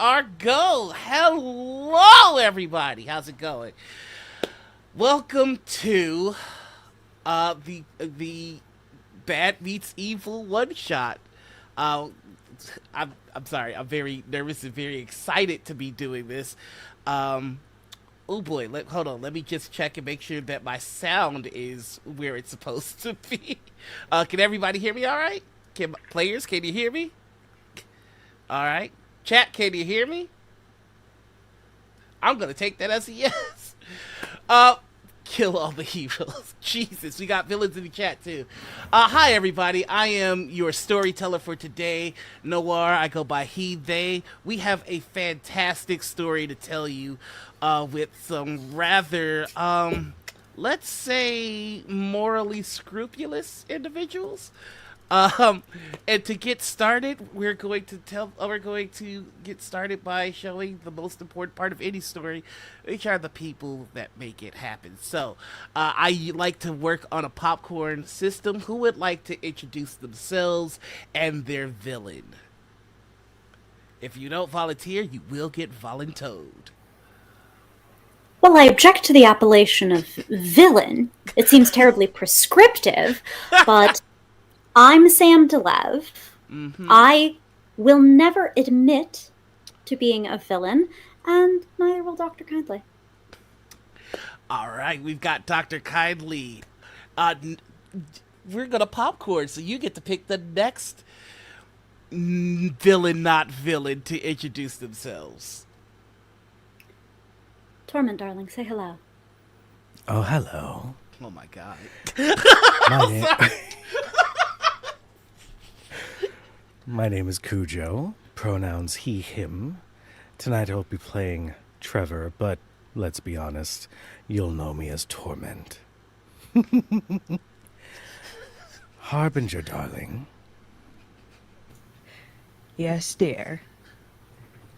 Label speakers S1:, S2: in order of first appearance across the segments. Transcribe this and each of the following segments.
S1: are go. Hello, everybody. How's it going? Welcome to the Bad Meets Evil one shot. Uh, I'm sorry. I'm very nervous and very excited to be doing this. Um, oh boy. Hold on. Let me just check and make sure that my sound is where it's supposed to be. Can everybody hear me? All right. Players, can you hear me? All right. Chat, can you hear me? I'm going to take that as a yes. Uh, Kill all the heroes. Jesus, we got villains in the chat too. Hi, everybody. I am your storyteller for today, Noir. I go by he, they. We have a fantastic story to tell you with some rather, let's say, morally scrupulous individuals. And to get started, we're going to get started by showing the most important part of any story, which are the people that make it happen. So, I like to work on a popcorn system. Who would like to introduce themselves and their villain? If you don't volunteer, you will get voluntoed.
S2: Well, I object to the appellation of villain. It seems terribly prescriptive, but I'm Sam DeLev.
S1: Mm-hmm.
S2: I will never admit to being a villain, and neither will Dr. Kindly.
S1: All right, we've got Dr. Kindly. We're going to popcorn, so you get to pick the next villain, not villain, to introduce themselves.
S2: Torment, darling, say hello.
S3: Oh, hello.
S1: Oh, my God.
S3: My name is Cujo, pronouns he, him. Tonight I'll be playing Trevor, but let's be honest, you'll know me as Torment. Harbinger, darling.
S4: Yes, dear.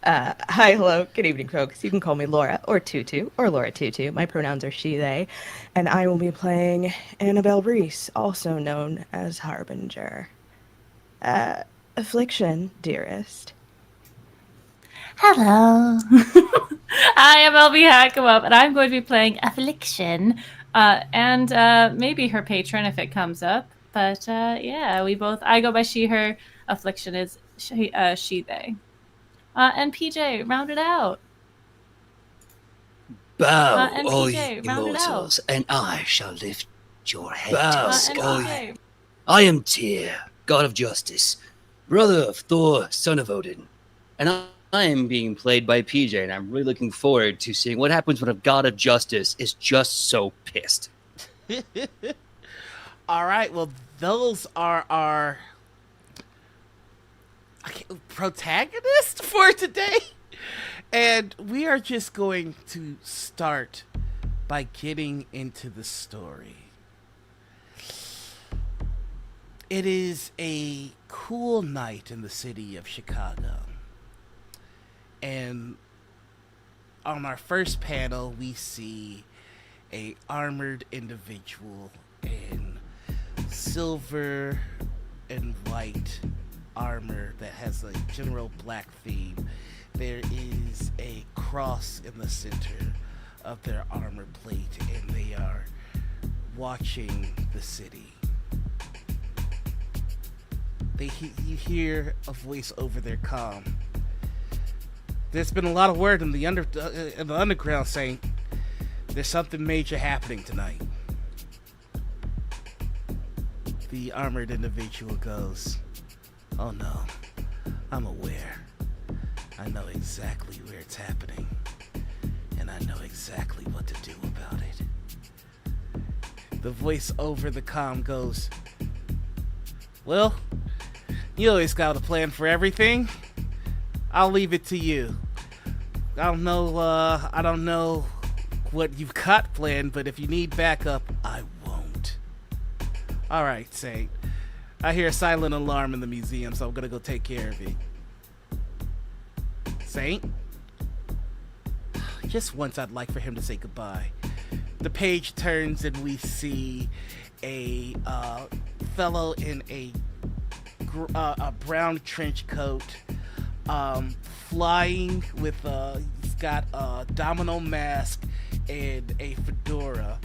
S4: Hi, hello, good evening, folks. You can call me Laura, or Tutu, or Laura Tutu. My pronouns are she, they. And I will be playing Annabelle Reese, also known as Harbinger. Affliction, dearest.
S5: Hello. I am LB Hackamup, and I'm going to be playing Affliction, and maybe her patron if it comes up. But yeah, I go by she, her. Affliction is she, they. And PJ, round it out.
S6: Bow,
S5: and
S6: all
S5: PJ,
S6: ye
S5: round it
S6: immortals, and I shall lift your head
S1: Bow,
S6: to the
S5: and
S6: sky.
S5: PJ.
S6: I am Tyr, god of justice, brother of Thor, son of Odin. And I am being played by PJ, and I'm really looking forward to seeing what happens when a god of justice is just so pissed.
S1: All right, well, those are our protagonists for today. And we are just going to start by getting into the story. It is a cool night in the city of Chicago. And on our first panel, we see a armored individual in silver and white armor that has a general black theme. There is a cross in the center of their armor plate, and they are watching the city. You hear a voice over their comm. There's been a lot of word in the underground saying there's something major happening tonight. The armored individual goes, "Oh no, I'm aware. I know exactly where it's happening, and I know exactly what to do about it." The voice over the comm goes, "Well, you always got a plan for everything. I'll leave it to you. I don't know what you've got planned, but if you need backup, I won't." All right, Saint. I hear a silent alarm in the museum, so I'm gonna go take care of it. Saint? Just once I'd like for him to say goodbye. The page turns and we see a fellow in a brown trench coat flying with he's got a domino mask and a fedora,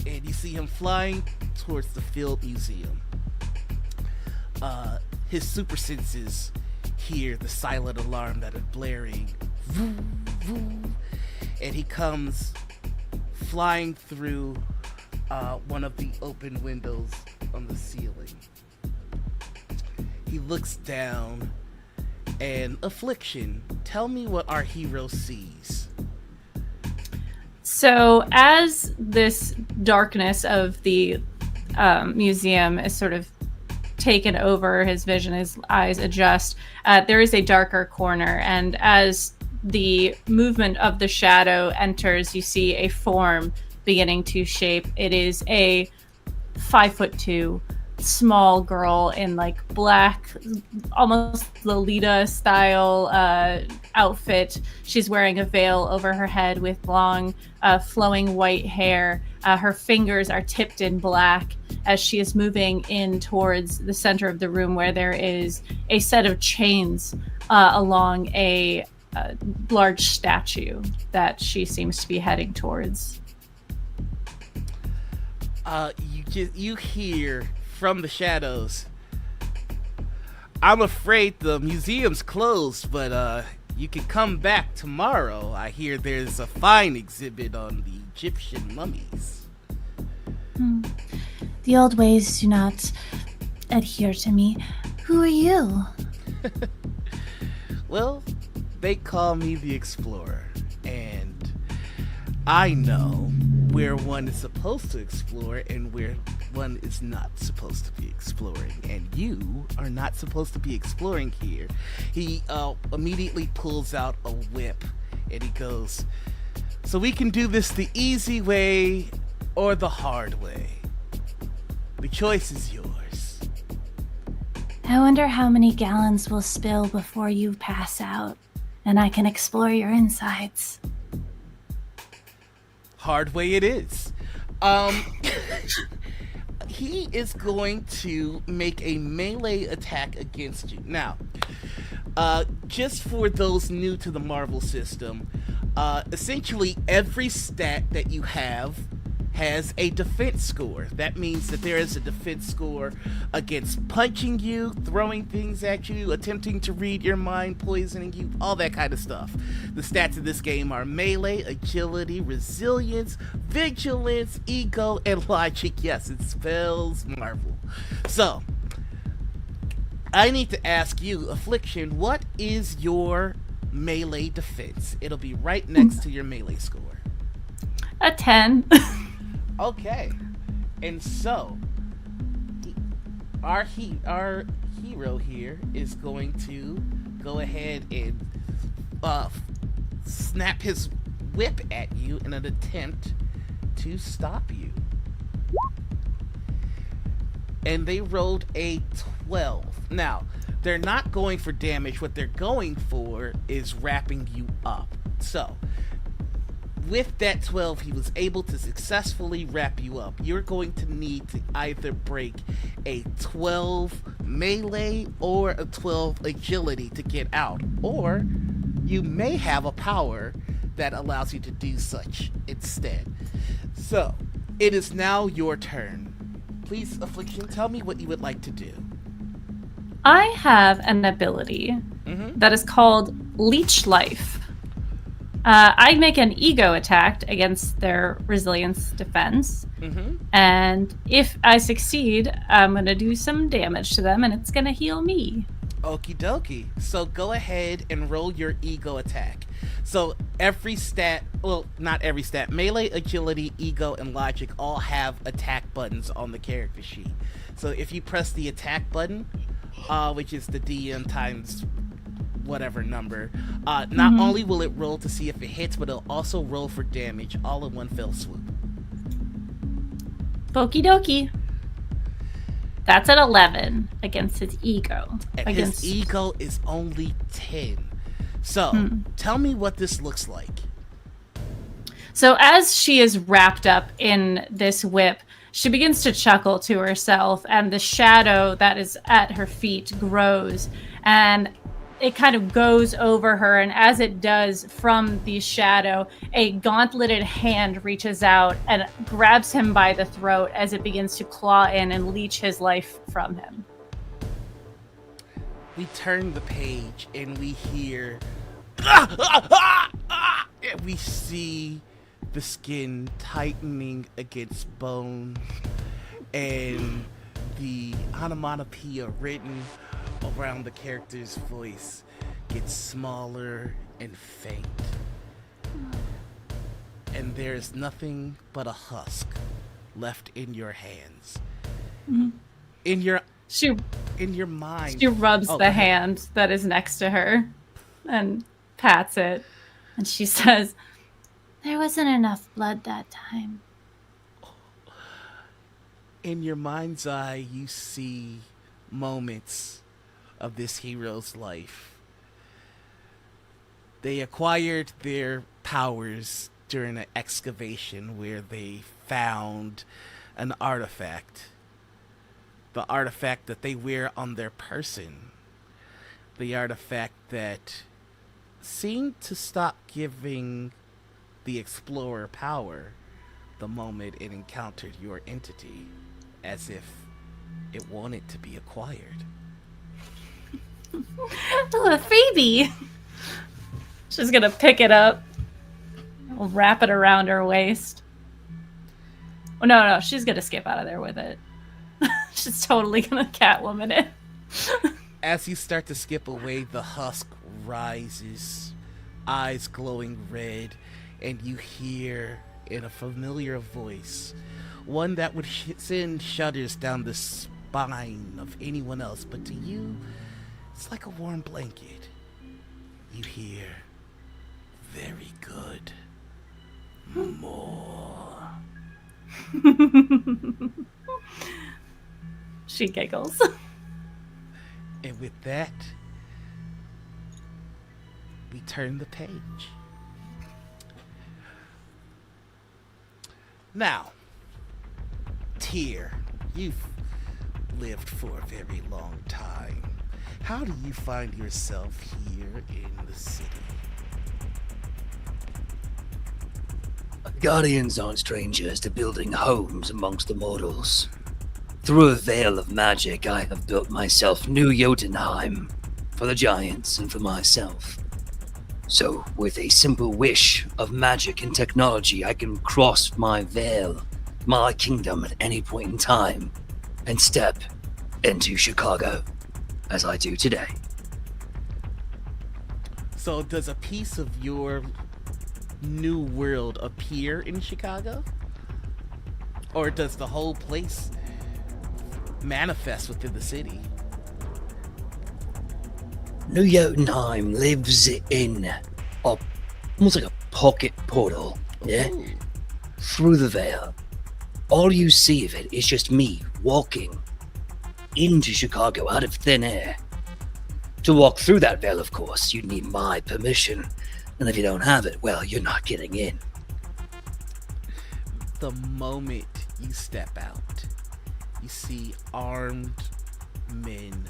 S1: and you see him flying towards the Field Museum. His super senses hear the silent alarm that is blaring, and he comes flying through one of the open windows on the ceiling. He looks down, and Affliction, tell me what our hero sees.
S5: So as this darkness of the museum is sort of taken over his vision, his eyes adjust, there is a darker corner, and as the movement of the shadow enters, you see a form beginning to shape. It is a 5'2" small girl in like black, almost Lolita style outfit. She's wearing a veil over her head with long flowing white hair. Her fingers are tipped in black as she is moving in towards the center of the room, where there is a set of chains along a large statue that she seems to be heading towards.
S1: You hear from the shadows, I'm afraid the museum's closed, but you can come back tomorrow. I hear there's a fine exhibit on the Egyptian mummies.
S7: The old ways do not adhere to me. Who are you?
S1: Well, they call me the Explorer, and I know where one is supposed to explore and where one is not supposed to be exploring, and you are not supposed to be exploring here. He immediately pulls out a whip, and he goes, so we can do this the easy way or the hard way. The choice is yours.
S7: I wonder how many gallons will spill before you pass out, and I can explore your insides.
S1: Hard way it is. He is going to make a melee attack against you. Now, just for those new to the Marvel system, essentially every stat that you have has a defense score. That means that there is a defense score against punching you, throwing things at you, attempting to read your mind, poisoning you, all that kind of stuff. The stats in this game are melee, agility, resilience, vigilance, ego, and logic. Yes, it spells Marvel. So, I need to ask you, Affliction, what is your melee defense? It'll be right next to your melee score.
S5: A 10.
S1: Okay, and so our hero here is going to go ahead and snap his whip at you in an attempt to stop you. And they rolled a 12. Now, they're not going for damage. What they're going for is wrapping you up. So, with that 12, he was able to successfully wrap you up. You're going to need to either break a 12 melee or a 12 agility to get out. Or you may have a power that allows you to do such instead. So, it is now your turn. Please, Affliction, tell me what you would like to do.
S5: I have an ability that is called Leech Life. I make an ego attack against their resilience defense. And if I succeed, I'm going to do some damage to them, and it's going to heal me.
S1: Okie dokie. So go ahead and roll your ego attack. So every stat, well, not every stat, melee, agility, ego, and logic all have attack buttons on the character sheet. So if you press the attack button, which is the DM times whatever number, not only will it roll to see if it hits, but it'll also roll for damage all in one fell swoop.
S5: Okie dokie. That's an 11 against his ego.
S1: And his ego is only 10. So, tell me what this looks like.
S5: So as she is wrapped up in this whip, she begins to chuckle to herself, and the shadow that is at her feet grows. And it kind of goes over her, and as it does, from the shadow, a gauntleted hand reaches out and grabs him by the throat as it begins to claw in and leech his life from him.
S1: We turn the page and we hear, and we see the skin tightening against bone, and the onomatopoeia written around the character's voice gets smaller and faint. And there's nothing but a husk left in your hands.
S5: Mm-hmm.
S1: In your mind.
S5: She rubs the hand that is next to her and pats it. And she says,
S7: There wasn't enough blood that time.
S1: In your mind's eye, you see moments of this hero's life. They acquired their powers during an excavation where they found an artifact. The artifact that they wear on their person. The artifact that seemed to stop giving the explorer power the moment it encountered your entity, as if it wanted to be acquired.
S5: oh, Phoebe! She's gonna pick it up. We'll wrap it around her waist. Oh, no, she's gonna skip out of there with it. She's totally gonna Catwoman it.
S1: As you start to skip away, the husk rises, eyes glowing red, and you hear in a familiar voice, one that would send shudders down the spine of anyone else, but to you, it's like a warm blanket. You hear, very good, more.
S5: She giggles.
S1: And with that, we turn the page. Now, Tyr, you've lived for a very long time. How do you find yourself here in the city?
S6: Guardians aren't strangers to building homes amongst the mortals. Through a veil of magic, I have built myself New Jotunheim for the giants and for myself. So, with a simple wish of magic and technology, I can cross my veil, my kingdom at any point in time, and step into Chicago, as I do today.
S1: So does a piece of your new world appear in Chicago? Or does the whole place manifest within the city?
S6: New Jotunheim lives in almost like a pocket portal, yeah?
S1: Ooh.
S6: Through the veil. All you see of it is just me walking into Chicago out of thin air. To walk through that veil, of course, you'd need my permission. And if you don't have it, well, you're not getting in.
S1: The moment you step out, you see armed men,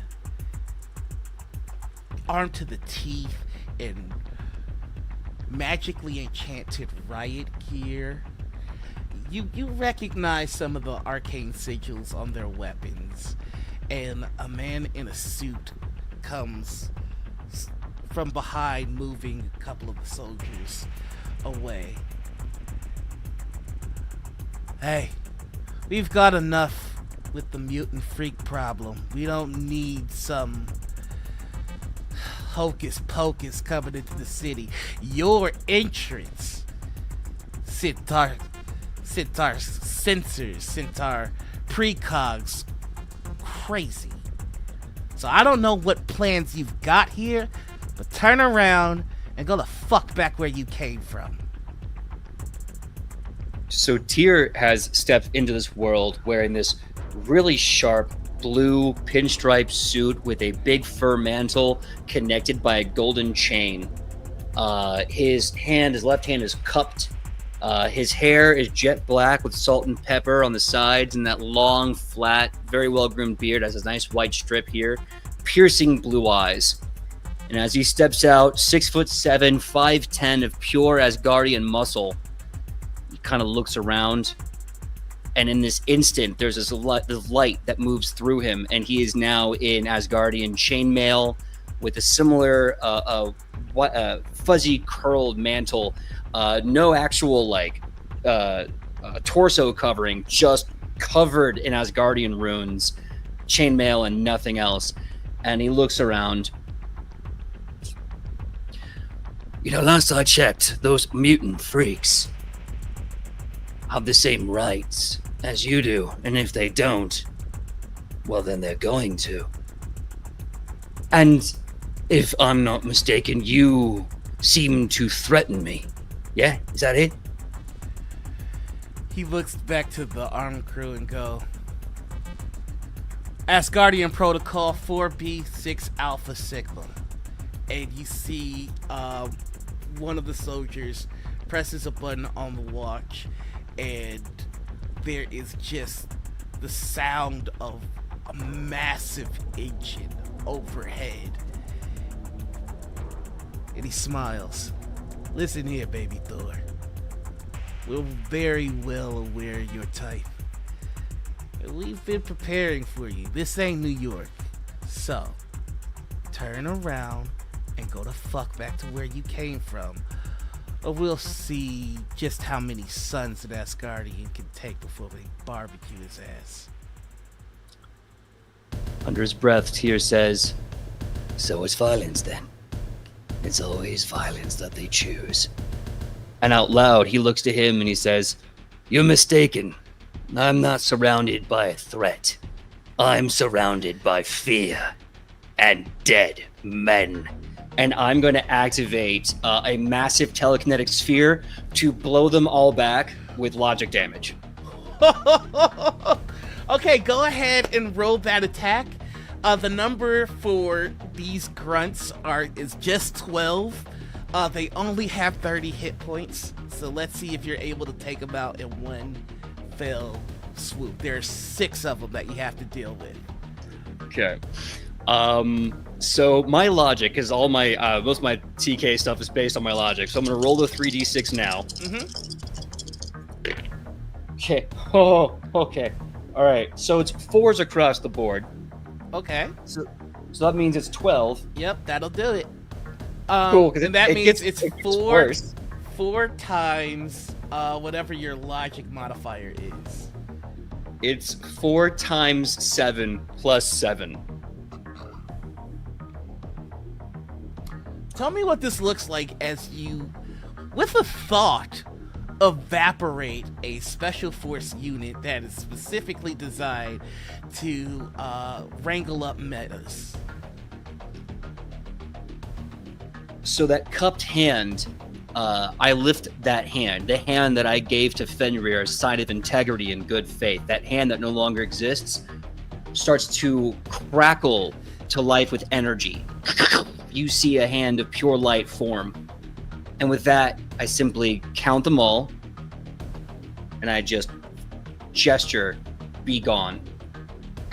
S1: armed to the teeth in magically enchanted riot gear. You recognize some of the arcane sigils on their weapons, and a man in a suit comes from behind, moving a couple of the soldiers away. Hey, we've got enough with the mutant freak problem. We don't need some hocus pocus coming into the city. Your entrance sent our sensors, sent our precogs crazy. So I don't know what plans you've got here, but turn around and go the fuck back where you came from.
S6: So Tyr has stepped into this world wearing this really sharp blue pinstripe suit with a big fur mantle connected by a golden chain. His left hand is cupped. His hair is jet black with salt and pepper on the sides, and that long, flat, very well-groomed beard has a nice white strip here, piercing blue eyes. And as he steps out, 6'7", 5'10" of pure Asgardian muscle, he kind of looks around. And in this instant, there's this light that moves through him, and he is now in Asgardian chainmail with a similar fuzzy curled mantle. No actual torso covering, just covered in Asgardian runes, chainmail and nothing else. And he looks around. Last I checked, those mutant freaks have the same rights as you do, and if they don't, well, then they're going to. And if I'm not mistaken, you seem to threaten me. Yeah? Is that it?
S1: He looks back to the armed crew and go, Asgardian Protocol 4B6 Alpha Sigma. And you see one of the soldiers presses a button on the watch, and there is just the sound of a massive engine overhead. And he smiles. Listen here, baby Thor. We're very well aware of your type. We've been preparing for you. This ain't New York. So, turn around and go the fuck back to where you came from. Or we'll see just how many sons an Asgardian can take before they barbecue his ass.
S6: Under his breath, Tyr says, so it's violence then. It's always violence that they choose. And out loud, he looks to him and he says, you're mistaken. I'm not surrounded by a threat. I'm surrounded by fear and dead men. And I'm going to activate a massive telekinetic sphere to blow them all back with logic damage.
S1: Okay, go ahead and roll that attack. The number for these grunts is just 12. They only have 30 hit points, so let's see if you're able to take them out in one fell swoop. There's 6 of them that you have to deal with.
S6: Okay. So my logic is all my most of my TK stuff is based on my logic. So I'm gonna roll the 3d6 now. Okay. Oh, okay. All right. So it's 4s across the board.
S1: Okay.
S6: So that means it's 12.
S1: Yep, that'll do it.
S6: Cool.
S1: And that means it's
S6: gets
S1: 4
S6: worse.
S1: 4 times whatever your logic modifier is.
S6: It's 4 times 7 plus 7.
S1: Tell me what this looks like as you, with a thought, evaporate a special force unit that is specifically designed to wrangle up metas.
S6: So that cupped hand, I lift that hand, the hand that I gave to Fenrir, a sign of integrity and good faith. That hand that no longer exists starts to crackle to life with energy. You see a hand of pure light form. And with that, I simply count them all, and I just gesture, be gone.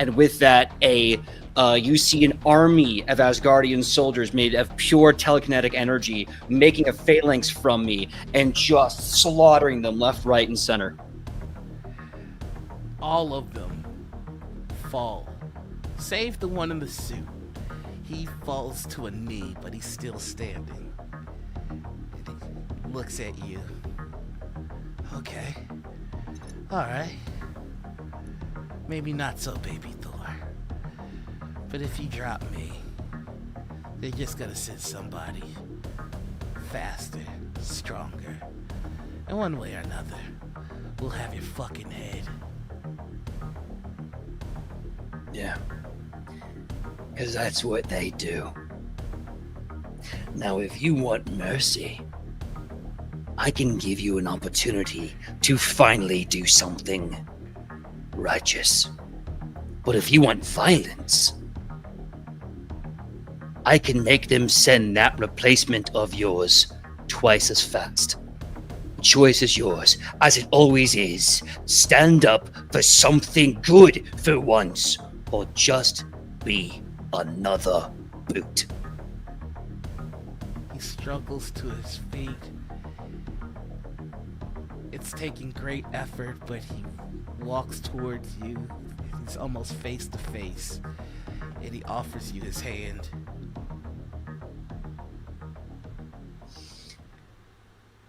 S6: And with that, you see an army of Asgardian soldiers made of pure telekinetic energy making a phalanx from me and just slaughtering them left, right, and center.
S1: All of them fall, save the one in the suit. He falls to a knee, but he's still standing. And he looks at you. Okay. Alright. Maybe not so, baby Thor. But if you drop me, they're just gonna send somebody faster, stronger. And one way or another, we'll have your fucking head.
S6: Yeah. Because that's what they do. Now, if you want mercy, I can give you an opportunity to finally do something righteous. But if you want violence, I can make them send that replacement of yours twice as fast. The choice is yours, as it always is. Stand up for something good for once, or just be another boot.
S1: struggles to his feet. It's taking great effort, but he walks towards you. He's almost face to face, and he offers you his hand.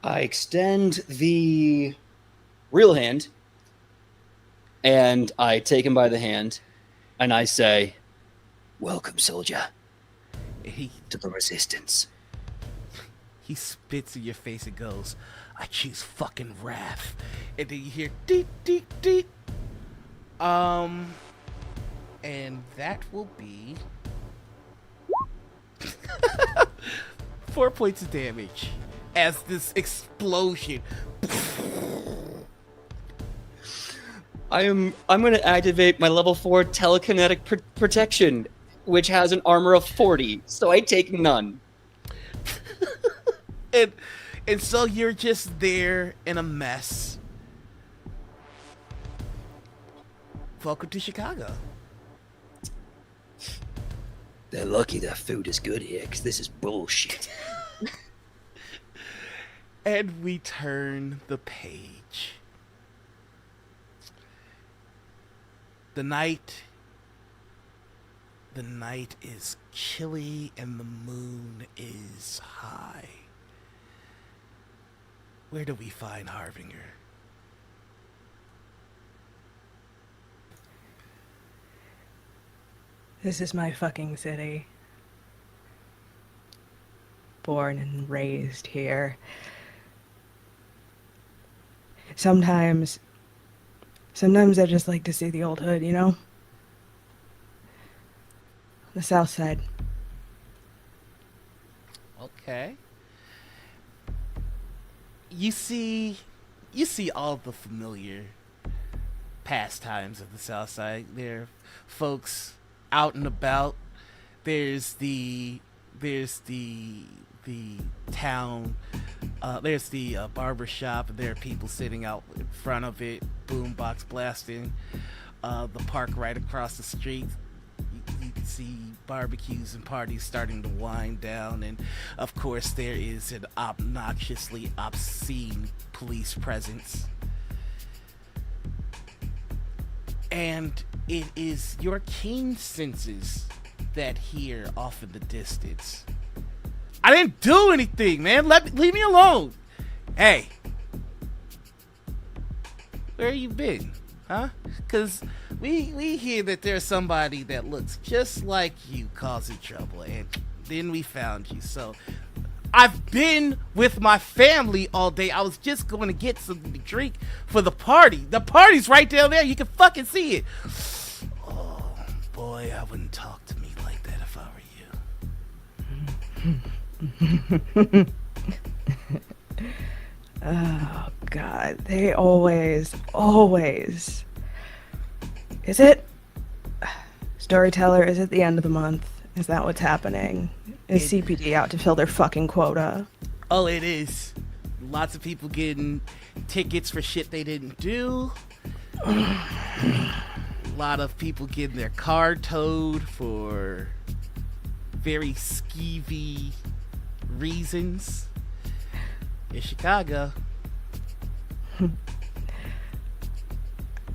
S6: I extend the real hand, and I take him by the hand, and I say, "Welcome, soldier,
S1: He
S6: to the resistance."
S1: he spits in your face and goes, "I choose fucking wrath." And then you hear deet deet deet. And that will be 4 points of damage as this explosion.
S6: I'm going to activate my level 4 telekinetic protection, which has an armor of 40, so I take none.
S1: And so you're just there in a mess. Welcome to Chicago.
S6: They're lucky their food is good here, because this is bullshit.
S1: And we turn the page. The night is chilly and the moon is high. Where do we find Harbinger?
S4: This is my fucking city. Born and raised here. Sometimes I just like to see the old hood, you know? The south side.
S1: Okay. You see all the familiar pastimes of the South Side. There are folks out and about. There's the town. There's the barber shop. There are people sitting out in front of it, boombox blasting. The park right across the street. You can see barbecues and parties starting to wind down, and of course there is an obnoxiously obscene police presence. And it is your keen senses that hear off in the distance. I didn't do anything, man. Leave me alone. Hey, where you been? Huh? Because we hear that there's somebody that looks just like you causing trouble, and then we found you. So I've been with my family all day. I was just going to get something to drink for the party. The party's right down there. You can fucking see it. Oh, boy, I wouldn't talk to me like that if I were you.
S4: Oh, God. They always. Is it? Storyteller, is it the end of the month? Is that what's happening? Is CPD out to fill their fucking quota?
S1: Oh, it is. Lots of people getting tickets for shit they didn't do. A lot of people getting their car towed for very skeevy reasons. In Chicago.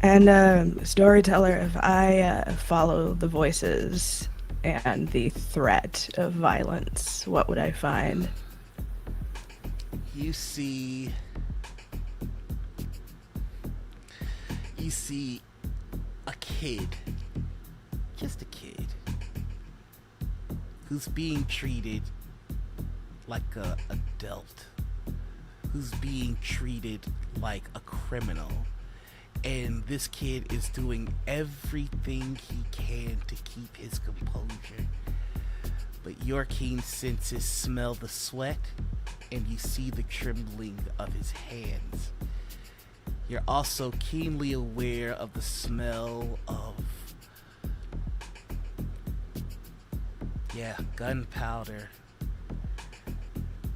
S4: And, Storyteller, if I follow the voices and the threat of violence, what would I find?
S1: You see a kid, just a kid, who's being treated like a adult, who's being treated like a criminal. And this kid is doing everything he can to keep his composure. But your keen senses smell the sweat, and you see the trembling of his hands. You're also keenly aware of the smell of, gunpowder.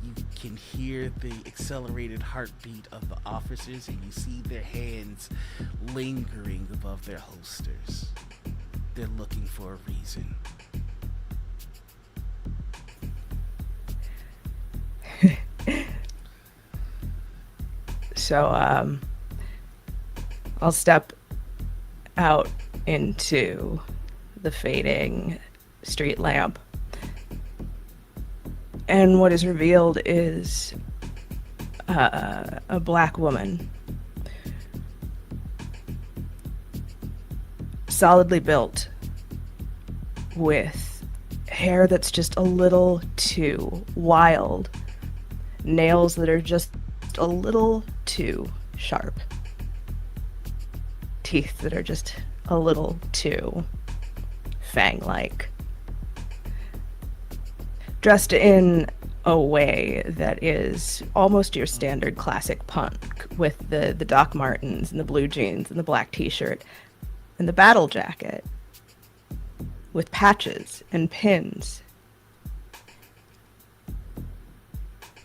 S1: You can hear the accelerated heartbeat of the officers, and you see their hands lingering above their holsters. They're looking for a reason.
S4: So, I'll step out into the fading street lamp. And what is revealed is a black woman. Solidly built, with hair that's just a little too wild, nails that are just a little too sharp, teeth that are just a little too fang-like. Dressed in a way that is almost your standard classic punk, with the Doc Martens and the blue jeans and the black t-shirt and the battle jacket, with patches and pins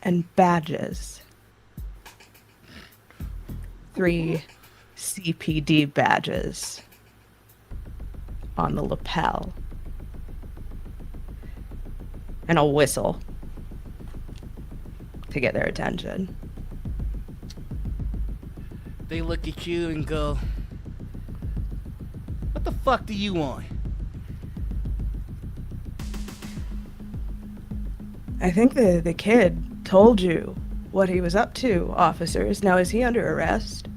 S4: and badges. 3 CPD badges on the lapel. And a whistle to get their attention.
S1: They look at you and go, "What the fuck do you want?"
S4: I think the kid told you what he was up to, officers. Now, is he under arrest?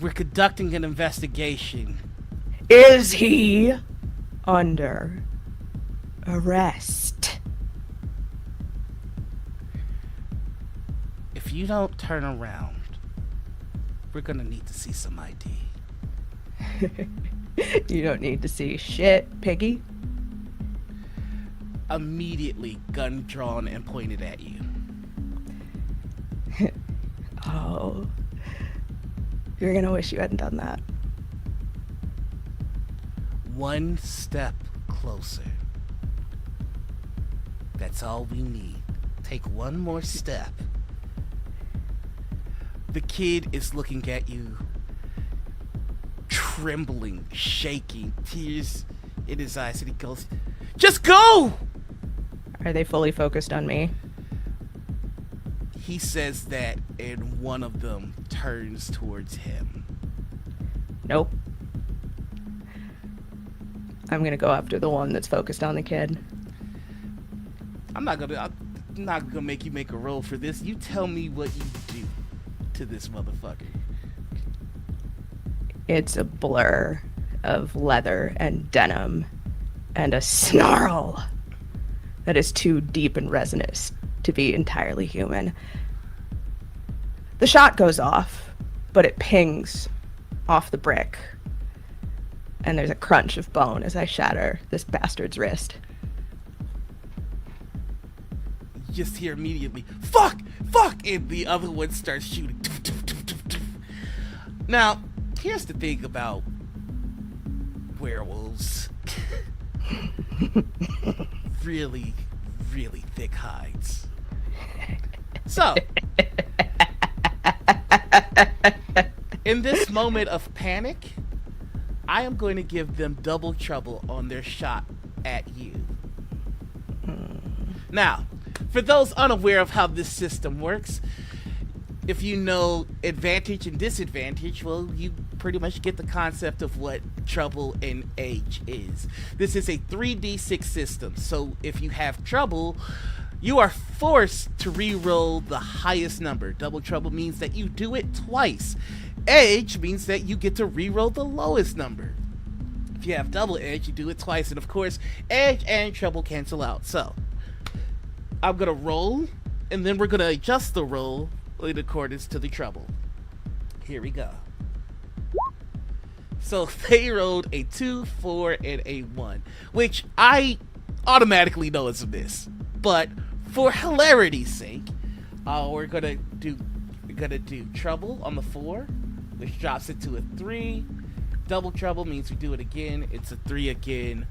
S1: We're conducting an investigation.
S4: Is he under arrest?
S1: If you don't turn around, we're gonna need to see some ID.
S4: You don't need to see shit, piggy.
S1: Immediately, gun drawn and pointed at you.
S4: Oh. You're gonna wish you hadn't done that.
S1: One step closer. That's all we need. Take one more step. The kid is looking at you, trembling, shaking, tears in his eyes, and he goes, "Just go!"
S4: Are they fully focused on me?
S1: He says that, and one of them turns towards him.
S4: Nope. I'm gonna go after the one that's focused on the kid.
S1: I'm not gonna make you make a roll for this. You tell me what you do to this motherfucker.
S4: It's a blur of leather and denim and a snarl that is too deep and resonant to be entirely human. The shot goes off, but it pings off the brick, and there's a crunch of bone as I shatter this bastard's wrist.
S1: You just hear immediately, "Fuck! Fuck!" and the other one starts shooting. Now, here's the thing about werewolves. Really, really thick hides. So, in this moment of panic, I am going to give them double trouble on their shot at you. Now, for those unaware of how this system works, if you know advantage and disadvantage, well, you pretty much get the concept of what trouble and age is. This is a 3d6 system, so if you have trouble, you are forced to re-roll the highest number. Double trouble means that you do it twice. Edge means that you get to re-roll the lowest number. If you have double edge, you do it twice, and of course, edge and trouble cancel out. So, I'm gonna roll, and then we're gonna adjust the roll in accordance to the trouble. Here we go. So they rolled a 2, 4, and a 1, which I automatically know is a miss. But for hilarity's sake, we're gonna do trouble on the 4, which drops it to a 3. Double trouble means we do it again. It's a 3 again.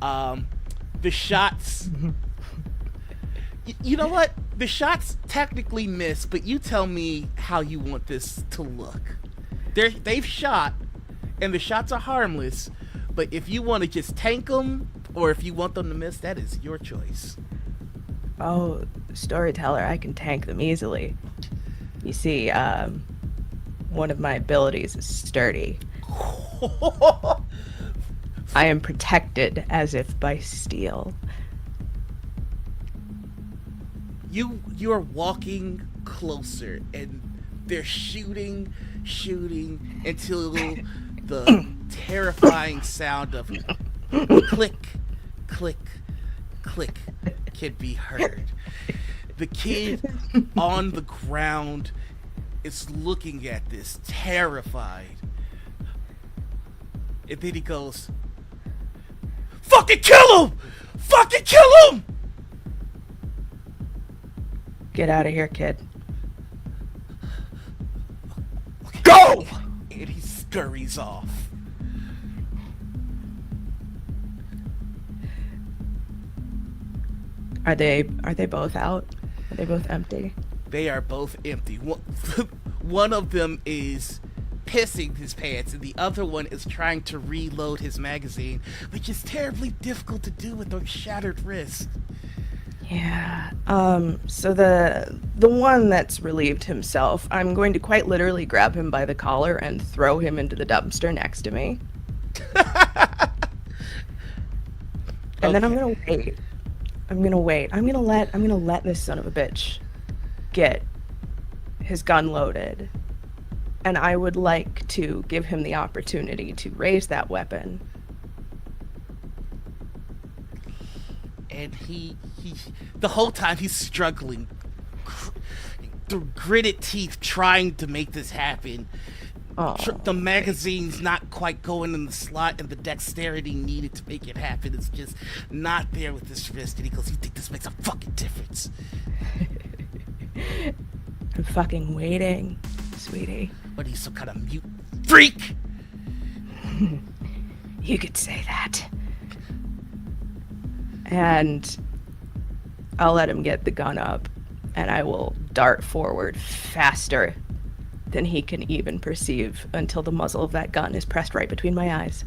S1: The shots. You know what? The shots technically miss, but you tell me how you want this to look. They've shot, and the shots are harmless, but if you want to just tank them, or if you want them to miss, that is your choice.
S4: Oh, storyteller, I can tank them easily. You see, one of my abilities is sturdy. I am protected as if by steel.
S1: You're walking closer, and they're shooting until the terrifying sound of click, click, click can be heard. The kid on the ground is looking at this, terrified. And then he goes, "Fucking kill him! Fucking kill him!"
S4: Get out of here, kid.
S1: Go! And he scurries off.
S4: Are they both out? Are they both empty?
S1: They are both empty. One of them is pissing his pants, and the other one is trying to reload his magazine, which is terribly difficult to do with a shattered wrist.
S4: Yeah. So the one that's relieved himself, I'm going to quite literally grab him by the collar and throw him into the dumpster next to me. And then I'm gonna wait. I'm gonna let this son of a bitch get his gun loaded. And I would like to give him the opportunity to raise that weapon.
S1: And he the whole time he's struggling through gritted teeth trying to make this happen. The magazine's not quite going in the slot, and the dexterity needed to make it happen is just not there with this wrist. And he goes, "You think this makes a fucking difference?"
S4: I'm fucking waiting, sweetie.
S1: What are you, some kind of mute freak?
S4: You could say that. And I'll let him get the gun up, and I will dart forward faster than he can even perceive until the muzzle of that gun is pressed right between my eyes.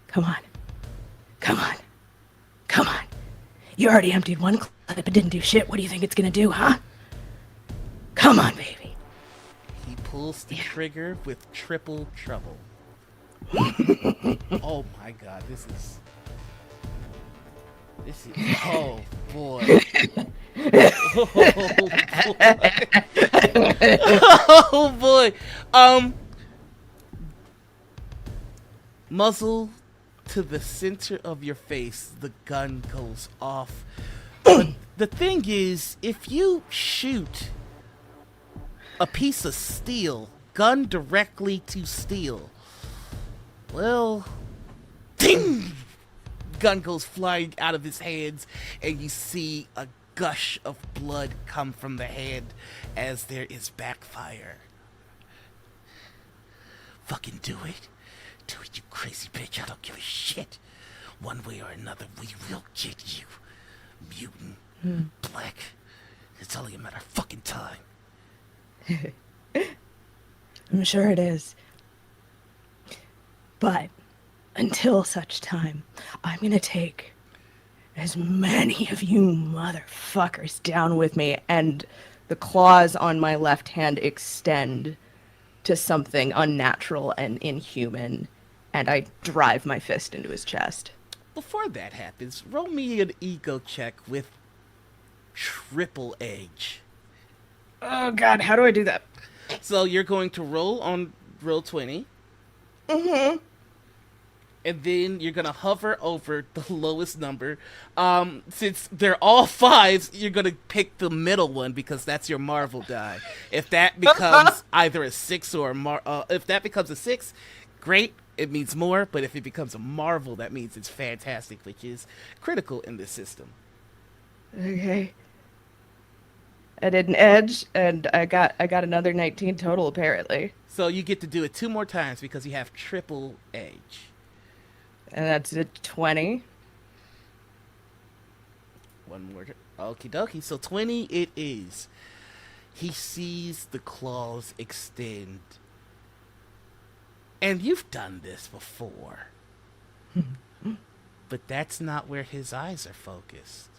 S4: Come on. Come on. Come on. You already emptied one clip but didn't do shit. What do you think it's gonna do, huh? Come on, baby.
S1: He pulls the trigger with triple trouble. Oh my god, this is... Oh boy. Oh boy. Muzzle to the center of your face, the gun goes off. But the thing is, if you shoot a piece of steel, gun directly to steel, well, ding! Gun goes flying out of his hands, and you see a gush of blood come from the hand as there is backfire. Fucking do it. Do it, you crazy bitch. I don't give a shit. One way or another, we will get you. Mutant. Black. It's only a matter of fucking time.
S4: I'm sure it is. But until such time, I'm gonna take as many of you motherfuckers down with me, and the claws on my left hand extend to something unnatural and inhuman, and I drive my fist into his chest.
S1: Before that happens, roll me an ego check with triple edge.
S4: Oh god, how do I do that?
S1: So you're going to roll on roll 20.
S4: Mm-hmm.
S1: And then you're gonna hover over the lowest number. Since they're all fives, you're gonna pick the middle one because that's your Marvel die. If that becomes either a 6 or if that becomes a 6, great, it means more. But if it becomes a Marvel, that means it's fantastic, which is critical in this system.
S4: Okay. I did an edge, and I got another 19 total apparently.
S1: So you get to do it 2 more times because you have triple edge.
S4: And that's a 20.
S1: One more. Okie dokie. So 20 it is. He sees the claws extend. And you've done this before. But that's not where his eyes are focused.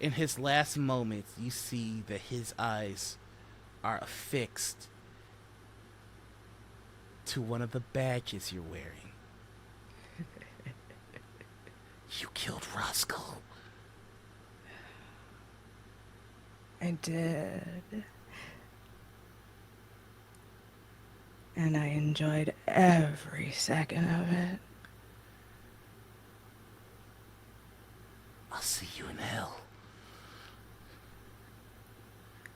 S1: In his last moments, you see that his eyes are affixed to one of the badges you're wearing. You killed Roscoe.
S4: I did. And I enjoyed every second of it.
S1: I'll see you in hell.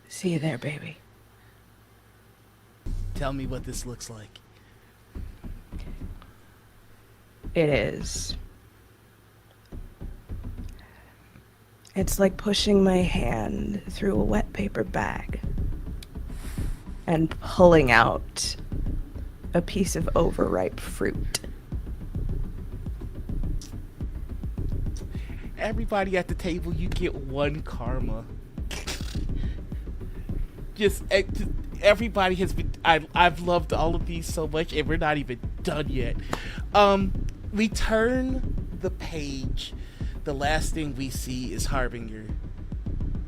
S4: See you there, baby.
S1: Tell me what this looks like.
S4: It is. It's like pushing my hand through a wet paper bag and pulling out a piece of overripe fruit.
S1: Everybody at the table, you get 1 karma. just everybody has been. I've loved all of these so much, and we're not even done yet. We turn the page. The last thing we see is Harbinger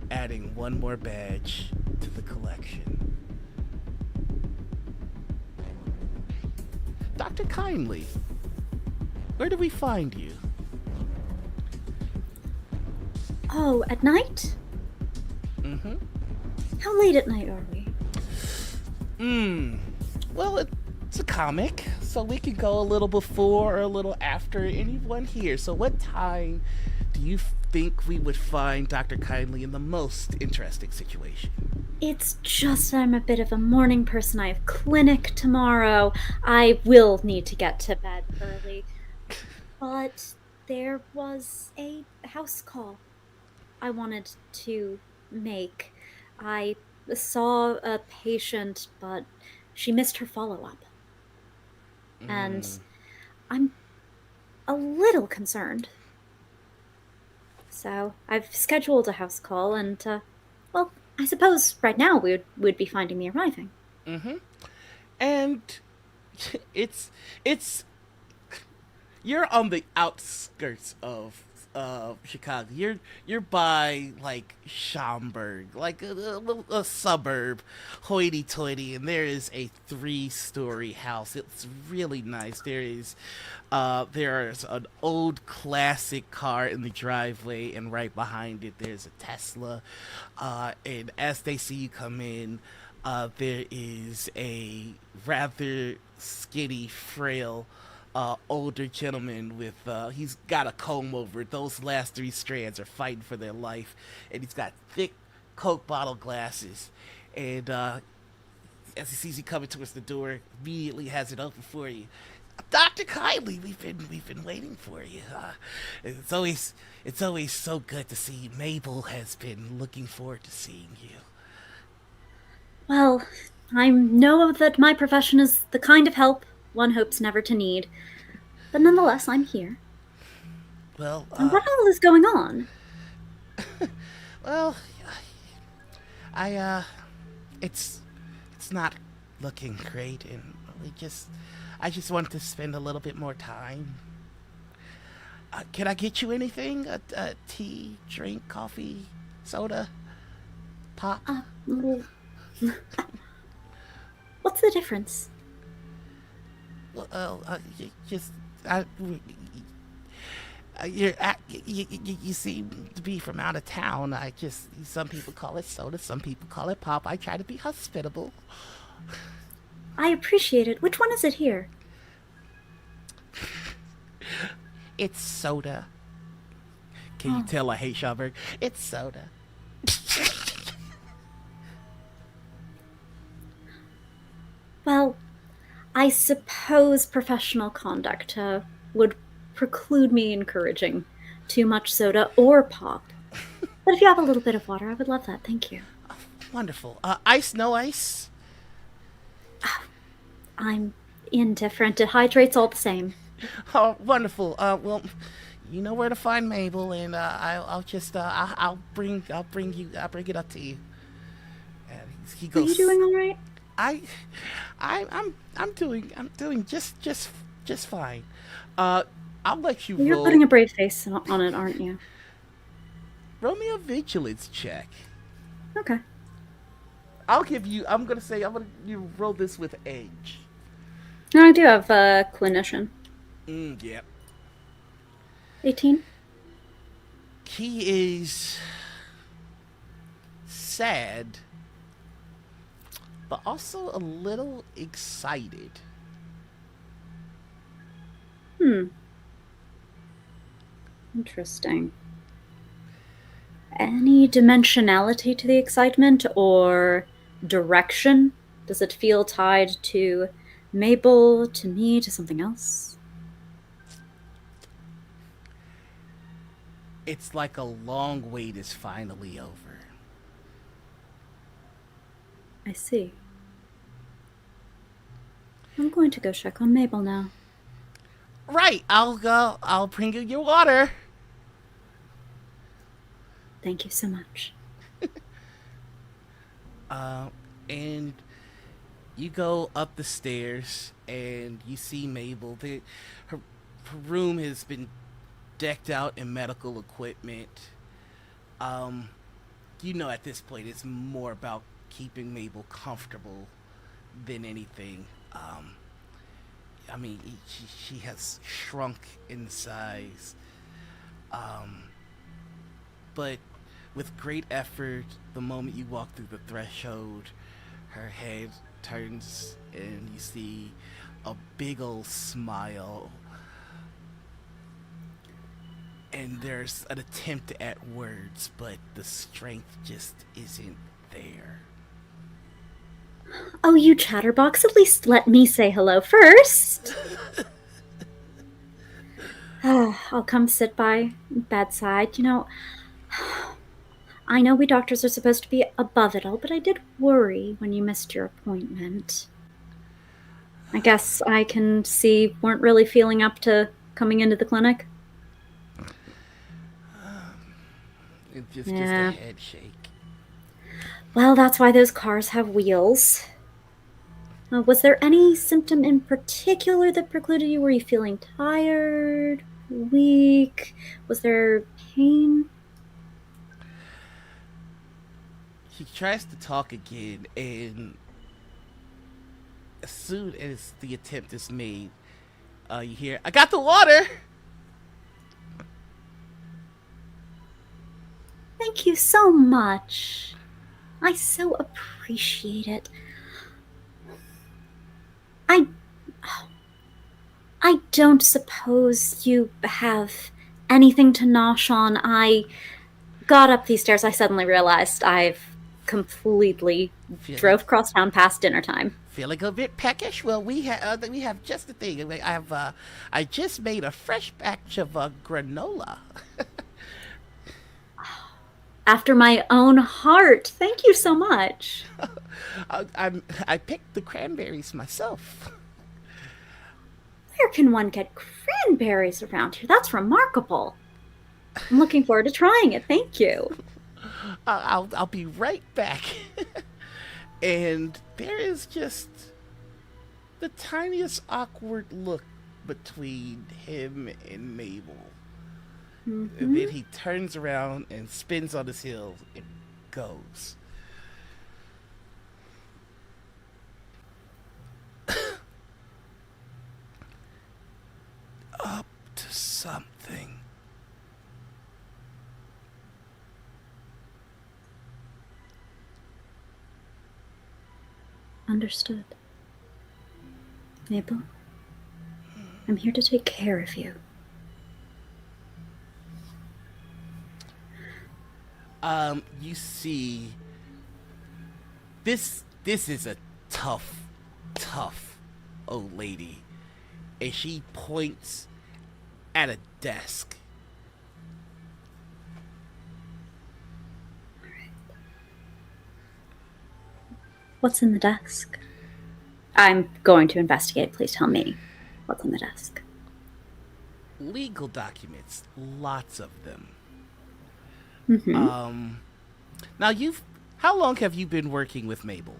S1: adding 1 more badge to the collection. Dr. Kindly, where do we find you?
S2: Oh, at night?
S1: Mm-hmm.
S2: How late at night are we?
S1: Well, it's a comic, so we can go a little before or a little after anyone here. So what time do you think we would find Dr. Kindly in the most interesting situation?
S2: It's just I'm a bit of a morning person. I have clinic tomorrow. I will need to get to bed early. But there was a house call I wanted to make. I saw a patient, but she missed her follow-up. And I'm a little concerned. So I've scheduled a house call, and, well, I suppose right now we'd be finding me arriving.
S1: And it's you're on the outskirts of Chicago. You're by like Schaumburg, like a suburb, hoity-toity, and there is a 3-story house. It's really nice. There's an old classic car in the driveway, and right behind it there's a Tesla. And as they see you come in, there is a rather skinny, frail older gentleman with he's got a comb over. Those last 3 strands are fighting for their life, and he's got thick Coke bottle glasses, and as he sees you coming towards the door, immediately has it open for you. Dr. Kindly, we've been waiting for you. It's always so good to see you. Mabel has been looking forward to seeing you.
S2: Well, I know that my profession is the kind of help one hopes never to need. But nonetheless, I'm here.
S1: Well,
S2: and what all is going on?
S1: Well, it's not looking great, and I just want to spend a little bit more time. Can I get you anything? A tea, drink, coffee, soda, pop?
S2: What's the difference?
S1: You seem to be from out of town. Some people call it soda, some people call it pop. I try to be hospitable.
S2: I appreciate it. Which one is it here?
S1: It's soda. Can you tell I hate Schaumburg? It's soda.
S2: Well, I suppose professional conduct would preclude me encouraging too much soda or pop. But if you have a little bit of water, I would love that. Thank you.
S1: Wonderful. Ice, no ice?
S2: I'm indifferent. It hydrates all the same.
S1: Oh, wonderful. Well, you know where to find Mabel, and I'll bring it up to you. And he goes.
S2: Are you doing all right?
S1: I'm doing just fine. I'll let you
S2: You're
S1: roll.
S2: putting a brave face on it, aren't you?
S1: roll me a vigilance check.
S2: Okay.
S1: I'm gonna you roll this with edge.
S2: No, I do have a clinician.
S1: Yep.
S2: 18.
S1: He is sad, but also a little excited.
S2: Interesting. Any dimensionality to the excitement or direction? Does it feel tied to Mabel, to me, to something else?
S1: It's like a long wait is finally over.
S2: I see. I'm going to go check on Mabel now.
S1: Right, I'll bring you your water.
S2: Thank you so much.
S1: And you go up the stairs and you see Mabel. Her room has been decked out in medical equipment. You know, at this point, it's more about keeping Mabel comfortable than anything. I mean, she has shrunk in size. But with great effort, the moment you walk through the threshold, her head turns and you see a big old smile. And there's an attempt at words, but the strength just isn't there.
S2: Oh, you chatterbox, at least let me say hello first. I'll come sit by bedside. You know, I know we doctors are supposed to be above it all, but I did worry when you missed your appointment. I guess I can see weren't really feeling up to coming into the clinic.
S1: It's just a head shake.
S2: Well, that's why those cars have wheels. Was there any symptom in particular that precluded you? Were you feeling tired, weak? Was there pain?
S1: He tries to talk again, and as soon as the attempt is made, you hear, "I got the water!"
S2: Thank you so much. I so appreciate it. I don't suppose you have anything to nosh on. I got up these stairs. I suddenly realized I've completely drove across town past dinner time.
S1: Feeling a bit peckish? Well, we have just the thing. I just made a fresh batch of granola.
S2: After my own heart. Thank you so much.
S1: I picked the cranberries myself.
S2: Where can one get cranberries around here? That's remarkable. I'm looking forward to trying it. Thank you.
S1: I'll be right back. And there is just the tiniest awkward look between him and Mabel.
S2: Mm-hmm.
S1: And then he turns around and spins on his heel and goes. Up to something.
S2: Understood. Mabel, I'm here to take care of you.
S1: You see, this is a tough old lady, and she points at a desk.
S2: What's in the desk? I'm going to investigate. Please tell me what's on the desk.
S1: Legal documents, lots of them.
S2: Mm-hmm.
S1: Now how long have you been working with Mabel?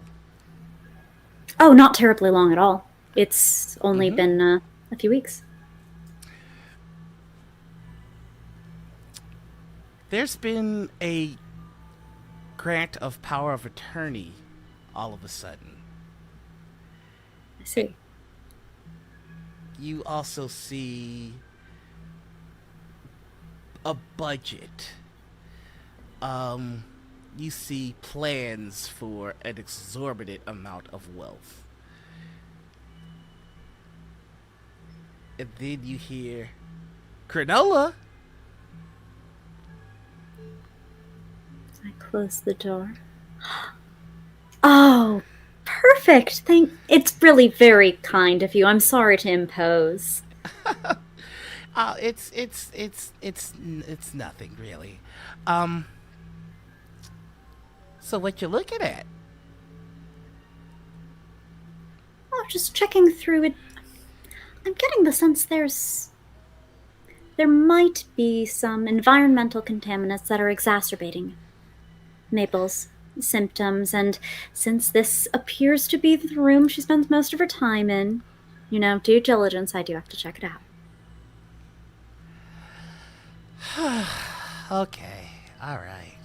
S2: Oh, not terribly long at all. It's only been a few weeks.
S1: There's been a grant of power of attorney all of a sudden.
S2: I see.
S1: You also see a budget. You see plans for an exorbitant amount of wealth. And then you hear, Granola!
S2: I close the door. Oh, perfect. It's really very kind of you. I'm sorry to impose.
S1: It's nothing really. So what you looking at?
S2: Oh, just checking through it. I'm getting the sense there might be some environmental contaminants that are exacerbating Mabel's symptoms, and since this appears to be the room she spends most of her time in, due diligence, I do have to check it out.
S1: Okay, alright.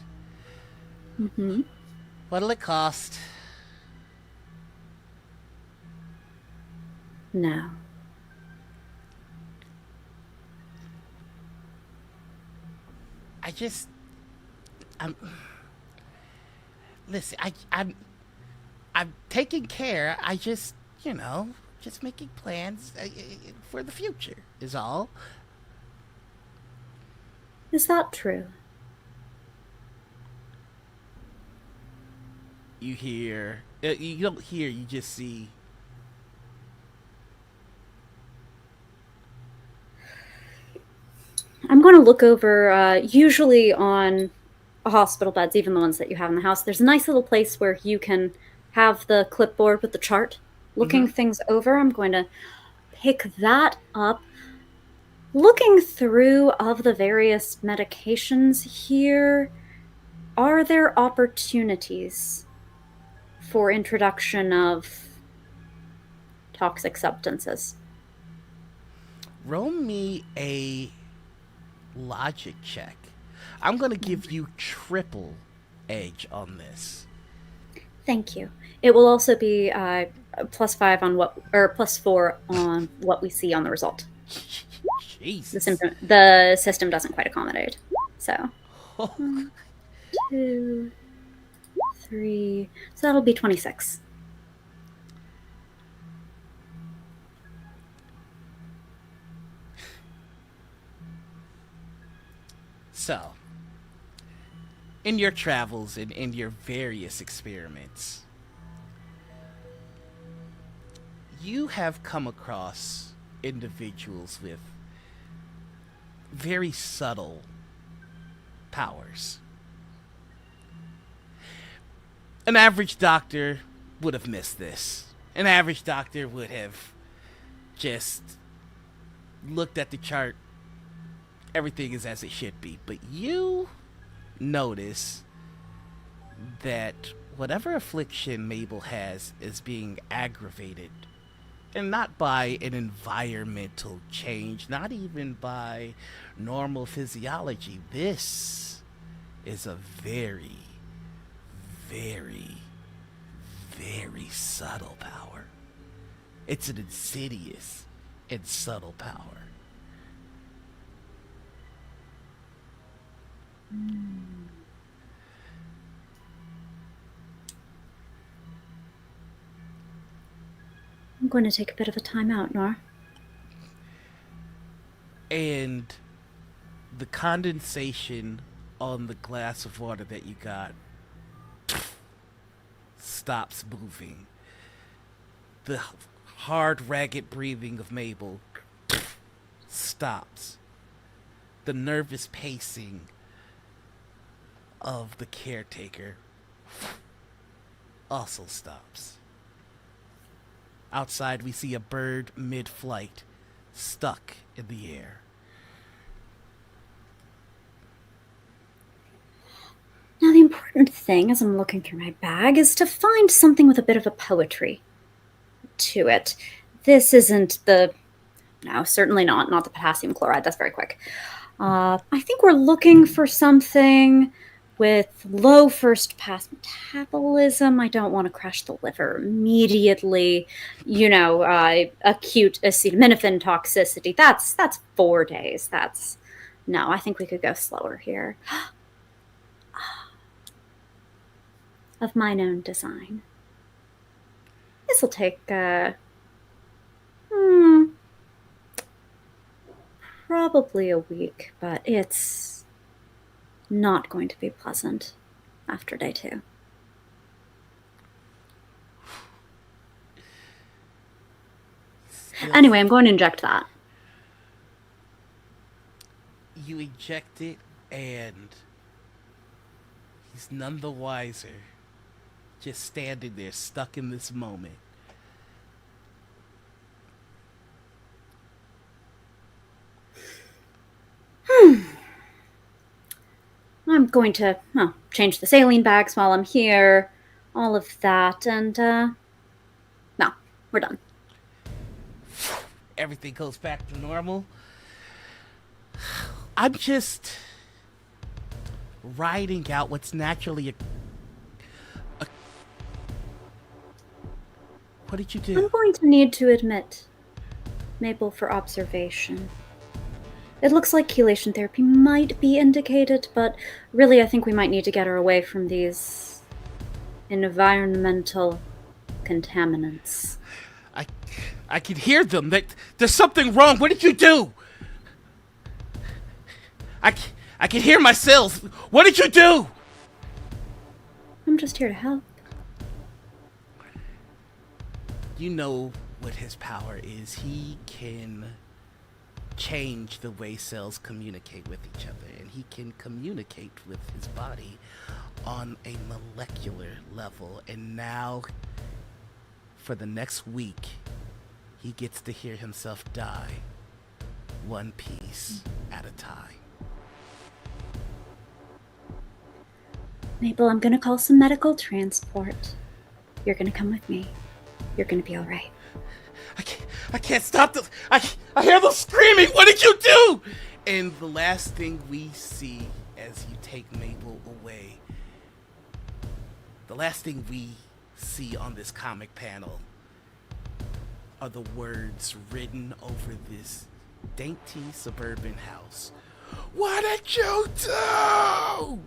S2: Mm-hmm.
S1: What'll it cost?
S2: No.
S1: Listen, I'm taking care. Just making plans for the future is all.
S2: Is that true?
S1: You hear, you don't hear, you just see.
S2: I'm going to look over, usually on hospital beds, even the ones that you have in the house, there's a nice little place where you can have the clipboard with the chart, looking things over. I'm going to pick that up. Looking through of the various medications here, are there opportunities for introduction of toxic substances?
S1: Roll me a logic check. I'm going to give you triple edge on this.
S2: Thank you. It will also be +5 on +4 on what we see on the result.
S1: Jesus.
S2: The system doesn't quite accommodate. So, 1, 2, 3. So that'll be 26.
S1: So, in your travels and in your various experiments, you have come across individuals with very subtle powers. An average doctor would have missed this. An average doctor would have just looked at the chart. Everything is as it should be. But you notice that whatever affliction Mabel has is being aggravated. And not by an environmental change, not even by normal physiology. This is a very, very, very subtle power. It's an insidious and subtle power.
S2: I'm going to take a bit of a time out, Nor.
S1: And the condensation on the glass of water that you got stops moving. The hard, ragged breathing of Mabel stops. The nervous pacing of the caretaker also stops. Outside, we see a bird mid-flight, stuck in the air.
S2: Now, the important thing, as I'm looking through my bag, is to find something with a bit of a poetry to it. This isn't no, certainly not the potassium chloride. That's very quick. I think we're looking for something with low first pass metabolism. I don't want to crash the liver immediately. Acute acetaminophen toxicity. That's 4 days. No, I think we could go slower here. Of mine own design. This will take probably a week, but it's not going to be pleasant after day 2. Anyway, I'm going to inject that.
S1: You eject it, and he's none the wiser. Just standing there, stuck in this moment.
S2: I'm going to change the saline bags while I'm here, all of that, and no, we're done.
S1: Everything goes back to normal. I'm just riding out what's naturally a What did you do?
S2: I'm going to need to admit, Mabel, for observation. It looks like chelation therapy might be indicated, but really I think we might need to get her away from these environmental contaminants.
S1: I can hear them. There's something wrong. What did you do? I can hear my cells. What did you do?
S2: I'm just here to help.
S1: You know what his power is. He can change the way cells communicate with each other, and he can communicate with his body on a molecular level. And now, for the next week, he gets to hear himself die one piece at a time.
S2: Mabel, I'm gonna call some medical transport. You're gonna come with me. You're gonna be all right.
S1: I can't stop this. I hear them screaming. What did you do? And the last thing we see as you take Mabel away, the last thing we see on this comic panel are the words written over this dainty suburban house. What did you do?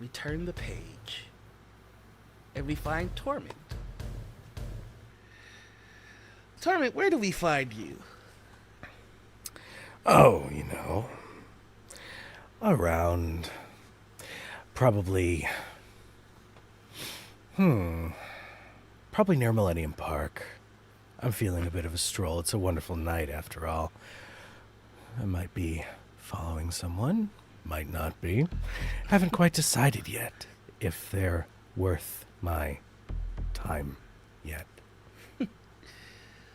S1: We turn the page, and we find Torment. Torment, where do we find you?
S3: Oh, around probably near Millennium Park. I'm feeling a bit of a stroll. It's a wonderful night after all. I might be following someone. Might not be. Haven't quite decided yet if they're worth my time yet.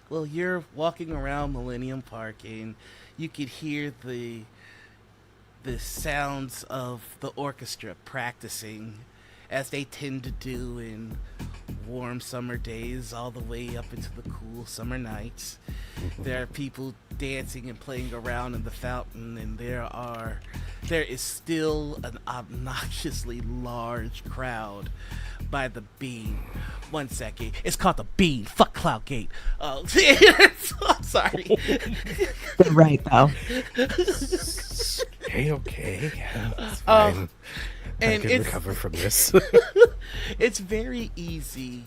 S1: Well, you're walking around Millennium Park, and you could hear the sounds of the orchestra practicing, as they tend to do in warm summer days all the way up into the cool summer nights. There are people dancing and playing around in the fountain, and there is still an obnoxiously large crowd by the beam. 1 second. It's called the beam. Fuck Cloudgate. I'm sorry.
S4: You're right, though.
S3: Okay. That's fine.
S1: And
S3: I can recover from this.
S1: It's very easy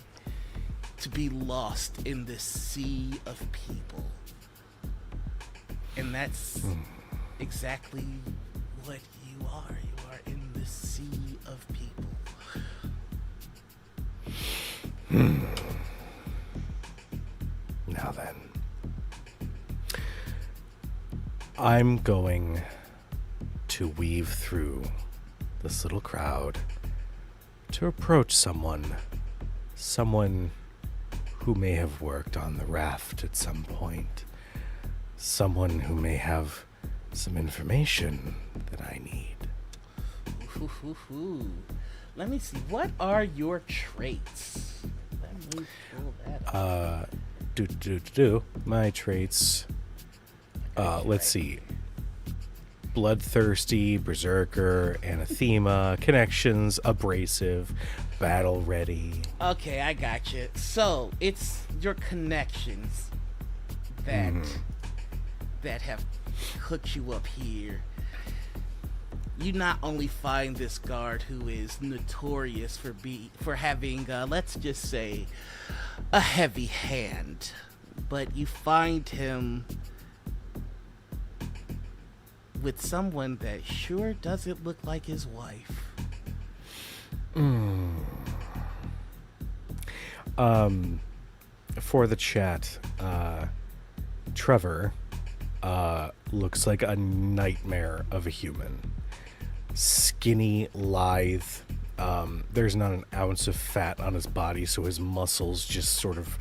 S1: to be lost in this sea of people. And that's exactly what you are. You are in this sea of people.
S3: Now then. I'm going to weave through this little crowd to approach someone who may have worked on the raft at some point, someone who may have some information that I need.
S1: Let me see. What are your traits? Let pull that up.
S3: My traits. Let's see. Bloodthirsty, berserker, anathema, connections, abrasive, battle ready.
S1: Okay, I got you. So it's your connections that have hooked you up here. You not only find this guard who is notorious for having, let's just say, a heavy hand, but you find him with someone that sure doesn't look like his wife.
S3: For the chat, Trevor looks like a nightmare of a human. Skinny, lithe. There's not an ounce of fat on his body, so his muscles just sort of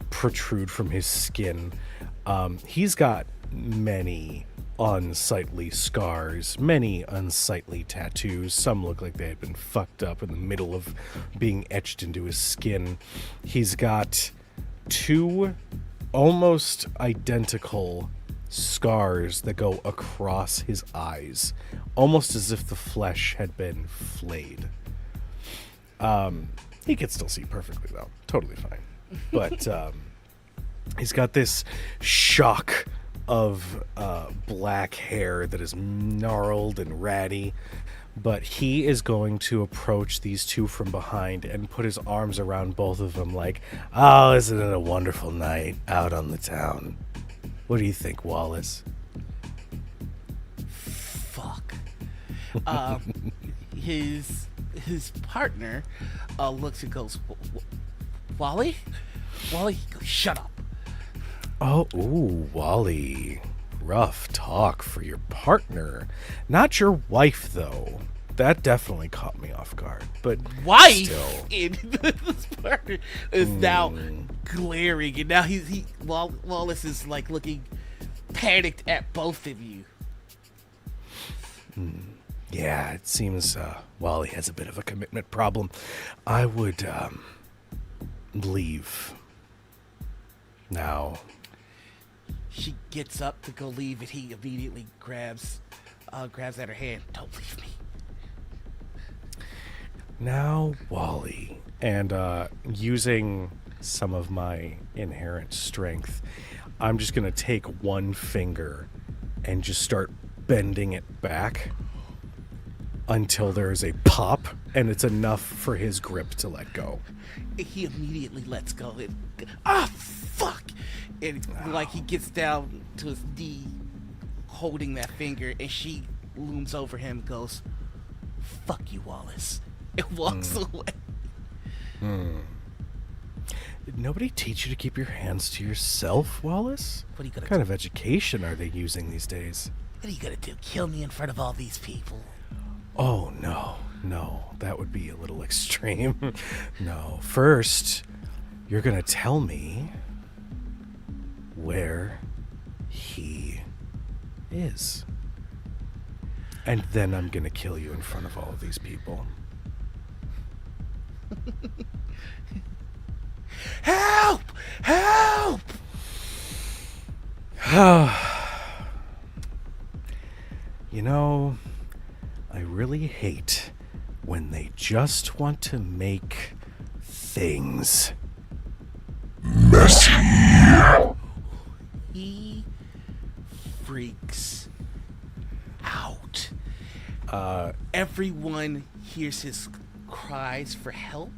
S3: protrude from his skin. He's got many unsightly scars, many unsightly tattoos. Some look like they had been fucked up in the middle of being etched into his skin. He's got 2 almost identical scars that go across his eyes, almost as if the flesh had been flayed. He can still see perfectly though, totally fine. But he's got this shock of black hair that is gnarled and ratty, but he is going to approach these 2 from behind and put his arms around both of them like, oh, isn't it a wonderful night out on the town? What do you think, Wallace?
S1: Fuck. His partner looks and goes, Wally? Wally, he goes, shut up.
S3: Oh, ooh, Wally. Rough talk for your partner. Not your wife, though. That definitely caught me off guard. But
S1: wife
S3: still.
S1: In this partner is now glaring, and now Wallace is like looking panicked at both of you.
S3: Yeah, it seems Wally has a bit of a commitment problem. I would leave now.
S1: She gets up to go leave, and he immediately grabs at her hand. Don't leave me.
S3: Now, Wally. And using some of my inherent strength, I'm just going to take one finger and just start bending it back until there's a pop, and it's enough for his grip to let go.
S1: He immediately lets go. And, fuck! And like he gets down to his knee, holding that finger, and she looms over him and goes, fuck you, Wallace, and walks away.
S3: Did nobody teach you to keep your hands to yourself, Wallace?
S1: What are you gonna
S3: What kind
S1: do?
S3: of education are they using these days?
S1: What are you gonna do? Kill me in front of all these people?
S3: Oh, no, that would be a little extreme. No, first, you're gonna tell me where he is. And then I'm gonna kill you in front of all of these people.
S1: Help! Help!
S3: You know, I really hate when they just want to make things
S1: He freaks out. Everyone hears his cries for help,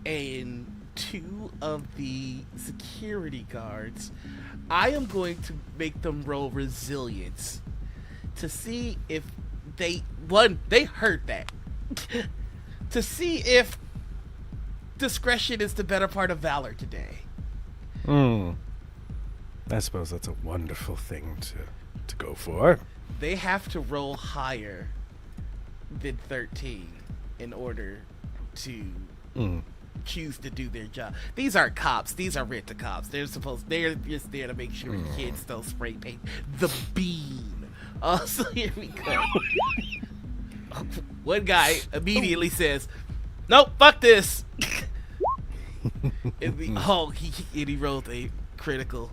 S1: and 2 of the security guards, I am going to make them roll resilience to see if they heard that. To see if discretion is the better part of valor today.
S3: I suppose that's a wonderful thing to go for.
S1: They have to roll higher than 13 in order to choose to do their job. These aren't cops. These are rent-a-cops. They're just there to make sure kids don't spray paint the bean. So here we go. One guy immediately says, nope, fuck this. He rolled a critical.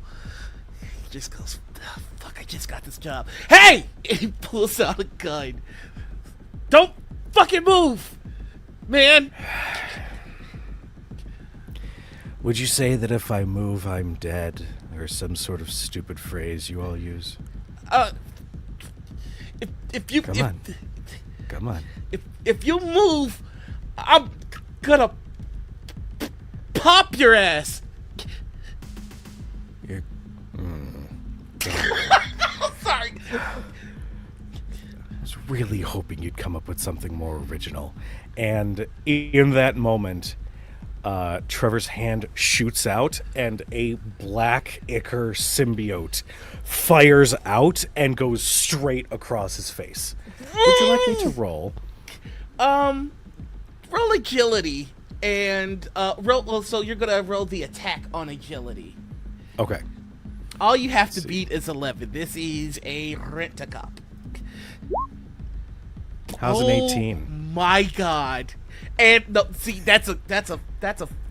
S1: He just goes, "Ah, fuck, I just got this job. Hey! And he pulls out a gun. Don't fucking move, man.
S3: Would you say that if I move, I'm dead? Or some sort of stupid phrase you all use?
S1: If you
S3: Come on.
S1: if you move, I'm gonna pop your ass.
S3: You're...
S1: Sorry.
S3: I was really hoping you'd come up with something more original. And in that moment, Trevor's hand shoots out and a black ichor symbiote fires out and goes straight across his face. Would you like me to roll?
S1: Roll agility and roll. Well, so you're gonna roll the attack on agility.
S3: Okay.
S1: All you have to beat is 11. This is a rent-a-cop.
S3: How's an 18?
S1: My God! And no, see, that's a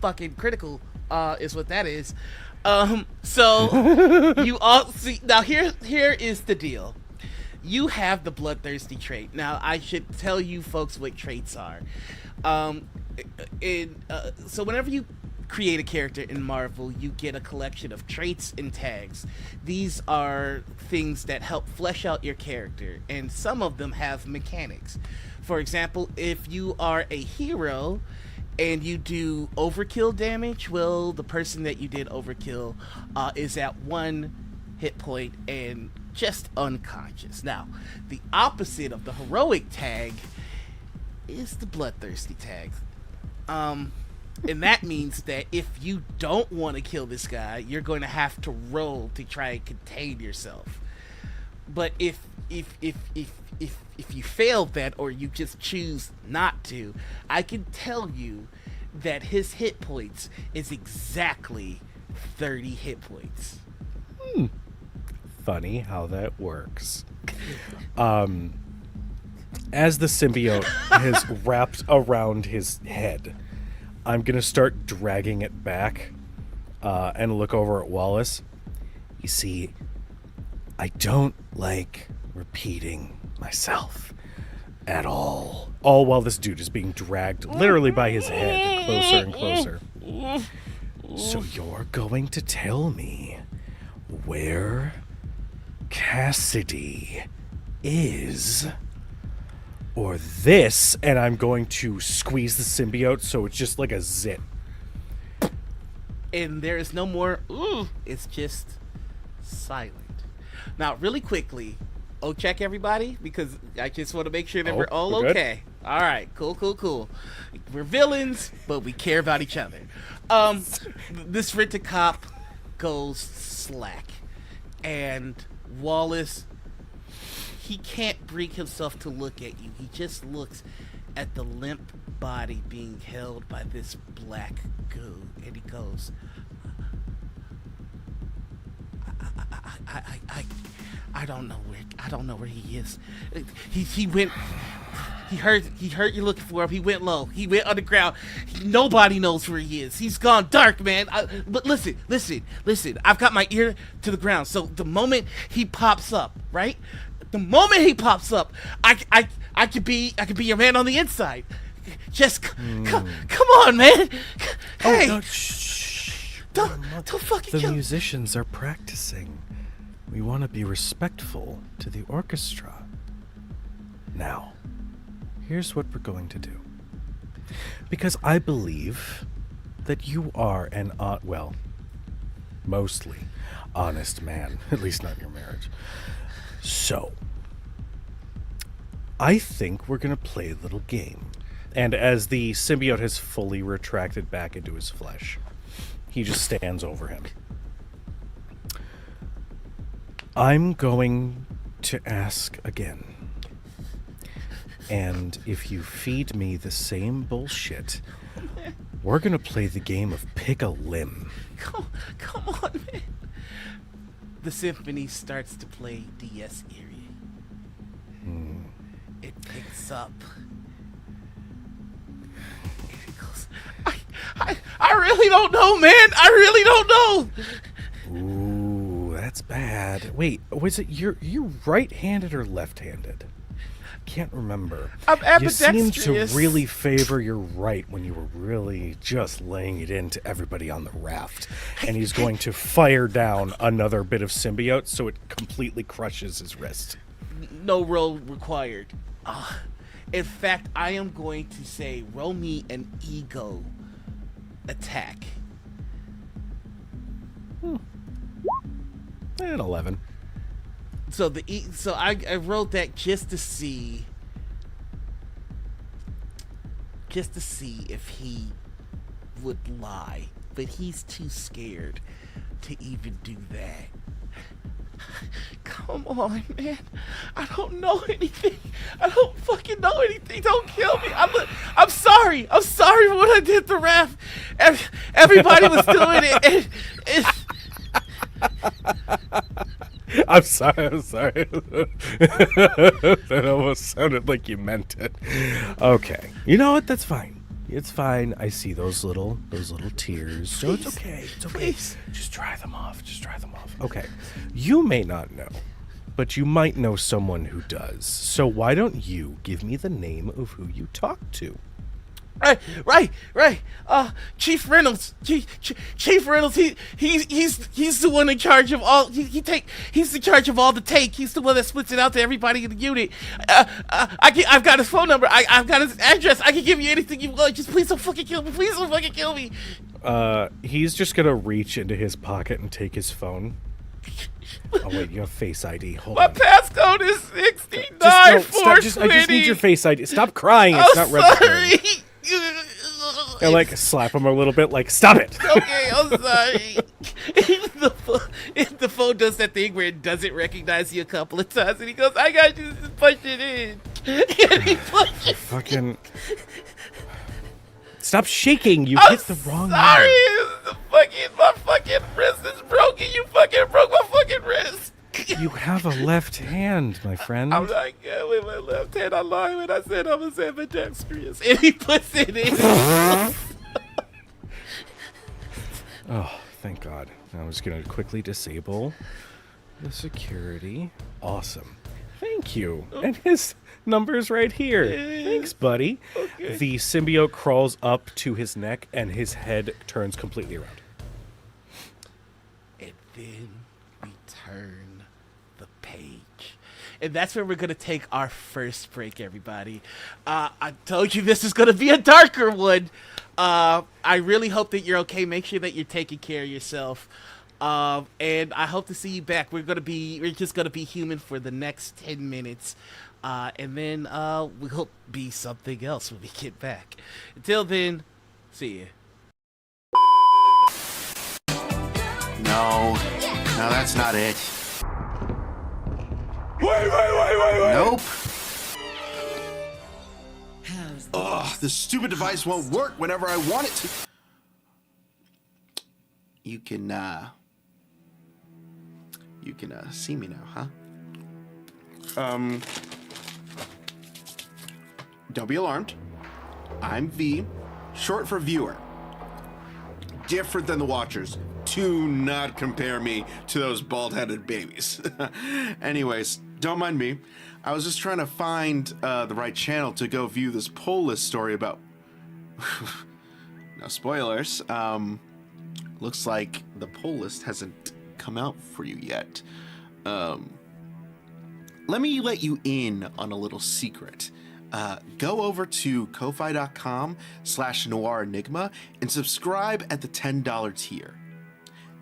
S1: fucking critical. Is what that is. So you all see now. Here is the deal. You have the bloodthirsty trait. Now I should tell you folks what traits are. So whenever you create a character in Marvel, you get a collection of traits and tags. These are things that help flesh out your character, and some of them have mechanics. For example, if you are a hero and you do overkill damage, well, the person that you did overkill is at 1 hit point and just unconscious. Now, the opposite of the heroic tag is the bloodthirsty tag. And that means that if you don't want to kill this guy, you're going to have to roll to try and contain yourself. But if you fail that, or you just choose not to, I can tell you that his hit points is exactly 30 hit points.
S3: Funny how that works. As the symbiote has wrapped around his head, I'm going to start dragging it back and look over at Wallace. You see, I don't like repeating myself at all. All while this dude is being dragged literally by his head closer and closer. So you're going to tell me where Cassidy is, or this, and I'm going to squeeze the symbiote so it's just like a zit.
S1: And there is no more ooh, it's just silent. Now, really quickly, check everybody, because I just want to make sure that we're all okay. All right, cool. We're villains, but we care about each other. This rent-a-cop goes slack, and Wallace, he can't bring himself to look at you. He just looks at the limp body being held by this black goo, and he goes, I don't know where he is. He went. He heard you looking for him. He went low. He went underground. Nobody knows where he is. He's gone dark, man. But listen. I've got my ear to the ground. So the moment he pops up, right? The moment he pops up, I could be your man on the inside. Just come on, man. Hey,
S3: no, shh.
S1: don't fucking
S3: The
S1: kill.
S3: musicians are practicing. We want to be respectful to the orchestra. Now, here's what we're going to do. Because I believe that you are an, mostly honest man. At least not in your marriage. So, I think we're going to play a little game. And as the symbiote has fully retracted back into his flesh, he just stands over him. I'm going to ask again. And if you feed me the same bullshit, we're going to play the game of pick a limb.
S1: Come on, man. The symphony starts to play Dies Irae. It picks up. And it goes, I really don't know, man. I really don't know.
S3: Ooh, that's bad. Wait, was it you're right-handed or left-handed? Can't remember.
S1: I'm
S3: You seem
S1: ambidextrous.
S3: to really favor your right when you were really just laying it into everybody on the raft. And he's going to fire down another bit of symbiote so it completely crushes his wrist.
S1: No roll required. In fact, I am going to say roll me an ego attack.
S3: And 11.
S1: So I wrote that just to see if he would lie, but he's too scared to even do that. Come on, man. I don't know anything. I don't fucking know anything. Don't kill me. I'm sorry. I'm sorry for what I did to Raph. Everybody was doing it.
S3: I'm sorry. That almost sounded like you meant it. Okay. You know what? That's fine. It's fine. I see those little tears. So it's okay. It's okay.
S1: Please.
S3: Just dry them off. Okay. You may not know, but you might know someone who does. So why don't you give me the name of who you talked to?
S1: Right. Chief Reynolds. Chief Reynolds. He's the one in charge of all. He's in charge of all the take. He's the one that splits it out to everybody in the unit. I've got his phone number. I've got his address. I can give you anything you want. Just please don't fucking kill me. Please don't fucking kill me.
S3: He's just gonna reach into his pocket and take his phone. Oh wait, you have Face ID. Hold
S1: My
S3: on.
S1: passcode is 69
S3: I
S1: 420.
S3: just need your Face ID. Stop crying. It's not registering. And like slap him a little bit, like stop it.
S1: Okay, I'm sorry. the phone does that thing where it doesn't recognize you a couple of times, and he goes, "I got you, just punch it in." And he punches.
S3: Fucking stop shaking. You
S1: I'm
S3: hit the wrong
S1: sorry.
S3: one.
S1: My fucking wrist is broken. You fucking broke my fucking wrist.
S3: You have a left hand, my friend.
S1: I'm not good with my left hand. I lied when I said I was ambidextrous, and he puts it in.
S3: Oh, thank God. I was going to quickly disable the security. Awesome. Thank you. And his number's right here. Thanks, buddy.
S1: Okay.
S3: The symbiote crawls up to his neck, and his head turns completely around.
S1: And then we turn the page. And that's where we're going to take our first break, everybody. I told you this is going to be a darker one. I really hope that you're okay. Make sure that you're taking care of yourself. And I hope to see you back. We're just going to be human for the next 10 minutes. And then we'll be something else when we get back. Until then, see ya.
S8: No, that's not it.
S9: Wait.
S8: Nope. Ugh, the stupid device won't work whenever I want it to. You can see me now, huh? Don't be alarmed. I'm V, short for viewer. Different than the Watchers. Do not compare me to those bald-headed babies. Anyways, don't mind me. I was just trying to find the right channel to go view this poll list story about... No spoilers. Looks like the poll list hasn't come out for you yet. Let me let you in on a little secret. Go over to ko-fi.com/noirenigma and subscribe at the $10 tier.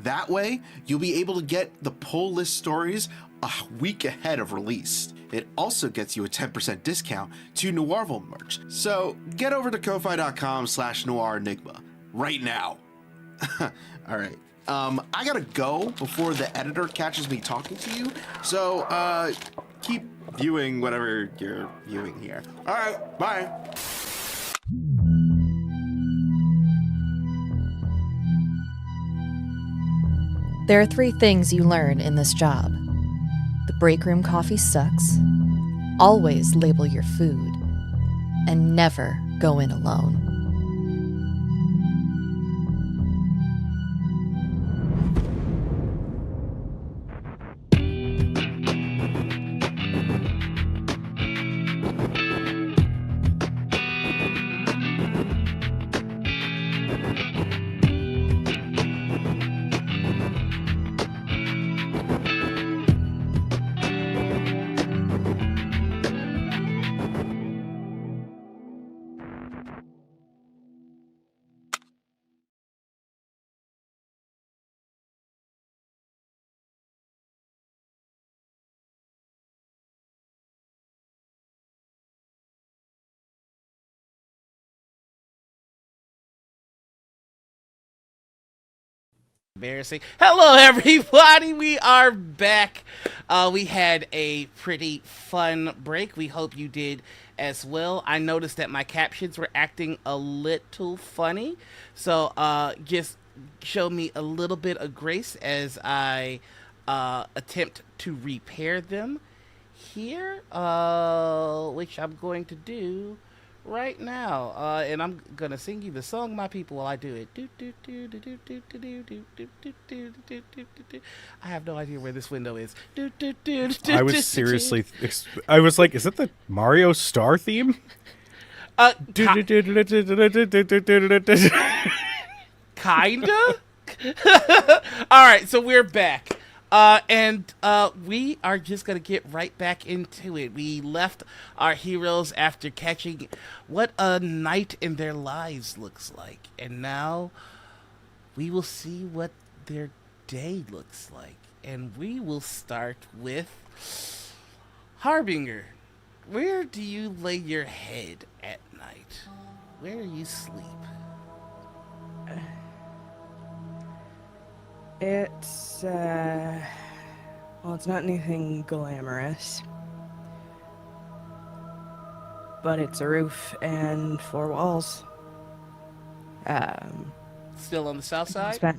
S8: That way, you'll be able to get the poll list stories a week ahead of release. It also gets you a 10% discount to Noirvel merch. So get over to ko-fi.com/noirenigma right now. All right. I gotta go before the editor catches me talking to you. So keep viewing whatever you're viewing here. All right. Bye.
S10: There are 3 things you learn in this job. The break room coffee sucks, always label your food, and never go in alone.
S1: Embarrassing. Hello, everybody. We are back. We had a pretty fun break. We hope you did as well. I noticed that my captions were acting a little funny, so just show me a little bit of grace as I attempt to repair them here, which I'm going to do right now, and I'm gonna sing you the song, my people, while I do it. I have no idea where this window is.
S3: I was seriously, I was like, is that the Mario Star theme?
S1: Kinda. All right, so we're back. And we are just going to get right back into it. We left our heroes after catching what a night in their lives looks like. And now we will see what their day looks like. And we will start with Harbinger. Where do you lay your head at night? Where do you sleep?
S4: It's, well, it's not anything glamorous. But it's a roof and 4 walls.
S1: Still on the south side?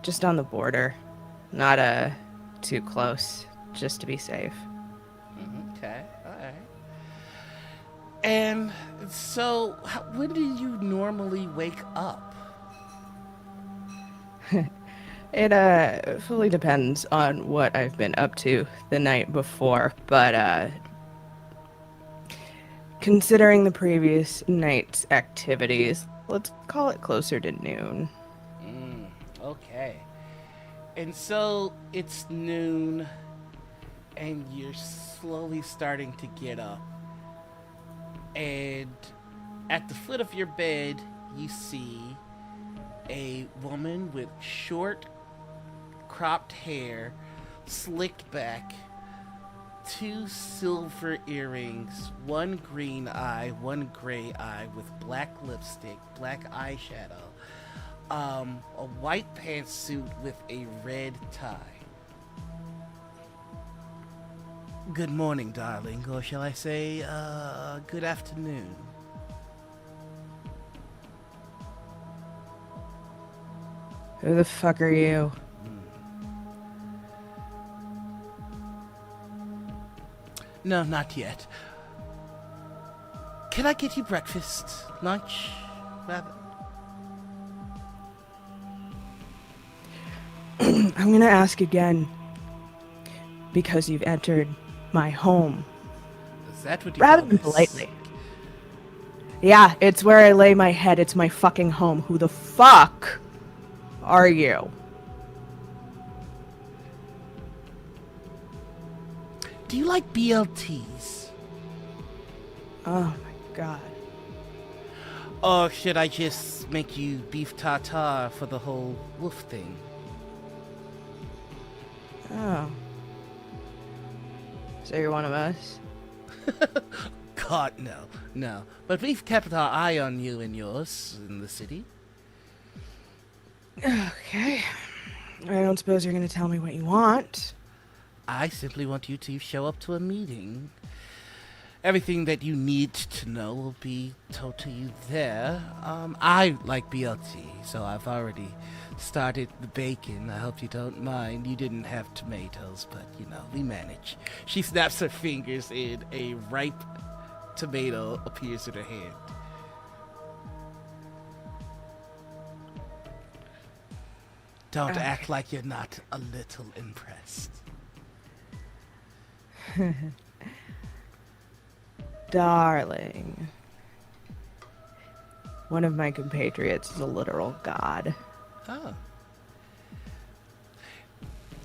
S4: Just on the border. Not, too close, just to be safe.
S1: Okay, alright. And so, when do you normally wake up?
S4: It fully depends on what I've been up to the night before, but considering the previous night's activities, let's call it closer to noon.
S1: Okay. And so it's noon and you're slowly starting to get up. And at the foot of your bed, you see a woman with short, cropped hair, slicked back, 2 silver earrings, 1 green eye, 1 gray eye with black lipstick, black eyeshadow, a white pantsuit with a red tie. Good morning, darling, or shall I say, good afternoon.
S4: Who the fuck are you?
S1: No, not yet. Can I get you breakfast? Lunch? Rather?
S4: I'm gonna ask again. Because you've entered my home.
S1: Is that what you
S4: Rather
S1: call
S4: than
S1: this?
S4: politely. Yeah, it's where I lay my head. It's my fucking home. Who the fuck are you?
S1: Do you like BLTs?
S4: Oh my god.
S1: Or should I just make you beef tartare for the whole wolf thing?
S4: Oh. So you're one of us?
S1: God, no. But we've kept our eye on you and yours in the city.
S4: Okay. I don't suppose you're gonna tell me what you want.
S1: I simply want you to show up to a meeting. Everything that you need to know will be told to you there. I like BLT, so I've already started the bacon. I hope you don't mind. You didn't have tomatoes, but, we manage. She snaps her fingers and a ripe tomato appears in her hand. Don't act like you're not a little impressed.
S4: Darling. One of my compatriots is a literal god.
S1: Oh.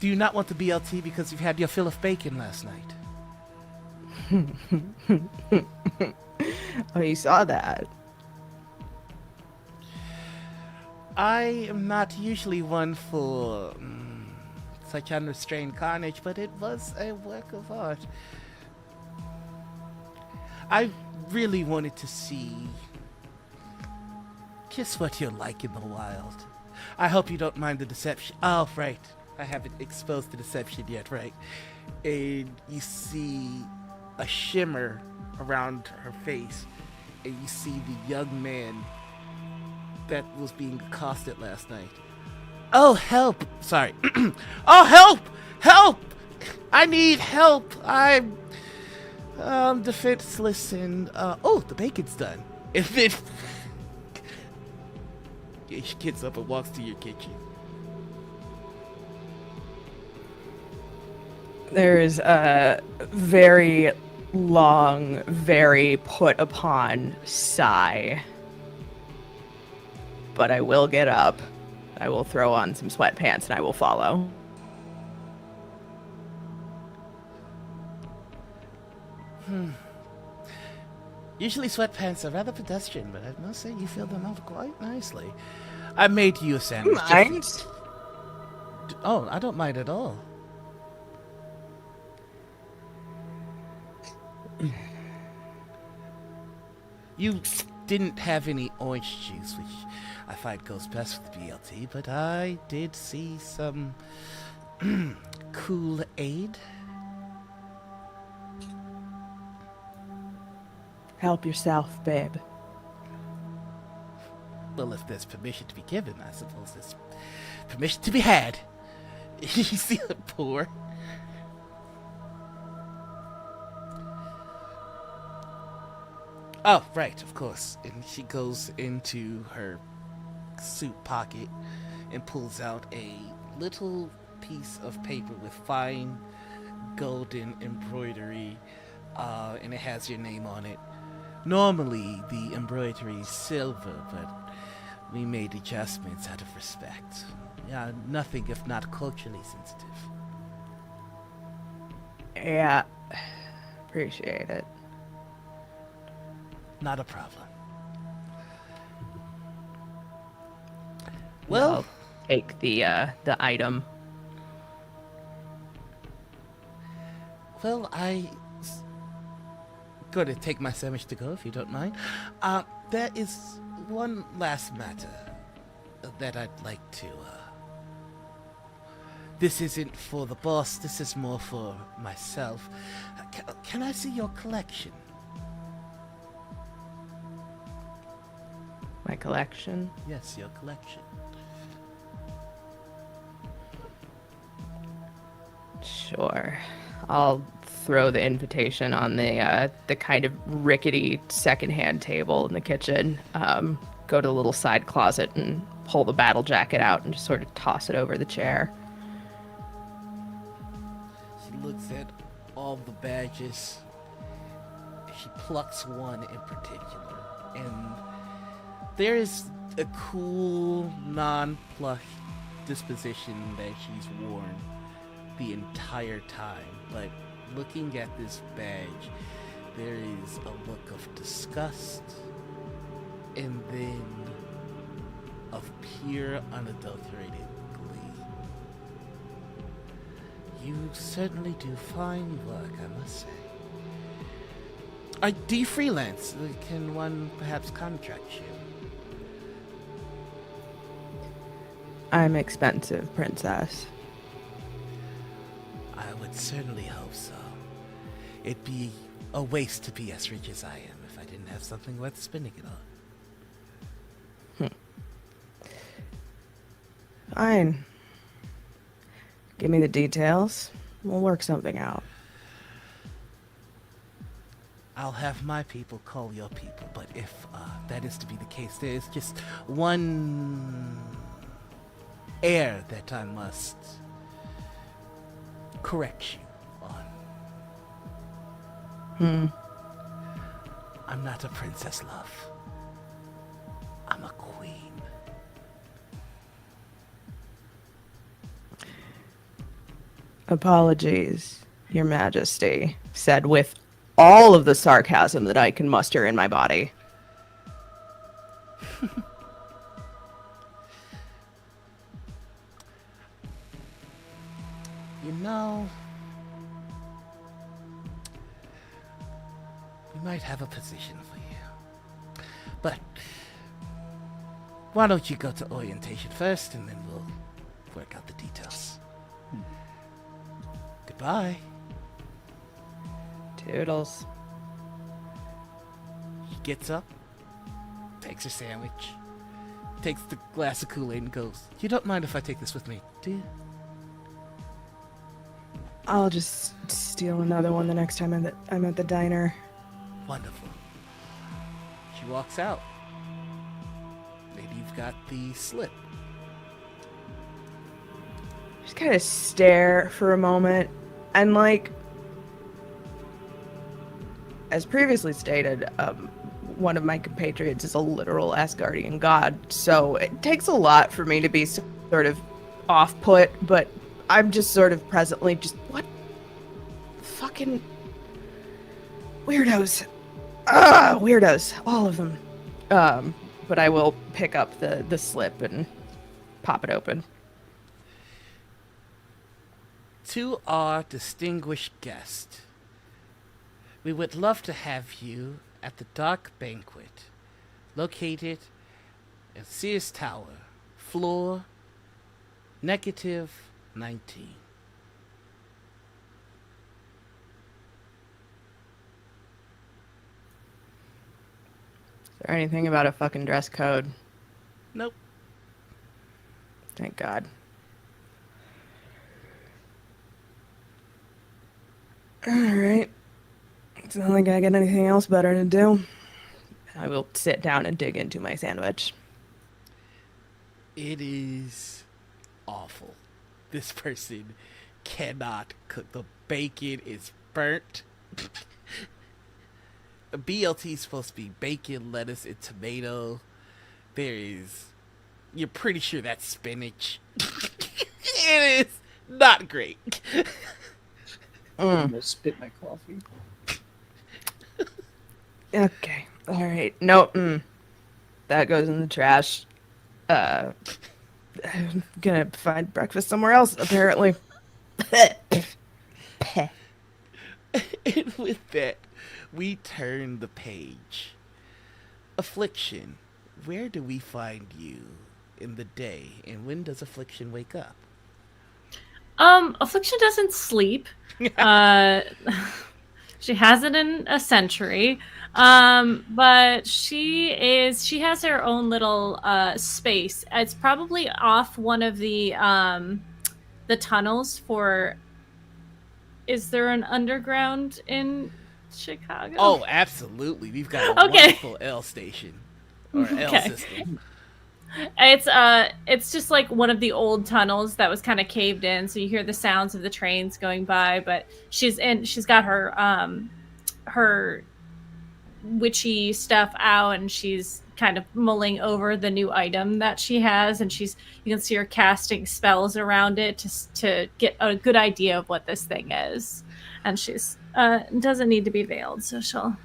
S1: Do you not want the BLT because you've had your fill of bacon last night?
S4: Oh, you saw that?
S1: I am not usually one for such unrestrained carnage, but it was a work of art. I really wanted to see just what you're like in the wild. I hope you don't mind the deception. Oh, right. I haven't exposed the deception yet, right? And you see a shimmer around her face, and you see the young man that was being accosted last night. Oh, help! Sorry. Oh, help! Help! I need help! I'm defenseless and, oh, the bacon's done. And then she gets up and walks to your kitchen.
S4: There's a very long, very put upon sigh. But I will get up. I will throw on some sweatpants and I will follow.
S1: Usually sweatpants are rather pedestrian, but I must say you fill them out quite nicely. I made you a sandwich.
S4: Mind?
S1: Oh, I don't mind at all. You didn't have any orange juice, which I find goes best with BLT, but I did see some Kool-Aid.
S4: Help yourself, babe.
S1: Well, if there's permission to be given, I suppose there's permission to be had. You see her pour. Oh, right, of course. And she goes into her suit pocket and pulls out a little piece of paper with fine golden embroidery, and it has your name on it. Normally, the embroidery is silver, but we made adjustments out of respect. Yeah, nothing if not culturally sensitive.
S4: Yeah, appreciate it.
S1: Not a problem. Well,
S4: I'll take the item.
S1: Well, going to take my sandwich to go if you don't mind. There is one last matter that I'd like to. This isn't for the boss. This is more for myself. Can I see your collection?
S4: My collection?
S1: Yes, your collection.
S4: Sure. I'll throw the invitation on the kind of rickety secondhand table in the kitchen. Go to a little side closet and pull the battle jacket out and just sort of toss it over the chair.
S1: She looks at all the badges. She plucks one in particular, and there is a cool, non-plush disposition that she's worn the entire time, but looking at this badge, there is a look of disgust and then of pure, unadulterated glee. You certainly do fine work, I must say. Do you freelance? Can one perhaps contract you?
S4: I'm expensive, princess.
S1: I would certainly hope so. It'd be a waste to be as rich as I am if I didn't have something worth spending it on.
S4: Fine. Give me the details. We'll work something out.
S1: I'll have my people call your people, but if that is to be the case, there is just one error that I must correct you on. I'm not a princess, love. I'm a queen.
S4: Apologies, Your Majesty, said with all of the sarcasm that I can muster in my body.
S1: You know, we might have a position for you. But Why don't you go to orientation first, and then we'll work out the details. Goodbye.
S4: Toodles.
S1: He gets up, takes a sandwich, takes the glass of Kool-Aid and goes, "You don't mind if I take this with me, do you?"
S4: I'll just steal another one the next time I'm at the diner.
S1: Wonderful. She walks out. Maybe you've got the slip.
S4: Just kind of stare for a moment, and like, as previously stated, one of my compatriots is a literal Asgardian god, so it takes a lot for me to be sort of off-put, but I'm just sort of presently just, what? Fucking weirdos. Weirdos. All of them. But I will pick up the slip and pop it open.
S1: To our distinguished guest, we would love to have you at the Dark Banquet, located at Sears Tower, floor -19.
S4: Is there anything about a fucking dress code?
S1: Nope.
S4: Thank God. Alright. It's not like I got anything else better to do. I will sit down and dig into my sandwich.
S1: It is awful. This person cannot cook. The bacon is burnt. A BLT is supposed to be bacon, lettuce, and tomato. You're pretty sure that's spinach. It is not great.
S6: I'm gonna spit my coffee.
S4: Okay. Alright. No. That goes in the trash. I'm gonna find breakfast somewhere else, apparently.
S1: And with that, we turn the page. Affliction. Where do we find you in the day, and when does Affliction wake up?
S5: Affliction doesn't sleep. She hasn't in a century. But she has her own little space. It's probably off one of the tunnels for. Is there an underground in Chicago?
S1: Oh, absolutely. We've got a wonderful L station or L system.
S5: It's just like one of the old tunnels that was kind of caved in, so you hear the sounds of the trains going by. But she's got her witchy stuff out, and she's kind of mulling over the new item that she has, and you can see her casting spells around it to get a good idea of what this thing is. And she's doesn't need to be veiled, so she'll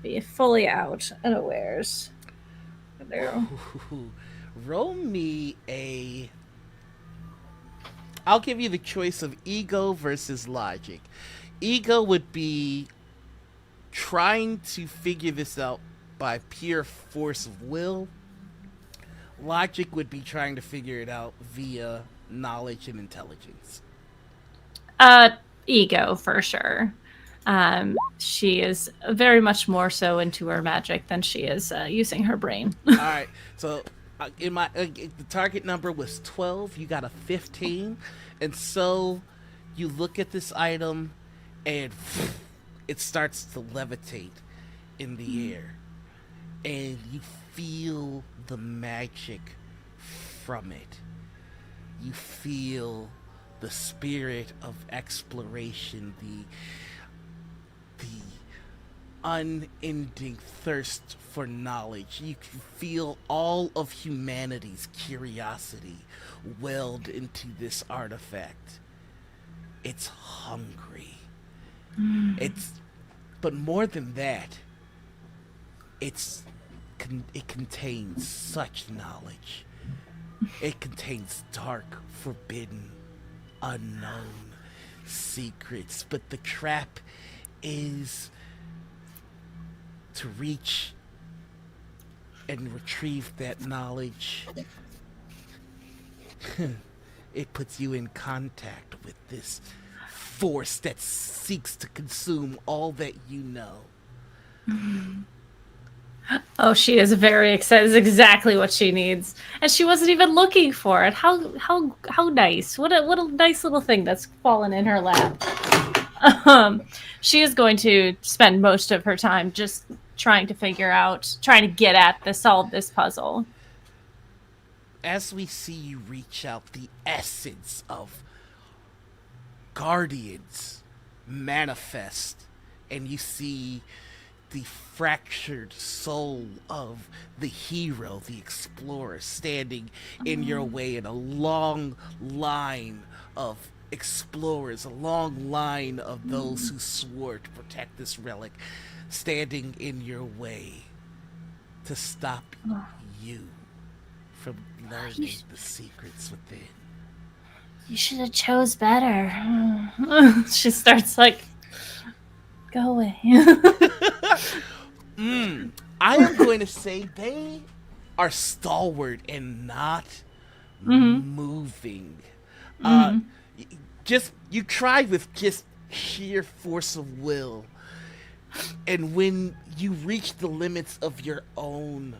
S5: be fully out and awares. There.
S1: Roll me I'll give you the choice of ego versus logic. Ego would be trying to figure this out by pure force of will. Logic would be trying to figure it out via knowledge and intelligence.
S5: Ego for sure. She is very much more so into her magic than she is using her brain.
S1: All right, so in my the target number was 12. You got a 15, and so you look at this item, and it starts to levitate in the air, and you feel the magic from it. You feel the spirit of exploration, the unending thirst for knowledge. You can feel all of humanity's curiosity welled into this artifact. It's hungry. But more than that, it contains such knowledge. It contains dark, forbidden, unknown secrets. But the trap is to reach and retrieve that knowledge, it puts you in contact with this force that seeks to consume all that you know.
S5: Oh, she is very excited. It's exactly what she needs, and she wasn't even looking for it. How nice! What a nice little thing that's fallen in her lap. She is going to spend most of her time just trying to get at solve this puzzle.
S1: As we see you reach out, the essence of guardians manifest, and you see the fractured soul of the hero, the explorer, standing in your way in a long line of explorers, a long line of those who swore to protect this relic, standing in your way to stop you from learning the secrets within.
S7: You should have chose better.
S5: She starts like, go away.
S1: I am going to say they are stalwart and not moving. Just you try with just sheer force of will, and when you reach the limits of your own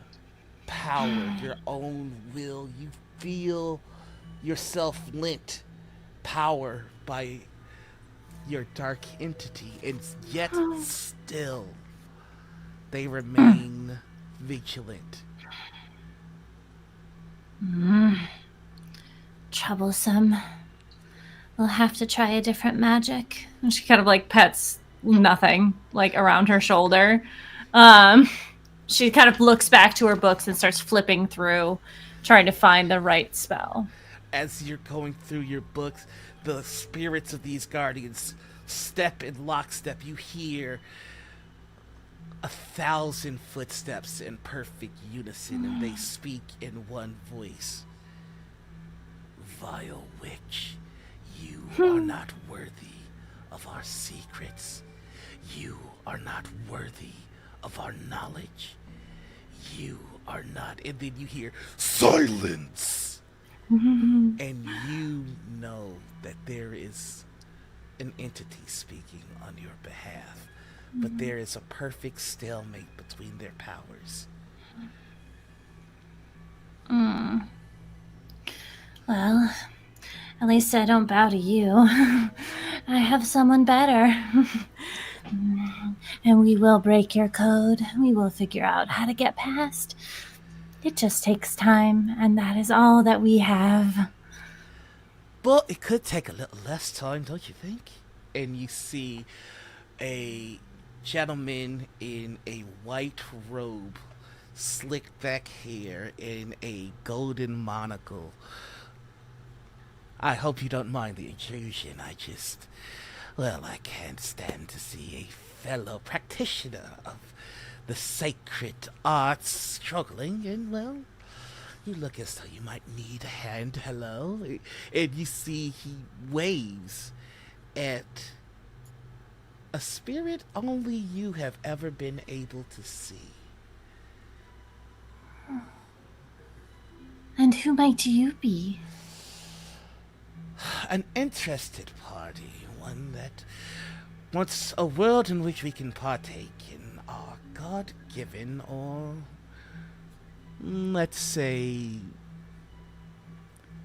S1: power, your own will, you feel yourself lent power by your dark entity, and yet still they remain vigilant.
S7: Troublesome. We'll have to try a different magic.
S5: And she kind of like pets nothing like around her shoulder. She kind of looks back to her books and starts flipping through, trying to find the right spell.
S1: As you're going through your books, the spirits of these guardians step in lockstep. You hear 1,000 footsteps in perfect unison, and they speak in one voice. Vile witch, you are not worthy of our secrets. You are not worthy of our knowledge. You are not. And then you hear silence. And you know that there is an entity speaking on your behalf. But there is a perfect stalemate between their powers.
S7: Well, at least I don't bow to you. I have someone better. And we will break your code. We will figure out how to get past. It just takes time, and that is all that we have.
S1: But it could take a little less time, don't you think? And you see a gentleman in a white robe, slicked back hair, and a golden monocle. I hope you don't mind the intrusion. I can't stand to see a fellow practitioner of the sacred arts struggling, and, well, you look as though you might need a hand. Hello? And you see he waves at a spirit only you have ever been able to see.
S7: And who might you be?
S1: An interested party, one that wants a world in which we can partake in our God-given, or let's say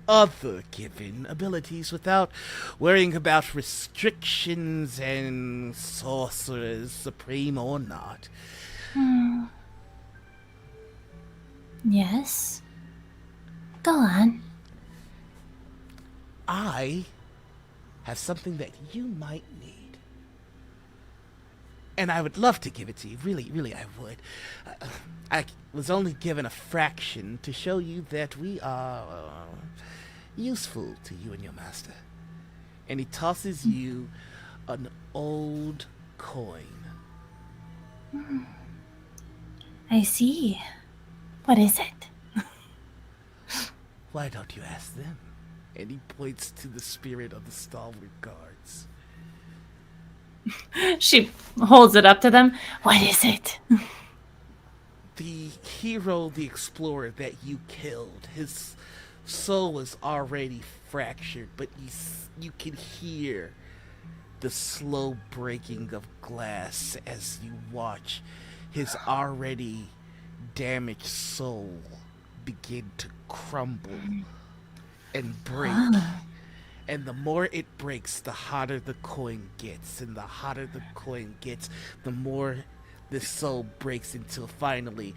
S1: other given abilities without worrying about restrictions and sorcerers, supreme or not.
S7: Yes? Go on.
S1: I have something that you might need. And I would love to give it to you. Really, really, I would. I was only given a fraction to show you that we are useful to you and your master. And he tosses you an old coin.
S7: I see. What is it?
S1: Why don't you ask them? And he points to the spirit of the stalwart guards.
S5: She holds it up to them. What is it?
S1: The hero, the explorer that you killed, his soul is already fractured, but you can hear the slow breaking of glass as you watch his already damaged soul begin to crumble and break. And the more it breaks, the hotter the coin gets. And the hotter the coin gets, the more this soul breaks until finally,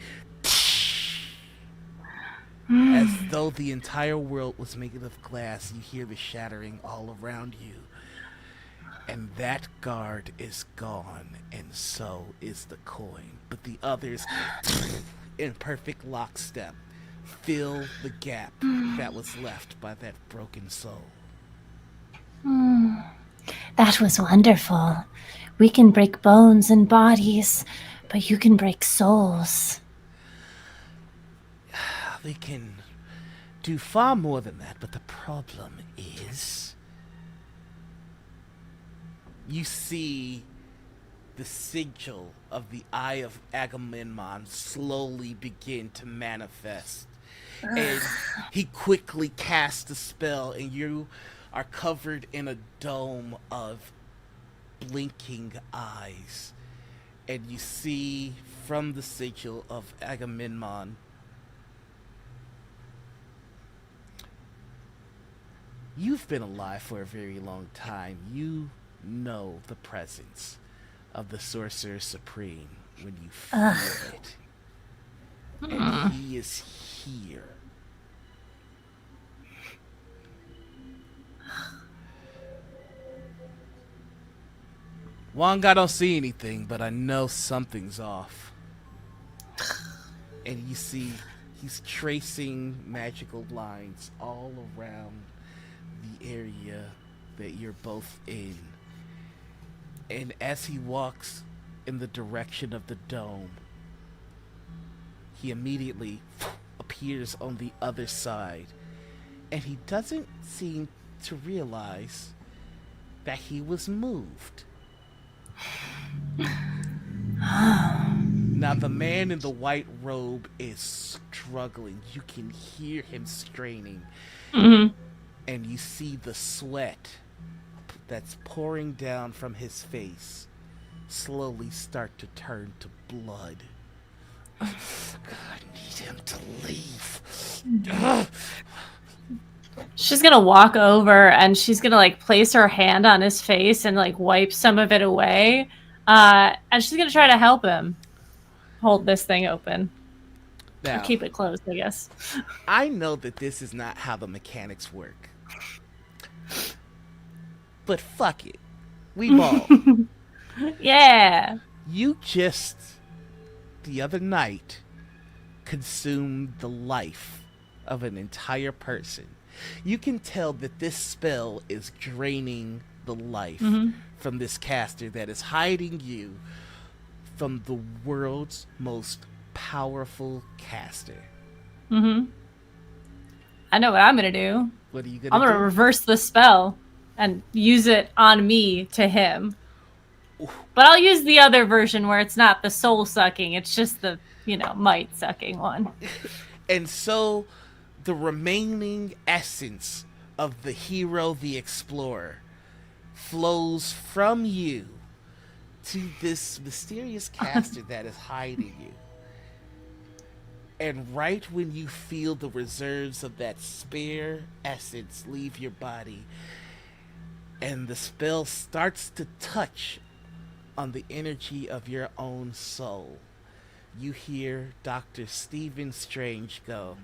S1: as though the entire world was made of glass, you hear the shattering all around you. And that guard is gone, and so is the coin. But the others, in perfect lockstep, fill the gap that was left by that broken soul.
S7: That was wonderful. We can break bones and bodies, but you can break souls.
S1: They can do far more than that, but the problem is, you see the sigil of the Eye of Agamemnon slowly begin to manifest. And he quickly casts a spell, and you are covered in a dome of blinking eyes. And you see from the sigil of Agamemnon, you've been alive for a very long time. You know the presence of the Sorcerer Supreme when you feel it. And he is here. Wong, I don't see anything, but I know something's off. And you see he's tracing magical lines all around the area that you're both in. And as he walks in the direction of the dome, he immediately appears on the other side. And he doesn't seem to realize that he was moved. Now the man in the white robe is struggling. You can hear him straining. And you see the sweat that's pouring down from his face slowly start to turn to blood. God, I need him to leave.
S5: She's gonna walk over and she's gonna like place her hand on his face and like wipe some of it away. And she's gonna try to help him hold this thing open.
S1: Now,
S5: or keep it closed, I guess.
S1: I know that this is not how the mechanics work. But fuck it. We ball.
S5: Yeah.
S1: You just, the other night, consumed the life of an entire person. You can tell that this spell is draining the life from this caster that is hiding you from the world's most powerful caster.
S5: I know what I'm gonna do.
S1: What are you gonna
S5: I'm gonna
S1: do?
S5: reverse the spell and use it on me to him. But I'll use the other version where it's not the soul sucking, it's just the, might sucking one.
S1: And so the remaining essence of the hero, the explorer, flows from you to this mysterious caster that is hiding you. And right when you feel the reserves of that spare essence leave your body, and the spell starts to touch on the energy of your own soul, you hear Dr. Stephen Strange go,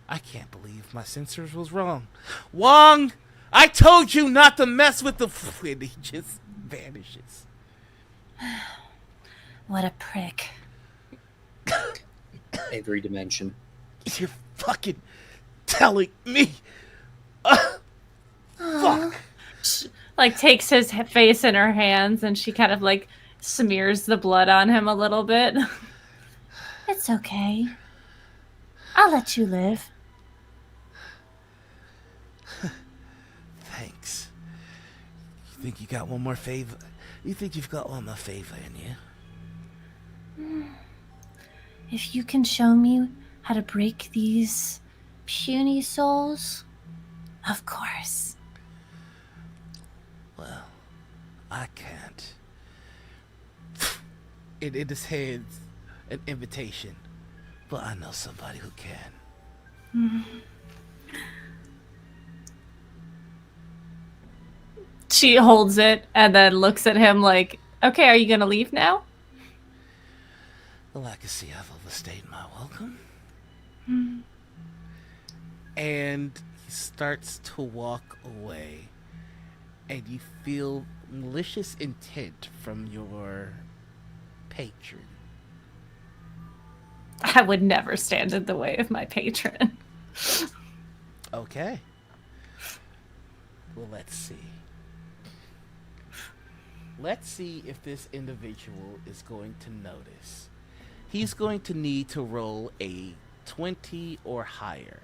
S1: I can't believe my sensors was wrong. Wong, I told you not to mess with the... And he just vanishes.
S7: What a prick.
S6: Every dimension.
S1: You're fucking telling me. Fuck.
S5: Like takes his face in her hands and she kind of like smears the blood on him a little bit.
S7: It's okay. I'll let you live.
S1: Thanks. You think you got one more favor? You think you've got one more favor in you?
S7: if you can show me how to break these puny souls, of course.
S1: Well, I can't. In his hands, an invitation. But I know somebody who can.
S5: She holds it and then looks at him like, okay, are you going to leave now?
S1: Well, I can see I've overstayed my welcome. And he starts to walk away. And you feel malicious intent from your patron.
S5: I would never stand in the way of my patron.
S1: Okay. Well, let's see. Let's see if this individual is going to notice. He's going to need to roll a 20 or higher.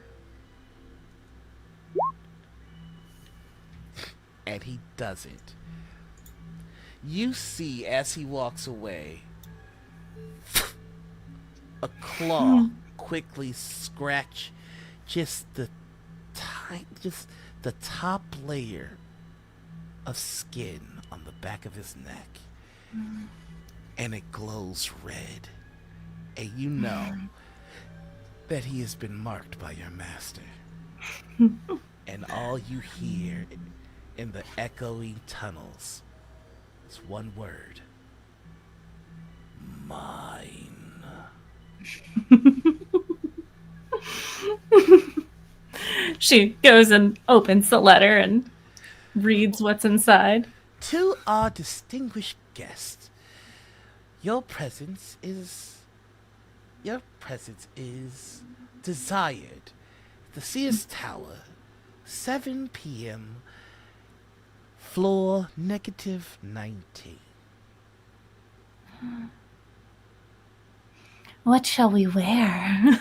S1: And he doesn't. You see, as he walks away, a claw quickly scratch just the top layer of skin on the back of his neck. And it glows red. And you know that he has been marked by your master. And all you hear in the echoing tunnels is one word. Mine.
S5: She goes and opens the letter and reads what's inside.
S1: To our distinguished guest, your presence is desired. The Sears Tower, 7 p.m., floor -90.
S7: What shall we wear?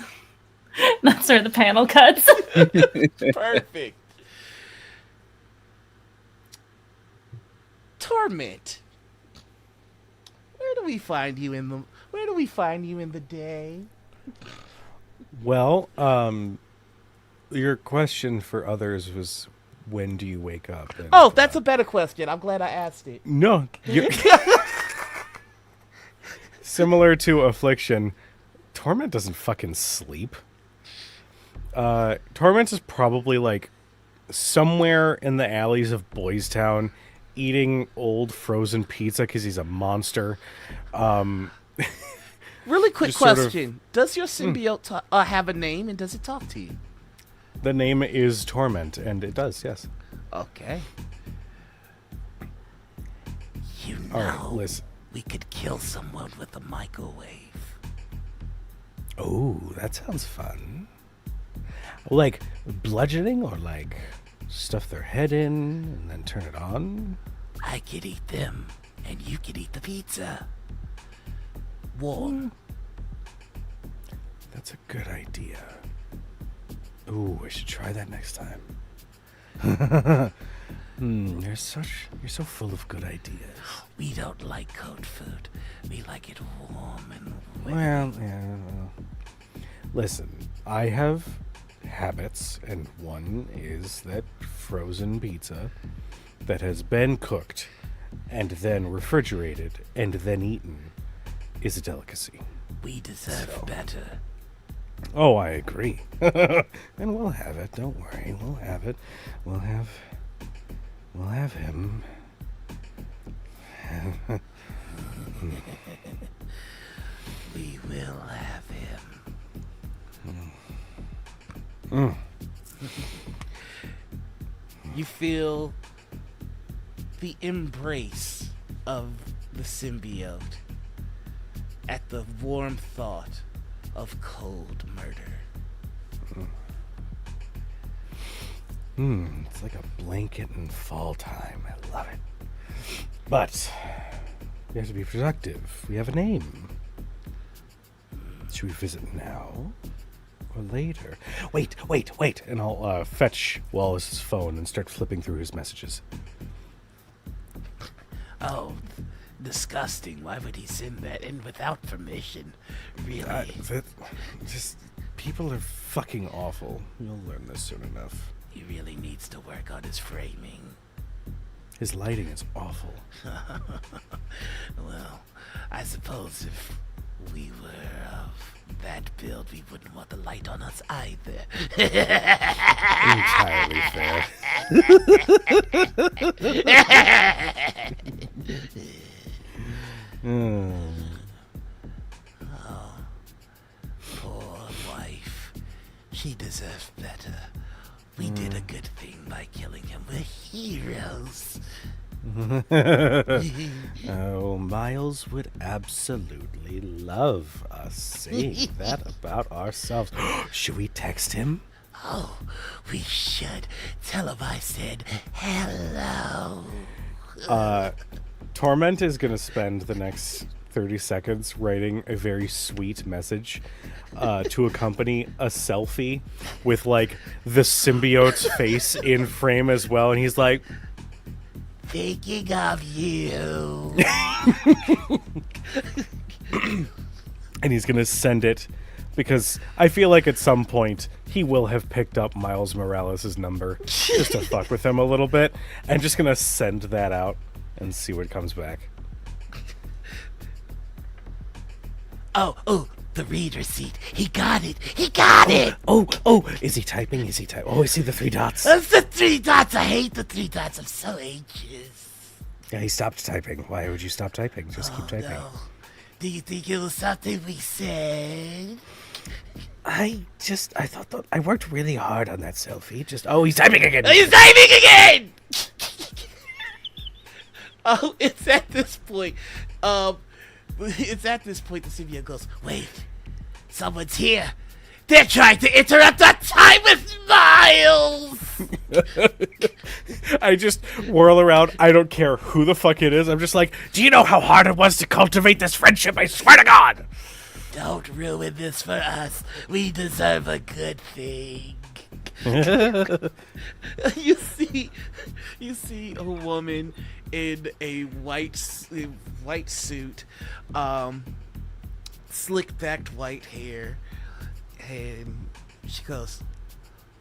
S5: That's where the panel cuts.
S1: Perfect. Torment. Where do we find you in the day?
S3: Well, your question for others was, when do you wake up? And,
S1: Oh, that's a better question. I'm glad I asked it.
S3: No. Similar to Affliction, Torment doesn't fucking sleep. Torment is probably like somewhere in the alleys of Boys Town eating old frozen pizza because he's a monster.
S1: Really quick
S3: Just sort of-
S1: question. Does your symbiote have a name, and does it talk to you?
S3: The name is Torment, and it does, yes.
S1: Okay. You know,
S3: All right, listen.
S1: we could kill someone with a microwave.
S3: Oh, that sounds fun. Like bludgeoning, or like stuff their head in and then turn it on?
S1: I could eat them, and you could eat the pizza. Warm.
S3: That's a good idea. Ooh, I should try that next time. You're so full of good ideas.
S1: We don't like cold food. We like it warm and wet.
S3: Well, yeah. Listen, I have habits, and one is that frozen pizza that has been cooked and then refrigerated and then eaten is a delicacy.
S1: We deserve better.
S3: Oh, I agree. And we'll have it. Don't worry. We'll have it. We'll have him.
S1: We will have him. You feel the embrace of the symbiote at the warm thought of cold murder.
S3: It's like a blanket in fall time. I love it. But we have to be productive. We have a name. Should we visit now or later? Wait. And I'll fetch Wallace's phone and start flipping through his messages.
S1: Oh, disgusting. Why would he send that in without permission? Really?
S3: Just people are fucking awful. You'll learn this soon enough.
S1: He really needs to work on his framing.
S3: His lighting is awful.
S1: Well, I suppose if we were of that build, we wouldn't want the light on us either.
S3: Entirely fair.
S1: Oh, poor wife. She deserves better. We did a good thing by killing him. We're heroes.
S3: Oh, Miles would absolutely love us saying that about ourselves. Should we text him?
S1: Oh, we should. Tell him I said hello.
S3: Torment is going to spend the next 30 seconds writing a very sweet message to accompany a selfie with, like, the symbiote's face in frame as well. And he's like,
S1: Thinking of you.
S3: and he's going to send it because I feel like at some point he will have picked up Miles Morales' number just to fuck with him a little bit, and just going to send that out and see what comes back.
S1: Oh, the read receipt. He got it. He got it.
S3: Oh, is he typing? Oh, I see the 3 dots.
S1: That's the 3 dots. I hate the 3 dots. I'm so anxious.
S3: Yeah, he stopped typing. Why would you stop typing? Just keep typing.
S1: No. Do you think it was something we said?
S3: I thought I worked really hard on that selfie. He's typing again.
S1: He's typing again! Oh, it's at this point. The symbiote goes, wait, someone's here. They're trying to interrupt our time with Miles!
S3: I just whirl around. I don't care who the fuck it is. I'm just like, do you know how hard it was to cultivate this friendship? I swear to God!
S1: Don't ruin this for us. We deserve a good thing. You see a woman in a white suit, slick backed white hair, and she goes,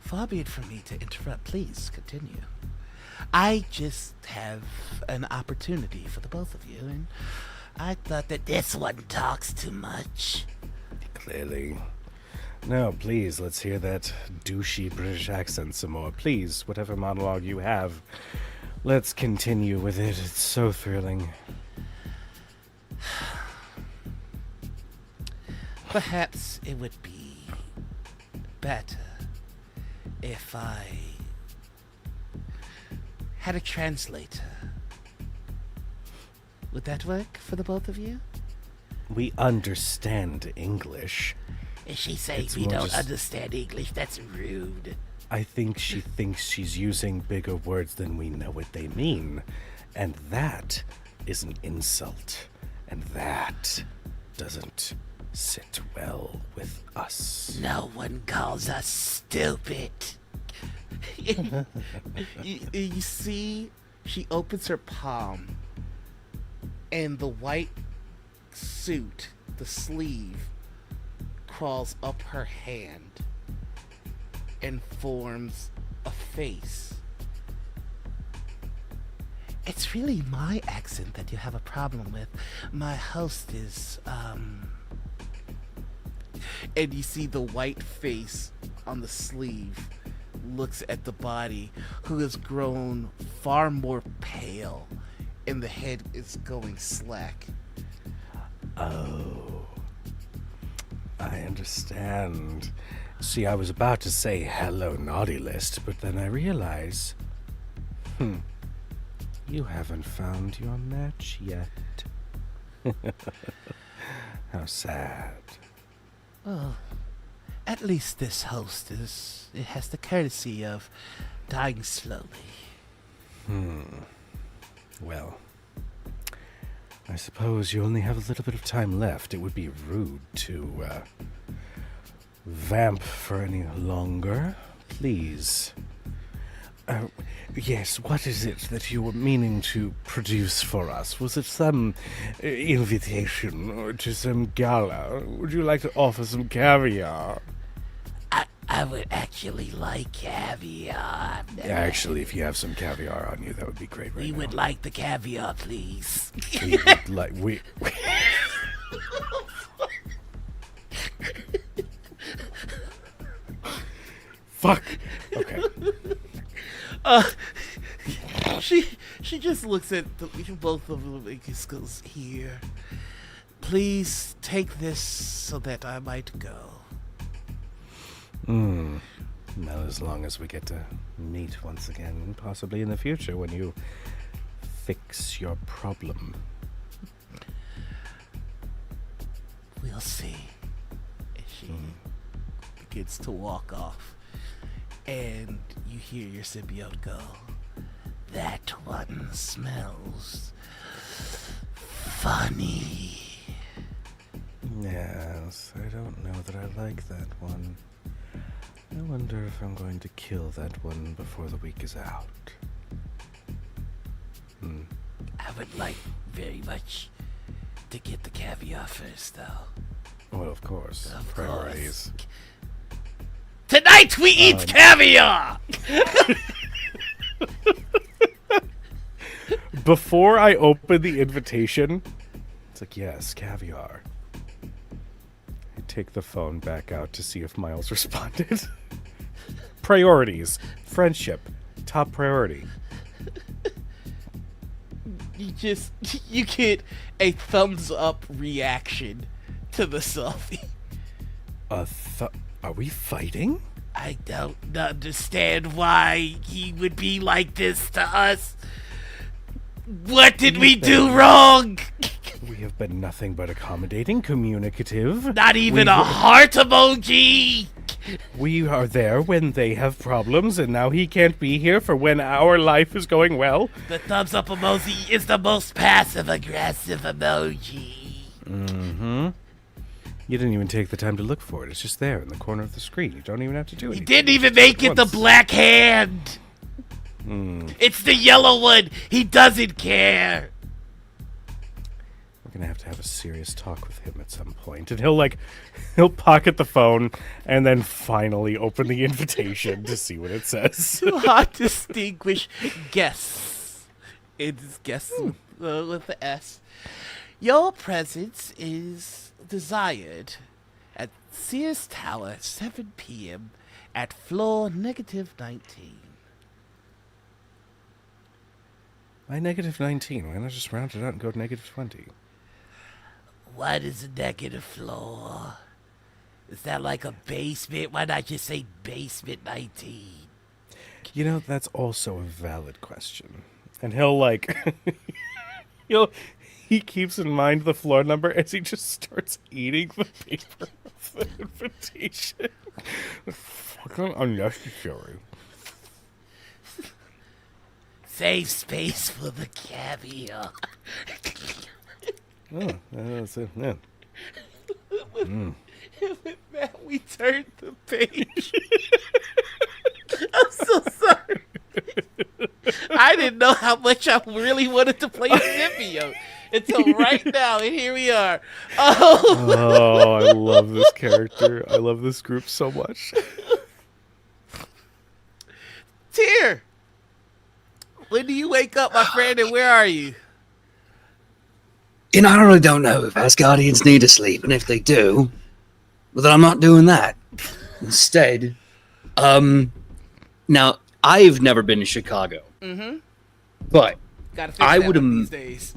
S1: "Far be it from me to interrupt. Please continue. I just have an opportunity for the both of you, and I thought that this one talks too much."
S3: Clearly. No, please, let's hear that douchey British accent some more. Please, whatever monologue you have, let's continue with it. It's so thrilling.
S1: Perhaps it would be better if I had a translator. Would that work for the both of you?
S3: We understand English.
S1: Is she saying
S3: It's
S1: we
S3: more
S1: don't
S3: just-
S1: understand English? That's rude.
S3: I think she thinks she's using bigger words than we know what they mean. And that is an insult. And that doesn't sit well with us.
S1: No one calls us stupid. You see, she opens her palm, and the white suit, the sleeve, crawls up her hand and forms a face. It's really my accent that you have a problem with. My host is, And you see the white face on the sleeve looks at the body, who has grown far more pale, and the head is going slack.
S3: Oh, I understand. See, I was about to say hello, naughty list, but then I realize, you haven't found your match yet. How sad.
S1: Well, at least this host it has the courtesy of dying slowly.
S3: Well, I suppose you only have a little bit of time left. It would be rude to vamp for any longer. Please, Yes, what is it that you were meaning to produce for us? Was it some invitation or to some gala? Would you like to offer some caviar?
S1: I would actually like caviar.
S3: Actually, if you have some caviar on you, that would be great right
S1: We
S3: now.
S1: would like the caviar, please.
S3: We would like... Fuck! Okay.
S1: She just looks at both of them and just goes, "Here, please take this so that I might go."
S3: Not as long as we get to meet once again, possibly in the future when you fix your problem.
S1: We'll see. And she begins to walk off, and you hear your symbiote go, "That one smells funny."
S3: Yes, I don't know that I like that one. I wonder if I'm going to kill that one before the week is out.
S1: I would like very much to get the caviar first, though.
S3: Well, of course.
S1: Of
S3: Priorities.
S1: course. Tonight we eat caviar!
S3: Before I open the invitation, it's like, yes, caviar. I take the phone back out to see if Miles responded. Priorities. Friendship. Top priority.
S1: You get a thumbs up reaction to the selfie.
S3: Are we fighting?
S1: I don't understand why he would be like this to us. What did we do wrong?
S3: We have been nothing but accommodating, communicative.
S1: Not even a heart emoji.
S3: We are there when they have problems, and now he can't be here for when our life is going well.
S1: The thumbs up emoji is the most passive aggressive emoji.
S3: Mm-hmm. You didn't even take the time to look for it. It's just there in the corner of the screen. You don't even have to do anything.
S1: He didn't even make it the black hand. It's the yellow one. He doesn't care.
S3: We're gonna have a serious talk with him at some point, and he'll pocket the phone and then finally open the invitation to see what it says.
S1: To our distinguished guests, it's guests with the S. Your presence is desired at Sears Tower, 7 p.m. at floor -19.
S3: Why -19? Why not just round it out and go to -20?
S1: What is a negative floor? Is that like a basement? Why not just say basement 19?
S3: You know, that's also a valid question. And he'll he keeps in mind the floor number as he just starts eating the paper of the invitation. Fucking unnecessary.
S1: Save space for the caviar.
S3: Oh, that's it. Yeah.
S1: With that, we turned the page. I'm so sorry. I didn't know how much I really wanted to play Scipio until right now, and here we are.
S3: Oh, I love this character. I love this group so much.
S1: Tyr, when do you wake up, my friend, and where are you?
S6: You know, I really don't know if Asgardians need to sleep, and if they do, well, then I'm not doing that. Instead, now, I've never been to Chicago. But
S1: Gotta fix
S6: I
S1: that
S6: would
S1: one these days.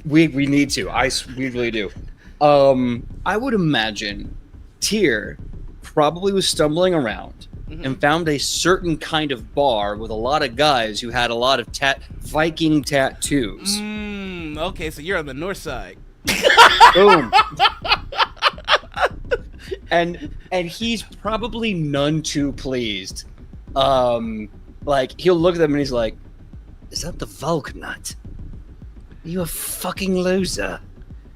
S6: we need to. We really do. I would imagine Tyr probably was stumbling around and found a certain kind of bar with a lot of guys who had a lot of Viking tattoos.
S1: Okay, so you're on the north side.
S6: Boom. And he's probably none too pleased. Like, he'll look at them and he's like, "Is that the Vulcanite? You a fucking loser."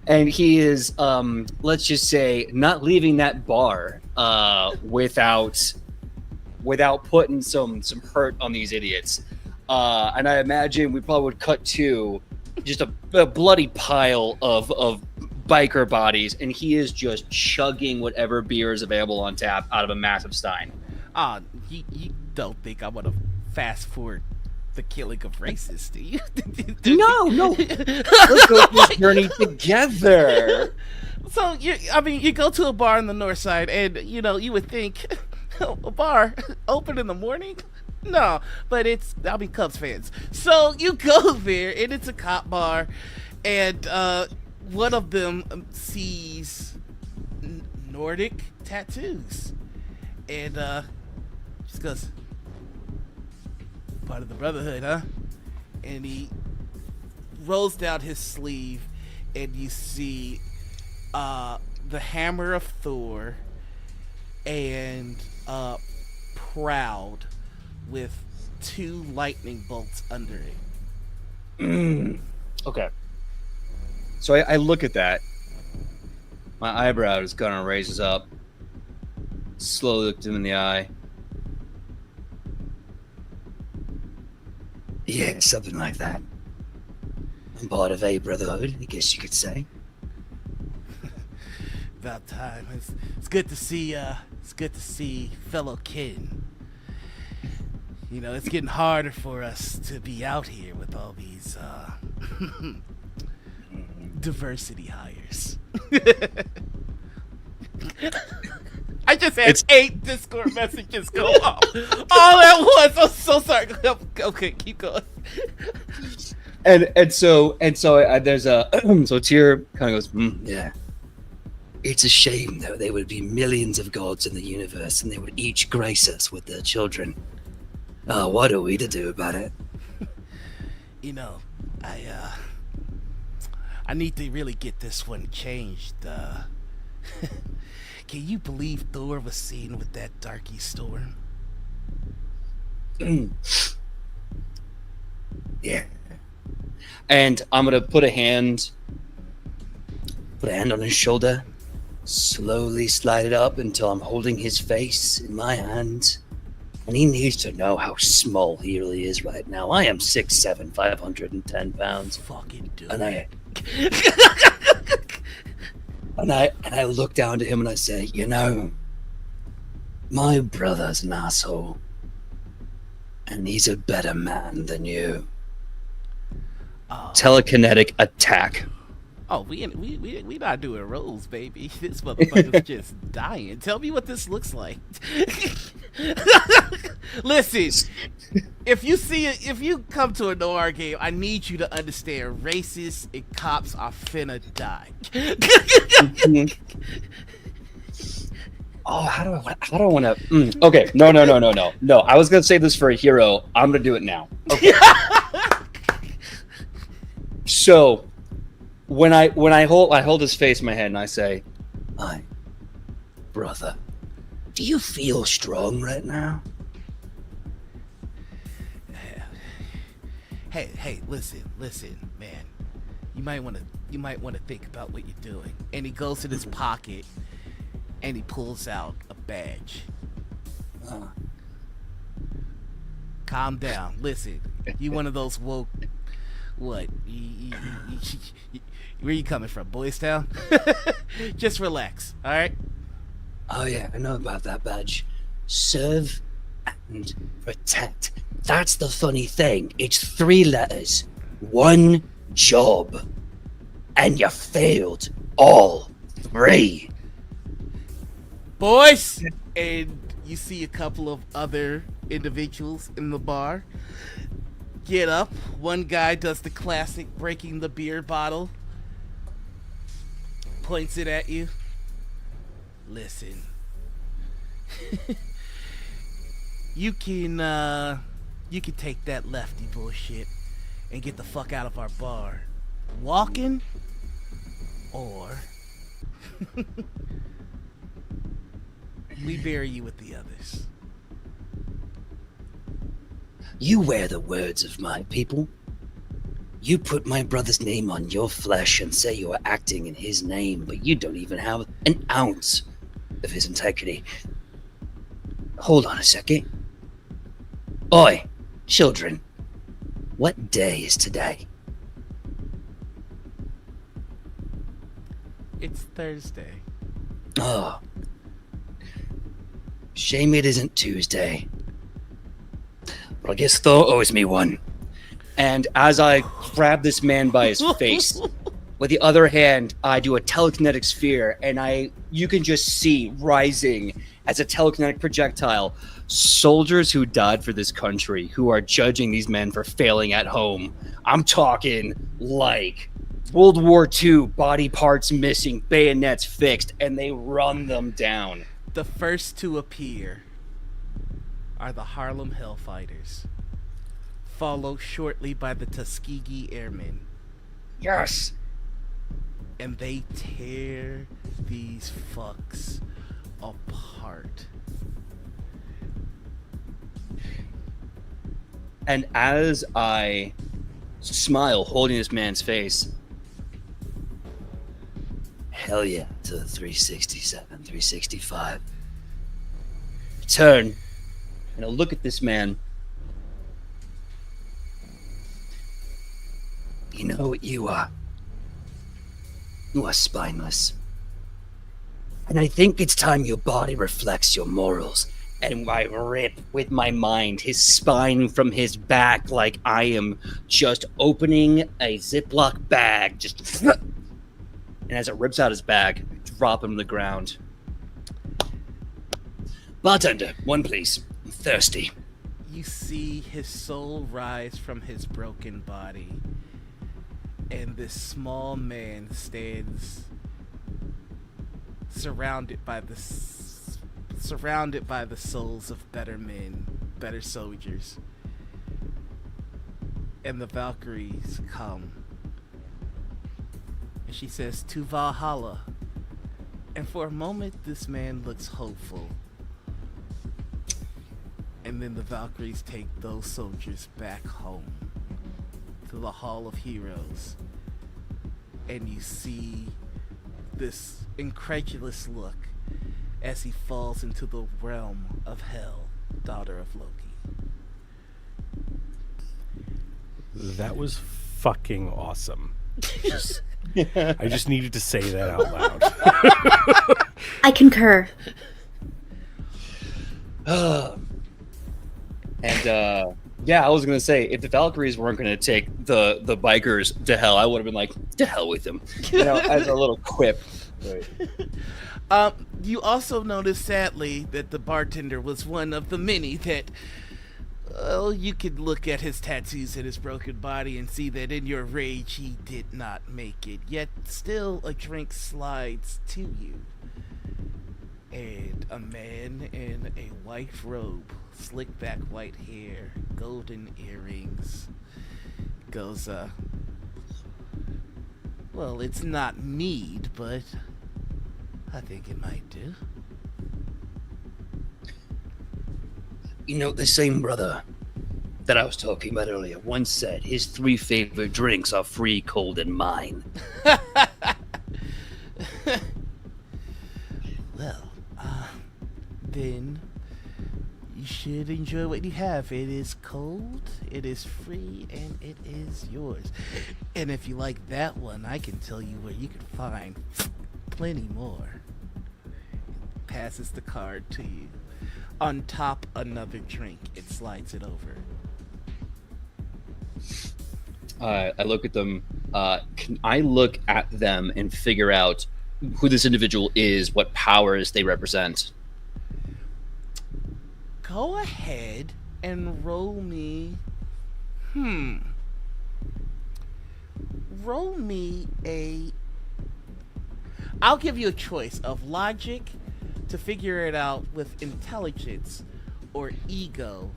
S6: And he is, let's just say, not leaving that bar without without putting some hurt on these idiots. And I imagine we probably would cut to just a bloody pile of biker bodies, and he is just chugging whatever beer is available on tap out of a massive stein.
S1: You don't think I want to fast forward the killing of racists, do you?
S6: No. Let's go on this journey together.
S1: So, you go to a bar on the north side, and, you would think, a bar open in the morning? No, but it's, Cubs fans. So, you go there, and it's a cop bar, and one of them sees Nordic tattoos. And just goes, part of the Brotherhood, huh? And he rolls down his sleeve, and you see the hammer of Thor and Proud with 2 lightning bolts under it.
S6: Okay. So I look at that. My eyebrows kind of raises up. Slowly looked him in the eye. Yeah, something like that. I'm part of a brotherhood, I guess you could say.
S1: About time. It's good to see. It's good to see fellow kin. It's getting harder for us to be out here with all these diversity hires. I just had 8 Discord messages go off all at once. I'm so sorry. Okay, keep going.
S6: And so there's a so Tyr kind of goes, yeah. It's a shame though. There would be millions of gods in the universe, and they would each grace us with their children. Oh, what are we to do about it?
S1: I need to really get this one changed. Can you believe Thor was seen with that Darky Storm?
S6: Yeah. And I'm gonna put a hand on his shoulder, slowly slide it up until I'm holding his face in my hand. And he needs to know how small he really is right now. I am 6'7", 510 pounds.
S1: Fucking do
S6: and
S1: it.
S6: I look down to him and I say, my brother's an asshole. And he's a better man than you. Telekinetic attack.
S1: Oh, we not doing rolls, baby. This motherfucker's just dying. Tell me what this looks like. Listen, if you come to a Noir game, I need you to understand racists and cops are finna die.
S6: Oh, how do I want to? Okay, no. I was gonna save this for a hero. I'm gonna do it now. Okay. So, when I hold his face in my head and I say, "Hi, brother, do you feel strong right now?"
S1: Hey, listen, man. You might want to think about what you're doing. And he goes in his pocket and he pulls out a badge. Calm down. Listen, you one of those woke. What? Where you coming from, Boys Town? Just relax, all right?
S6: Oh yeah, I know about that badge. Serve and protect. That's the funny thing. It's 3 letters, 1 job, and you failed all 3.
S1: Boys, and you see a couple of other individuals in the bar get up. One guy does the classic breaking the beer bottle, points it at you. Listen, you can take that lefty bullshit and get the fuck out of our bar, walking, or we bury you with the others.
S6: You wear the words of my people. You put my brother's name on your flesh and say you are acting in his name, but you don't even have an ounce of his integrity. Hold on a second. Oi, children. What day is today?
S1: It's Thursday.
S6: Oh. Shame it isn't Tuesday. But I guess Thor owes me one. And as I grab this man by his face, with the other hand, I do a telekinetic sphere, and you can just see rising as a telekinetic projectile soldiers who died for this country, who are judging these men for failing at home. I'm talking like World War II, body parts missing, bayonets fixed, and they run them down.
S1: The first to appear are the Harlem Hellfighters, followed shortly by the Tuskegee Airmen.
S6: Yes!
S1: And they tear these fucks apart.
S6: And as I smile, holding this man's face, hell yeah to the 367, 365. Turn, and I'll look at this man. You know what you are? You are spineless. And I think it's time your body reflects your morals. And I rip with my mind his spine from his back like I am just opening a Ziploc bag. Just, and as it rips out his bag, I drop him to the ground. Bartender, one please. I'm thirsty.
S1: You see his soul rise from his broken body, and this small man stands surrounded by the souls of better men, better soldiers. And the Valkyries come. And she says, "To Valhalla." And for a moment, this man looks hopeful. And then the Valkyries take those soldiers back home to the Hall of Heroes. And you see this incredulous look as he falls into the realm of Hel, daughter of Loki.
S3: That was fucking awesome. I just needed to say that out loud.
S2: I concur.
S6: Yeah, I was gonna say, if the Valkyries weren't gonna take the bikers to hell, I would have been like, to hell with them, as a little quip. Right.
S1: You also notice, sadly, that the bartender was one of the many that, well, you could look at his tattoos and his broken body and see that in your rage he did not make it. Yet still a drink slides to you. And a man in a white robe, slick back white hair, golden earrings, goes, well, it's not mead, but I think it might do.
S6: You know, the same brother that I was talking about earlier once said his 3 favorite drinks are free, cold, and mine.
S1: Well, then you should enjoy what you have. It is cold, it is free, and it is yours. And if you like that one, I can tell you where you can find plenty more. Passes the card to you. On top, another drink. It slides it over.
S6: I look at them. Can I look at them and figure out who this individual is, what powers they represent?
S1: Go ahead and roll me. Roll me a. I'll give you a choice of logic to figure it out with intelligence, or ego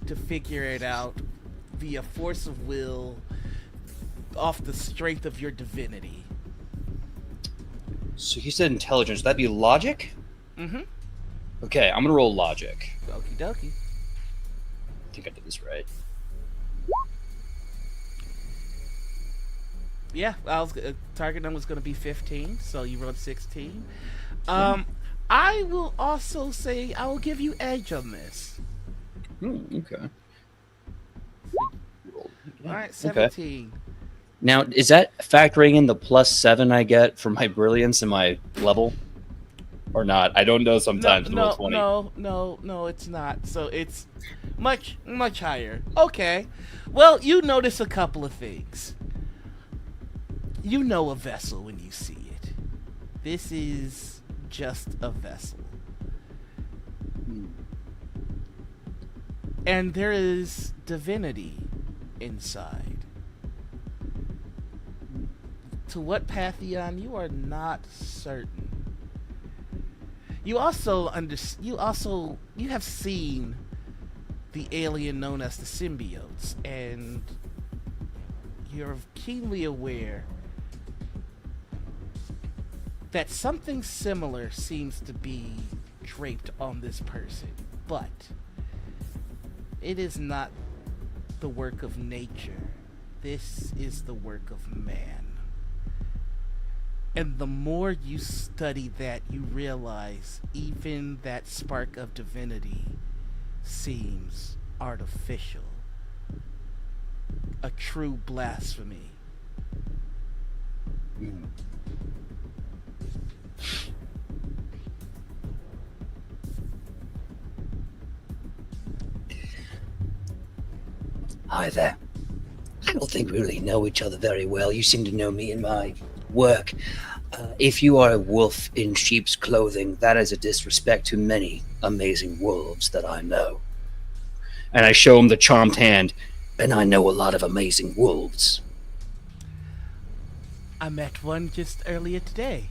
S1: to figure it out via force of will off the strength of your divinity.
S6: So he said intelligence. That'd be logic?
S1: Mm-hmm.
S6: Okay, I'm gonna roll logic.
S1: Okie dokie.
S6: I think I did this right.
S1: Yeah, target number was going to be 15, so you rolled 16. I will also say I will give you edge on this.
S6: Okay.
S1: All right, 17.
S6: Now, is that factoring in the +7 I get for my brilliance and my level? Or not? I don't know sometimes.
S1: No,
S6: roll 20.
S1: no, it's not. So it's much higher. Okay. Well, you notice a couple of things. You know a vessel when you see it. This is just a vessel. And there is divinity inside. To what pantheon, you are not certain. You also you have seen the alien known as the symbiotes, and you're keenly aware that something similar seems to be draped on this person, but it is not the work of nature. This is the work of man. And the more you study that, you realize even that spark of divinity seems artificial. A true blasphemy.
S6: Hi there. I don't think we really know each other very well. You seem to know me in my work. If you are a wolf in sheep's clothing, that is a disrespect to many amazing wolves that I know. And I show him the charmed hand, and I know a lot of amazing wolves.
S1: I met one just earlier today.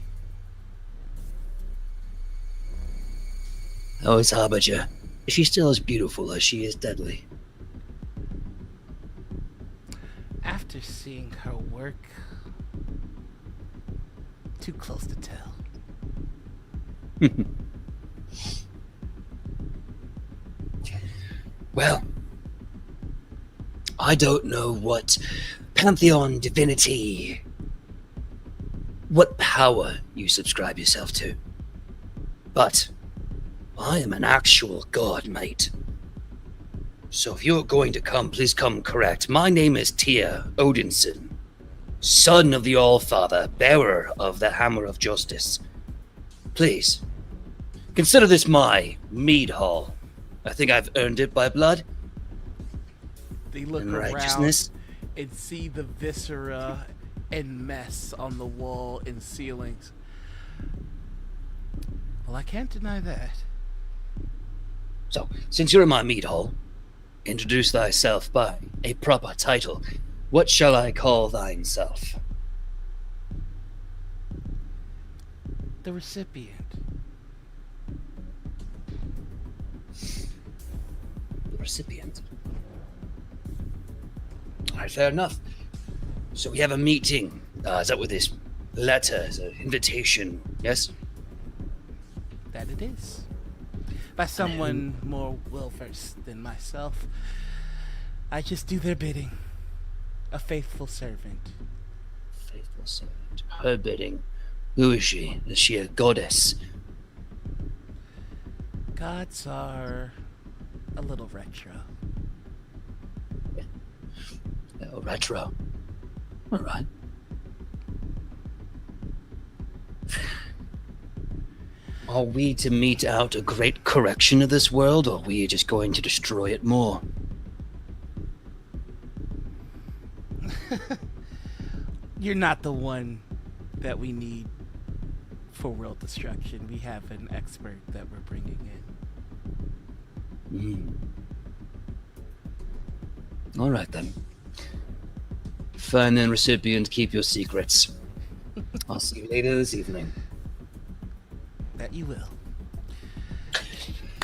S6: Oh, it's Harbinger. Is she still as beautiful as she is deadly?
S1: After seeing her work, too close to tell.
S6: Well, I don't know what pantheon divinity, what power you subscribe yourself to, but I am an actual god, mate. So if you're going to come, please come correct. My name is Tyr Odinson, son of the Allfather, bearer of the Hammer of Justice. Please, consider this my mead hall. I think I've earned it by blood
S1: They look
S6: and
S1: around
S6: righteousness.
S1: and see the viscera and mess on the wall and ceilings. Well, I can't deny that.
S6: So, since you're in my mead hall, introduce thyself by a proper title. What shall I call thine self?
S1: The recipient.
S6: The recipient. Alright, fair enough. So we have a meeting. Is that with this letter, is an invitation, yes?
S1: That it is. By someone more well-versed than myself. I just do their bidding. A faithful servant.
S6: Faithful servant. Her bidding. Who is she? Is she a goddess?
S1: Gods are a little retro.
S6: Oh, retro. Alright. Are we to mete out a great correction of this world, or are we just going to destroy it more?
S1: You're not the one that we need for world destruction. We have an expert that we're bringing in.
S6: Alright then. Fine then, recipient, keep your secrets. I'll see you later this evening.
S1: That you will.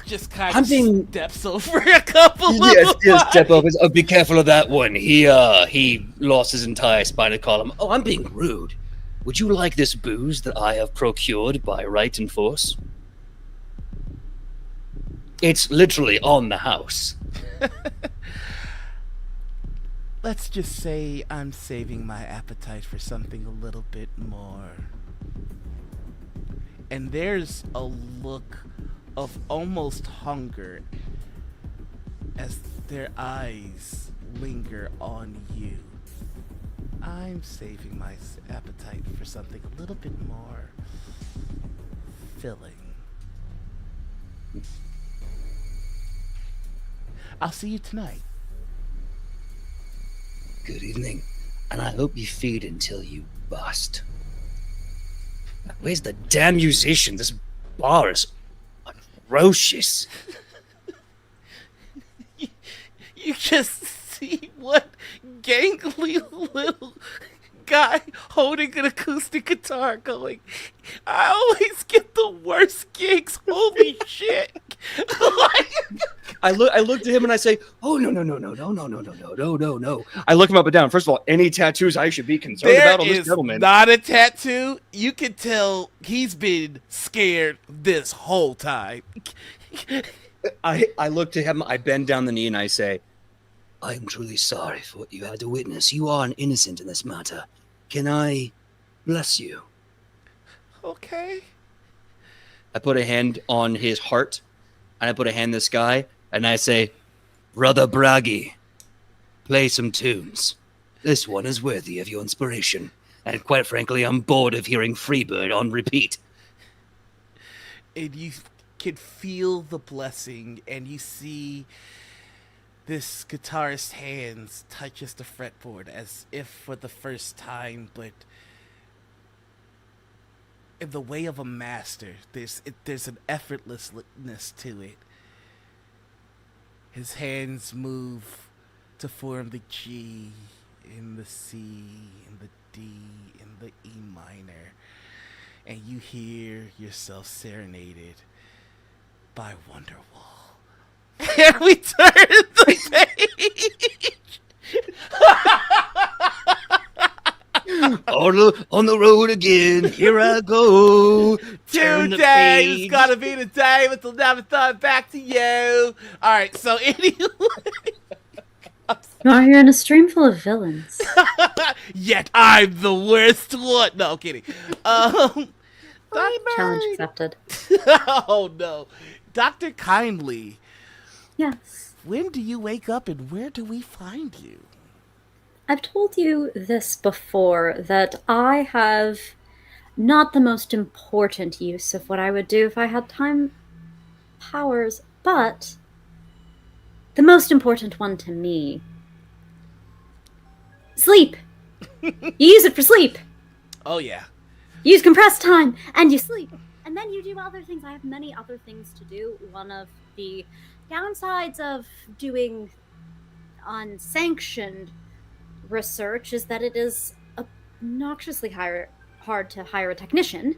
S1: Just kind
S6: I'm
S1: of
S6: being-
S1: steps over a couple
S6: Yes,
S1: of
S6: yes, step
S1: bodies.
S6: over. Oh, be careful of that one. He lost his entire spinal column. Oh, I'm being rude. Would you like this booze that I have procured by right and force? It's literally on the house.
S1: Let's just say I'm saving my appetite for something a little bit more and there's a look of almost hunger as their eyes linger on you. I'm saving my appetite for something a little bit more filling. I'll see you tonight.
S6: Good evening, and I hope you feed until you bust. Where's the damn musician? This bar is atrocious.
S1: You just see one gangly little guy holding an acoustic guitar going, I always get the worst gigs. Holy shit.
S6: I looked at him and I say, oh, no. I look him up and down. First of all, any tattoos I should be concerned about on this gentleman?
S1: Not a tattoo. You can tell he's been scared this whole time.
S6: I look to him, I bend down the knee and I say, I am truly sorry for what you had to witness. You are an innocent in this matter. Can I bless you?
S1: Okay.
S6: I put a hand on his heart, and I put a hand on this guy, and I say, Brother Bragi, play some tunes. This one is worthy of your inspiration. And quite frankly, I'm bored of hearing Freebird on repeat.
S1: And you can feel the blessing, and you see this guitarist's hands touches the fretboard as if for the first time, but in the way of a master. There's an effortlessness to it. His hands move to form the G in the C in the D in the E minor, and you hear yourself serenaded by Wonderwall. And we turn the page.
S6: On the road again, here I go. Turn the
S1: Today is
S6: page.
S1: gonna be the day with the never thought back to you. All right, so anyway,
S2: Now you're in a stream full of villains.
S1: yet I'm the worst one. No, I'm kidding.
S2: Challenge accepted.
S1: Oh no, Dr. Kindly.
S2: Yes.
S1: When do you wake up and where do we find you?
S2: I've told you this before, that I have not the most important use of what I would do if I had time powers, but the most important one to me. Sleep! You use it for sleep!
S1: Oh yeah.
S2: You use compressed time, and you sleep. And then you do other things. I have many other things to do. One of the downsides of doing unsanctioned research is that it is obnoxiously hard to hire a technician,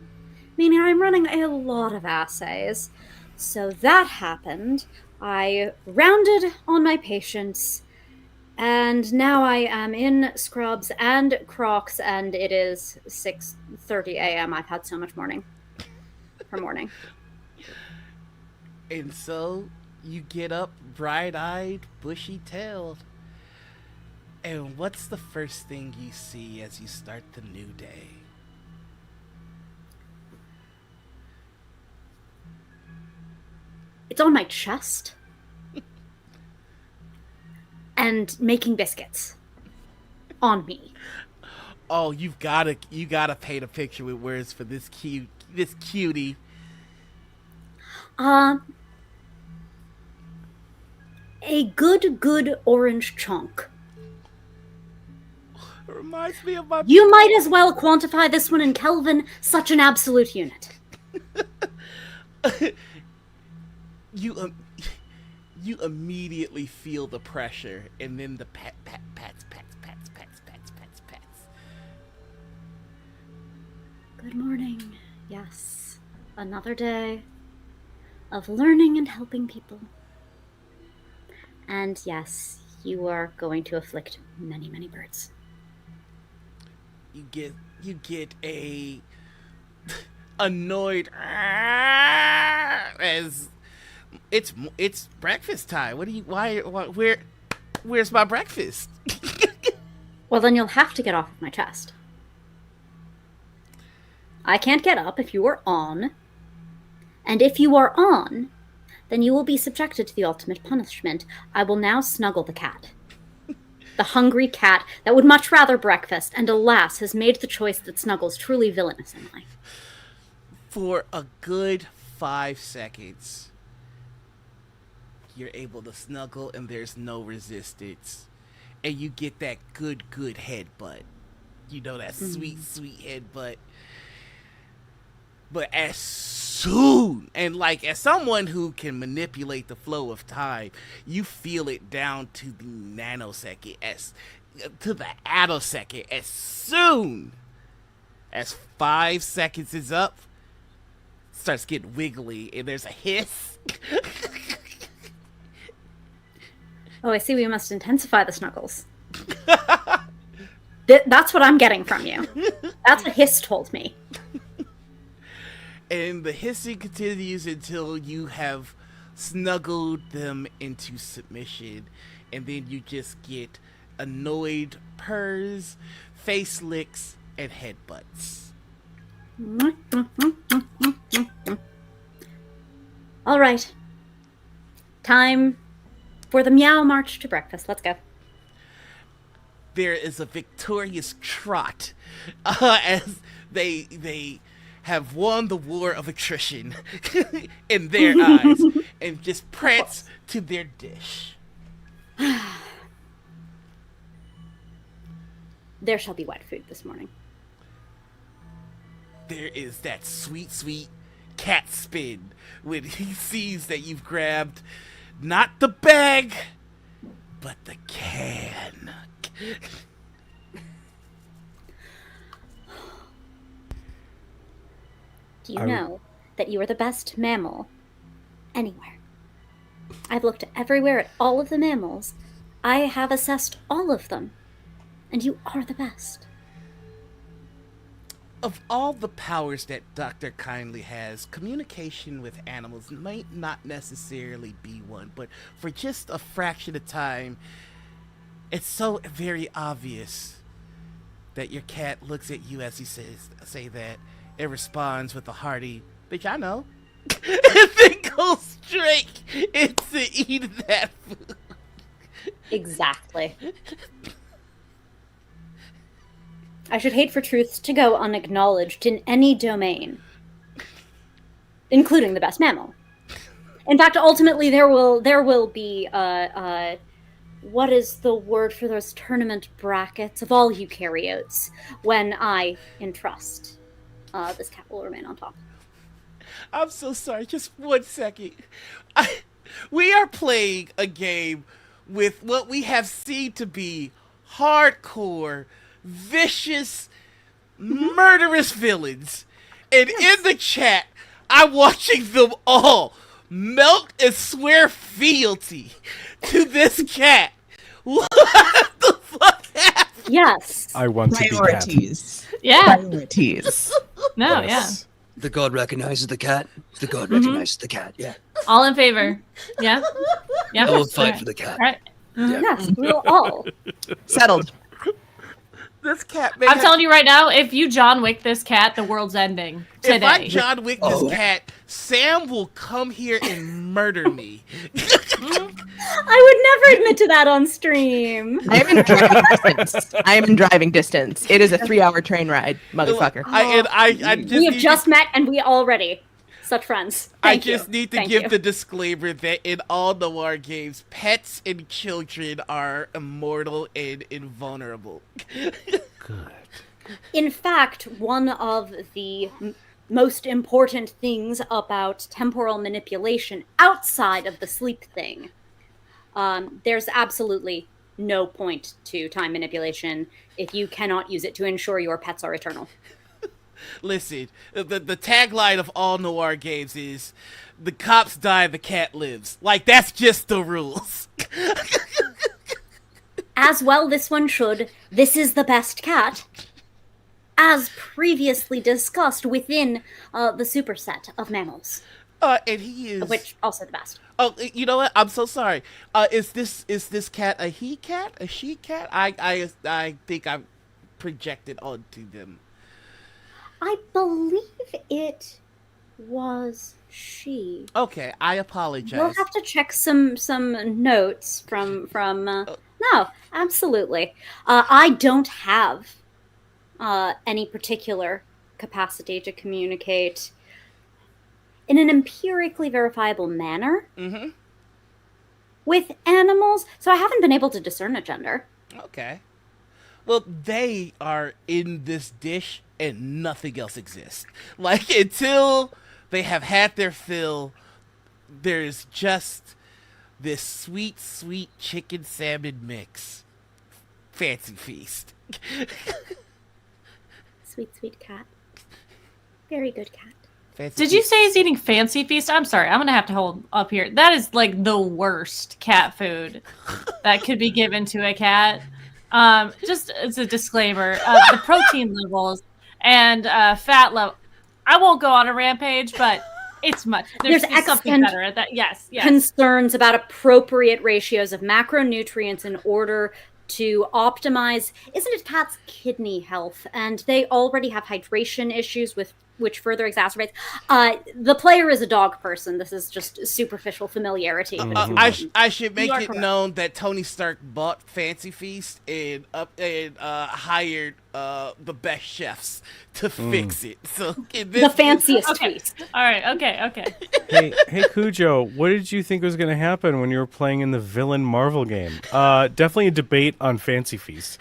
S2: meaning I'm running a lot of assays. So that happened. I rounded on my patients, and now I am in scrubs and Crocs, and it is 6:30 a.m. I've had so much morning.
S1: And so you get up bright-eyed, bushy-tailed. And what's the first thing you see as you start the new day?
S2: It's on my chest. And making biscuits. On me.
S1: Oh, you gotta paint a picture with words for this cutie.
S2: A good orange chunk.
S1: It reminds me of my...
S2: You might as well quantify this one in Kelvin, such an absolute unit.
S1: You immediately feel the pressure, and then the pats.
S2: Good morning. Yes. Another day of learning and helping people. And yes, you are going to afflict many, many birds.
S1: You get a annoyed as it's breakfast time. Where's my breakfast?
S2: Well, then you'll have to get off of my chest. I can't get up if you are on And if you are on, then you will be subjected to the ultimate punishment. I will now snuggle the cat. The hungry cat that would much rather breakfast, and alas, has made the choice that snuggles truly villainous in life.
S1: For a good 5 seconds, you're able to snuggle and there's no resistance. And you get that good headbutt. You know, that sweet headbutt. But as soon, and like as someone who can manipulate the flow of time, you feel it down to the nanosecond, to the attosecond. As soon as 5 seconds is up, starts getting wiggly, and there's a hiss.
S2: Oh, I see. We must intensify the snuggles. That's what I'm getting from you. That's what Hiss told me.
S1: And the hissing continues until you have snuggled them into submission. And then you just get annoyed purrs, face licks, and headbutts.
S2: All right. Time for the meow march to breakfast. Let's go.
S1: There is a victorious trot as they have won the war of attrition in their eyes and just prance to their dish.
S2: There shall be wet food this morning.
S1: There is that sweet cat spin when he sees that you've grabbed not the bag, but the can.
S2: Do you know that you are the best mammal anywhere? I've looked everywhere at all of the mammals. I have assessed all of them. And you are the best.
S1: Of all the powers that Dr. Kindly has, communication with animals might not necessarily be one, but for just a fraction of time, it's so very obvious that your cat looks at you as he say that. It responds with a hearty, bitch, I know. And then goes straight into eating that food.
S2: Exactly. I should hate for truths to go unacknowledged in any domain, including the best mammal. In fact, ultimately, there will be what is the word for those tournament brackets of all eukaryotes when I entrust. This cat will remain on top.
S1: I'm so sorry. Just 1 second. We are playing a game with what we have seen to be hardcore, vicious, murderous villains. And in the chat, I'm watching them all melt and swear fealty to this cat. What the fuck happened?
S2: Yes.
S3: I want to be cat.
S4: Priorities.
S5: Yeah.
S4: Priorities.
S5: No,
S3: Yes.
S6: The god recognizes the cat. The god recognizes the cat. Yeah.
S5: yeah. All in favor. Yeah. Yeah.
S6: I will fight
S5: Alright.
S6: for the cat.
S5: All right.
S2: Yes, we'll all.
S4: Settled.
S1: This cat, man.
S5: I'm telling you right now, if you John Wick this cat, the world's ending today.
S1: If I John Wick this
S6: Oh.
S1: cat, Sam will come here and murder me.
S2: I would never admit to that on stream.
S4: I am in driving distance. I am in driving distance. It is a 3-hour train ride, motherfucker.
S1: I just
S2: We have
S1: need
S2: just met and we already such friends.
S1: I
S2: Thank you.
S1: just need to
S2: Thank
S1: give
S2: you.
S1: the disclaimer that in all noir games, pets and children are immortal and invulnerable.
S3: Good.
S2: In fact, one of the most important things about temporal manipulation outside of the sleep thing, there's absolutely no point to time manipulation if you cannot use it to ensure your pets are eternal.
S1: Listen, the tagline of all noir games is, the cops die, the cat lives. Like, that's just the rules.
S2: As well, this one should. This is the best cat. As previously discussed within the superset of mammals,
S1: And he is...
S2: which also the best.
S1: Oh, you know what? I'm so sorry. Is this cat a he cat? A she cat? I think I projected onto them.
S2: I believe it was she?
S1: Okay, I apologize.
S2: We'll have to check some notes from no, absolutely. I don't have any particular capacity to communicate in an empirically verifiable manner with animals, so I haven't been able to discern a gender.
S1: Okay. Well, they are in this dish and nothing else exists. Like, until they have had their fill, there's just this sweet, sweet chicken salmon mix. Fancy feast.
S2: Sweet, sweet cat. Very good cat.
S1: Fancy
S5: Did you
S1: feast.
S5: say he's eating fancy feast? I'm sorry, I'm gonna have to hold up here. That is like the worst cat food that could be given to a cat. Just as a disclaimer, the protein levels and fat level. I won't go on a rampage, but it's much. There's something better at that. Yes.
S2: Concerns about appropriate ratios of macronutrients in order to optimize, isn't it cat's kidney health? And they already have hydration issues which further exacerbates. The player is a dog person. This is just superficial familiarity.
S1: I should make it known that Tony Stark bought Fancy Feast and hired the best chefs to fix it. So
S2: the fanciest feast.
S5: All right. Okay.
S3: Hey, Cujo, what did you think was going to happen when you were playing in the villain Marvel game? Definitely a debate on Fancy Feast.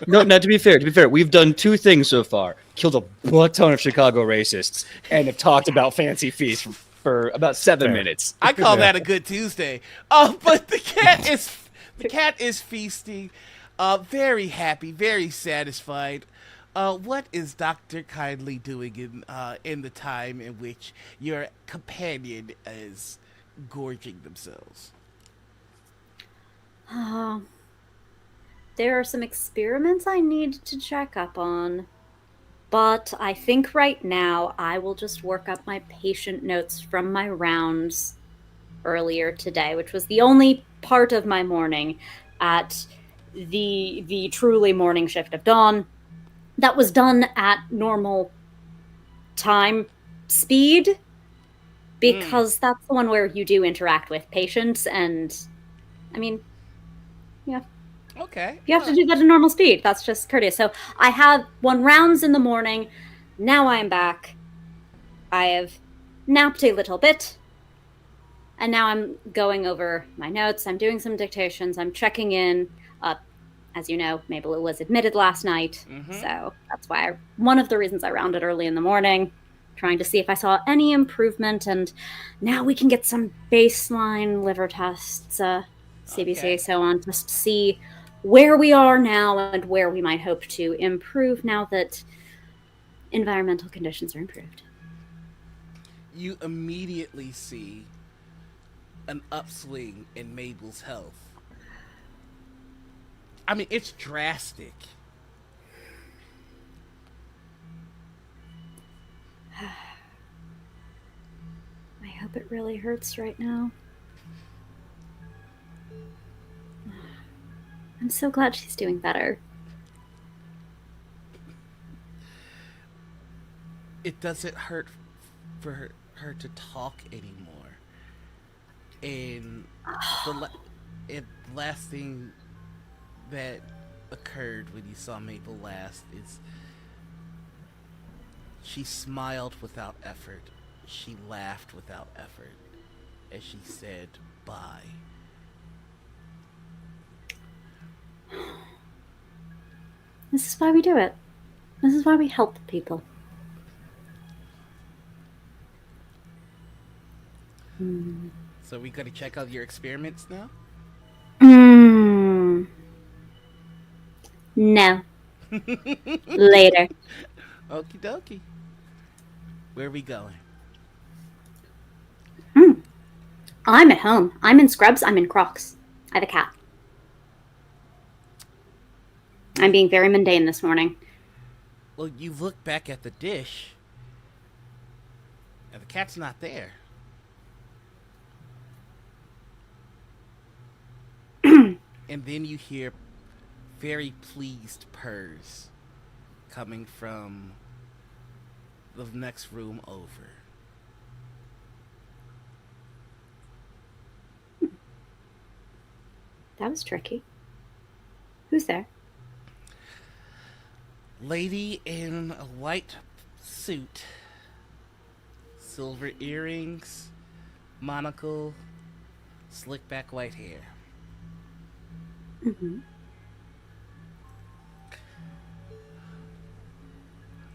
S6: No, to be fair, we've done two things so far: killed a butt ton of Chicago racists, and have talked about Fancy Feast for about 7 minutes.
S1: I call that a good Tuesday. But the cat is feasting, very happy, very satisfied. What is Dr. Kindly doing in the time in which your companion is gorging themselves?
S2: There are some experiments I need to check up on, but I think right now I will just work up my patient notes from my rounds earlier today, which was the only part of my morning at the truly morning shift of dawn that was done at normal time speed, because that's the one where you do interact with patients, and I mean, yeah.
S1: Okay.
S2: You have to do that at normal speed. That's just courteous. So I have 1 rounds in the morning. Now I am back. I have napped a little bit. And now I'm going over my notes. I'm doing some dictations. I'm checking in. As you know, Mabel was admitted last night. So that's why one of the reasons I rounded early in the morning, trying to see if I saw any improvement. And now we can get some baseline liver tests, CBC, so on, just to see where we are now and where we might hope to improve now that environmental conditions are improved.
S1: You immediately see an upswing in Mabel's health. I mean, it's drastic.
S2: I hope it really hurts right now. I'm so glad she's doing better.
S1: It doesn't hurt for her to talk anymore. And the last thing that occurred when you saw Mabel last is she smiled without effort. She laughed without effort as she said bye.
S2: This is why we do it. This is why we help people.
S1: So we gotta check out your experiments now?
S2: No. Later.
S1: Okie dokie. Where are we going?
S2: I'm at home. I'm in scrubs. I'm in Crocs. I have a cat. I'm being very mundane this morning.
S1: Well, you look back at the dish, and the cat's not there. And then you hear very pleased purrs coming from the next room over.
S2: That was tricky. Who's there?
S1: Lady in a white suit, silver earrings, monocle, slick back white hair.
S2: Mm-hmm.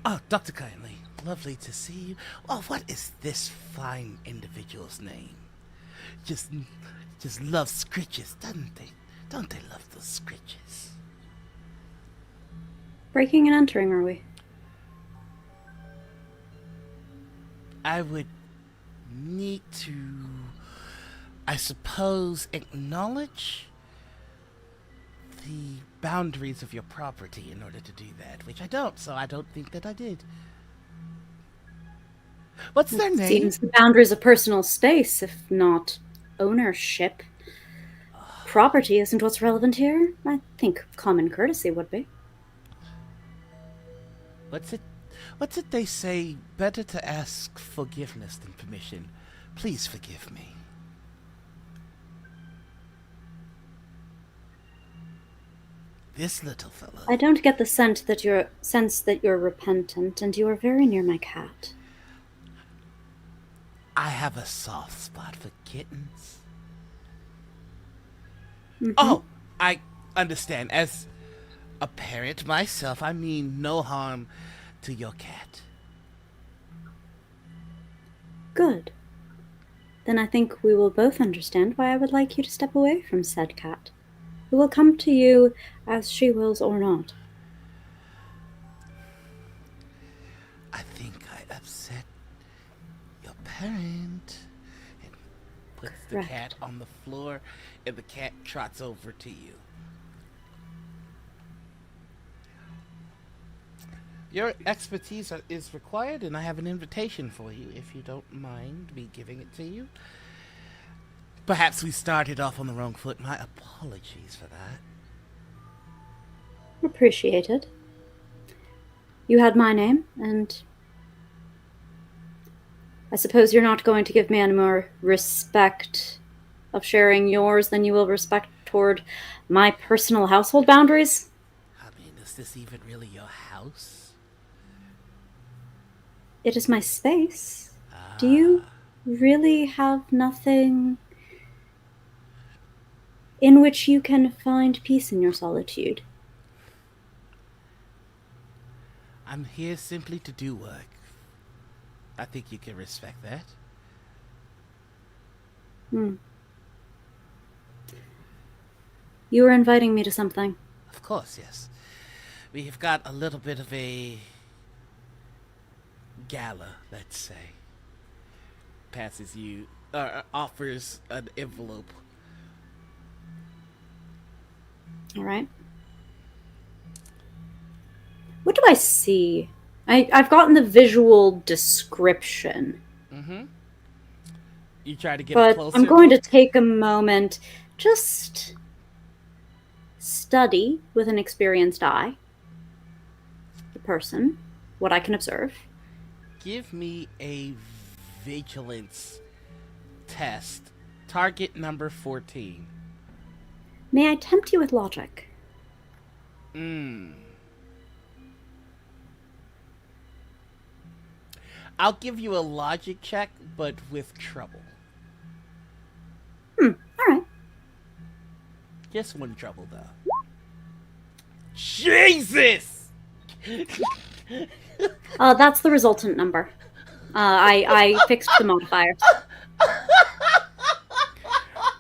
S1: Oh, Dr. Kindly, lovely to see you. Oh, what is this fine individual's name? Just love scritches, doesn't they? Don't they love those scritches?
S2: Breaking and entering, are we?
S1: I would need to, I suppose, acknowledge the boundaries of your property in order to do that, which I don't, so I don't think that I did. What's their name?
S2: Seems the boundaries of personal space, if not ownership. Property isn't what's relevant here. I think common courtesy would be.
S1: What's it they say? Better to ask forgiveness than permission. Please forgive me. This little fellow.
S2: I don't get the sense that you're repentant, and you are very near my cat.
S1: I have a soft spot for kittens.
S2: Mm-hmm.
S1: Oh, I understand. As a parent myself, I mean no harm to your cat.
S2: Good. Then I think we will both understand why I would like you to step away from said cat, who will come to you as she wills or not.
S1: I think I upset your parent. And puts
S2: Correct.
S1: the cat on the floor, and the cat trots over to you. Your expertise is required, and I have an invitation for you, if you don't mind me giving it to you. Perhaps we started off on the wrong foot. My apologies for that.
S2: Appreciated. You had my name, and I suppose you're not going to give me any more respect of sharing yours than you will respect toward my personal household boundaries?
S1: I mean, is this even really your house?
S2: It is my space. Do you really have nothing in which you can find peace in your solitude?
S1: I'm here simply to do work. I think you can respect that.
S2: You were inviting me to something.
S1: Of course, yes. We have got a little bit of a gala, let's say. Passes you, offers an envelope.
S2: All right. What do I see? I've gotten the visual description.
S1: Mm-hmm. You try to get
S2: But
S1: it closer.
S2: I'm going to take a moment, just study with an experienced eye the person, what I can observe.
S1: Give me a vigilance test. Target number 14.
S2: May I tempt you with logic?
S1: I'll give you a logic check, but with trouble.
S2: All right.
S1: Just one trouble, though. Jesus!
S2: That's the resultant number. I fixed the modifier.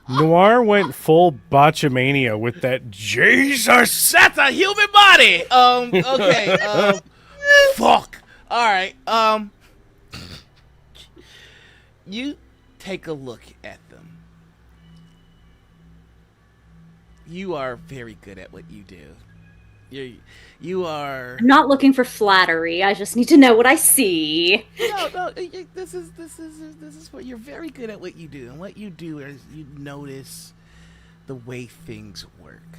S3: Noir went full botchamania with that Jesus.
S1: That's a human body! Okay, fuck. Alright, you take a look at them. You are very good at what you do. You are.
S2: I'm not looking for flattery. I just need to know what I see.
S1: No. This is what you're very good at what you do, and what you do is you notice the way things work.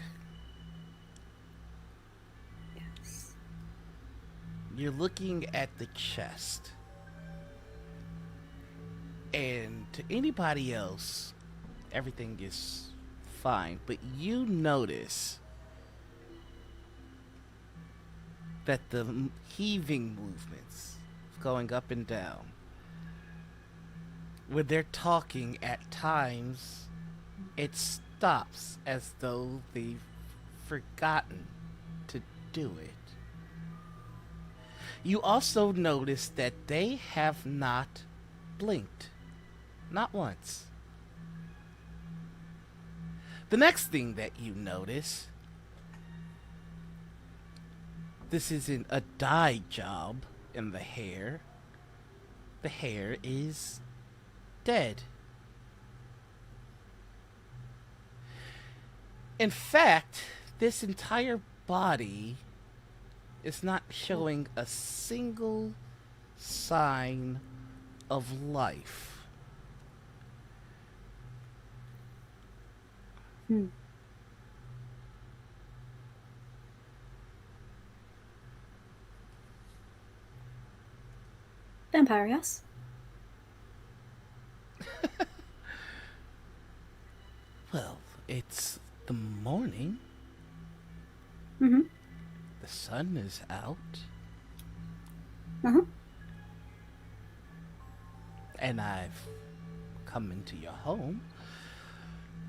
S2: Yes.
S1: you're looking at the chest. And to anybody else, everything is fine. But you notice that the heaving movements going up and down, when they're talking at times, it stops as though they've forgotten to do it. You also notice that they have not blinked. Not once. The next thing that you notice, this isn't a dye job in the hair. The hair is dead. In fact, this entire body is not showing a single sign of life.
S2: Vampire, yes?
S1: Well, it's the morning.
S2: Mm-hmm.
S1: The sun is out.
S2: Uh-huh.
S1: And I've come into your home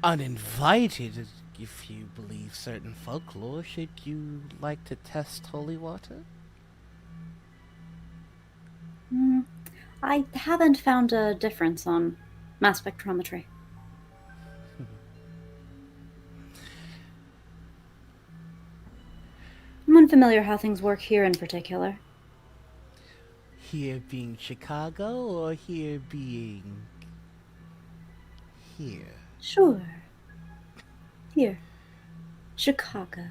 S1: uninvited, if you believe certain folklore. Should you like to test holy water?
S2: I haven't found a difference on mass spectrometry. I'm unfamiliar how things work here in particular.
S1: Here being Chicago, or here being here?
S2: Sure. Here. Chicago.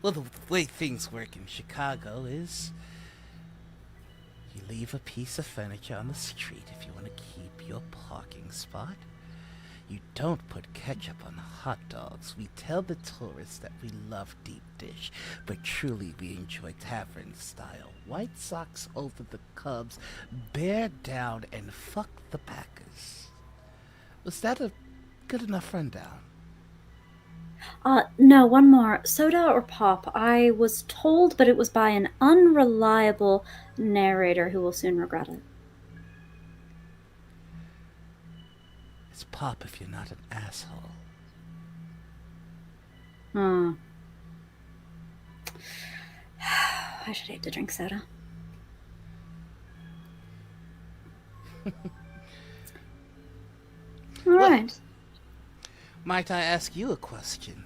S1: Well, the way things work in Chicago is you leave a piece of furniture on the street if you want to keep your parking spot. You don't put ketchup on hot dogs. We tell the tourists that we love deep dish, but truly we enjoy tavern style. White Sox over the Cubs, bear down, and fuck the Packers. Was that a good enough rundown?
S2: No, one more. Soda or pop? I was told, but it was by an unreliable narrator who will soon regret it.
S1: It's pop if you're not an asshole.
S2: I should hate to drink soda. All right.
S1: Might I ask you a question?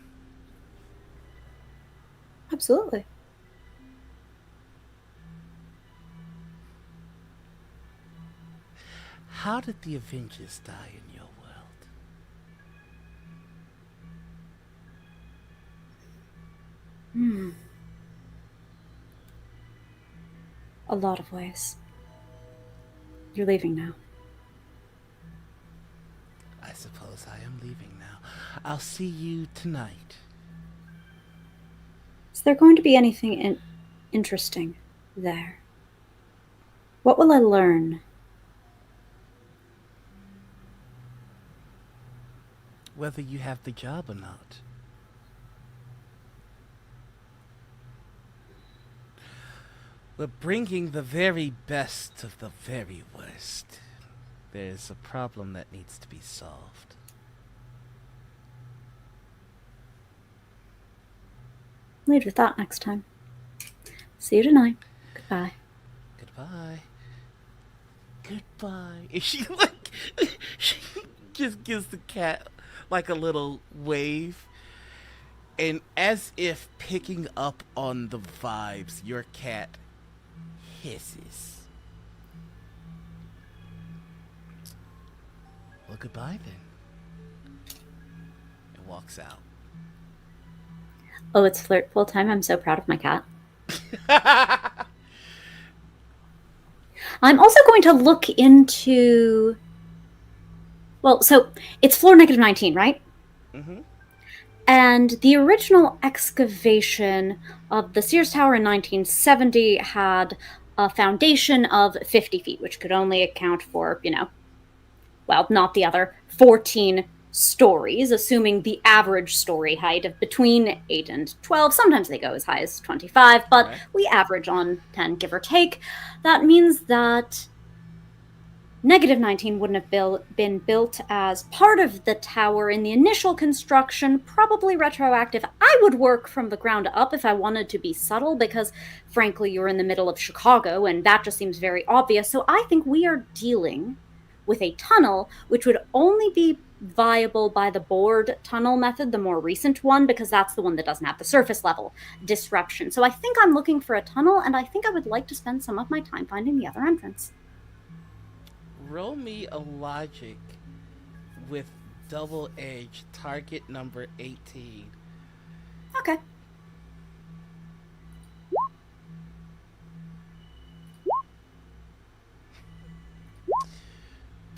S2: Absolutely.
S1: How did the Avengers die in your world?
S2: A lot of ways. You're leaving now.
S1: I suppose I am leaving now. I'll see you tonight.
S2: Is there going to be anything interesting there? What will I learn?
S1: Whether you have the job or not. We're bringing the very best of the very worst. There's a problem that needs to be solved.
S2: Lead with that next time. See you tonight. Goodbye.
S1: Goodbye. Goodbye. Is she like... she just gives the cat like a little wave. And as if picking up on the vibes, your cat hisses. Well, goodbye then. And walks out.
S2: Oh, it's flirt full time. I'm so proud of my cat. I'm also going to look into... Well, so it's floor -19, right?
S1: Mm-hmm.
S2: And the original excavation of the Sears Tower in 1970 had a foundation of 50 feet, which could only account for, not the other 14 stories, assuming the average story height of between 8 and 12. Sometimes they go as high as 25, but
S1: Right.
S2: we average on 10, give or take. That means that -19 wouldn't have been built as part of the tower in the initial construction, probably retroactive. I would work from the ground up if I wanted to be subtle, because frankly, you're in the middle of Chicago, and that just seems very obvious. So I think we are dealing with a tunnel, which would only be viable by the bored tunnel method, the more recent one, because that's the one that doesn't have the surface level disruption. So I think I'm looking for a tunnel, and I think I would like to spend some of my time finding the other entrance.
S1: Roll me a logic with double edge, target number 18.
S2: Okay.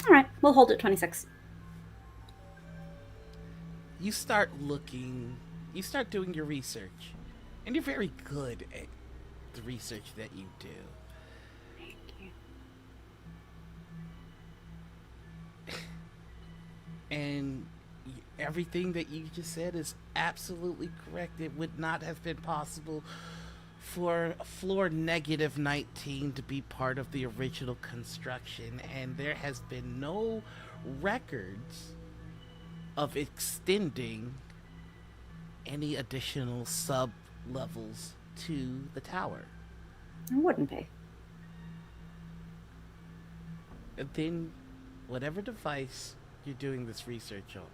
S2: All right, we'll hold it 26.
S1: You start looking, you start doing your research, and you're very good at the research that you do.
S2: Thank you.
S1: And everything that you just said is absolutely correct. It would not have been possible for floor -19 to be part of the original construction, and there has been no records of extending any additional sub levels to the tower.
S2: It wouldn't be.
S1: And then whatever device you're doing this research on,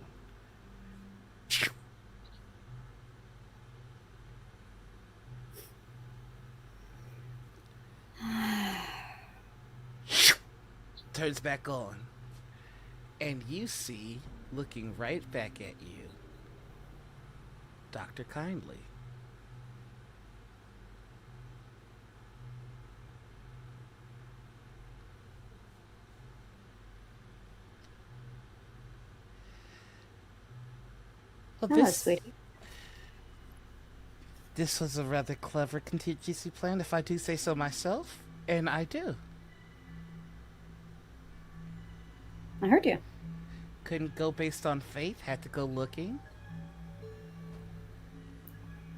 S1: turns back on, and you see, looking right back at you, Dr. Kindly. Well,
S2: Hello, sweetie.
S1: this was a rather clever contingency plan, if I do say so myself, and I do.
S2: I heard you.
S1: Couldn't go based on faith, had to go looking.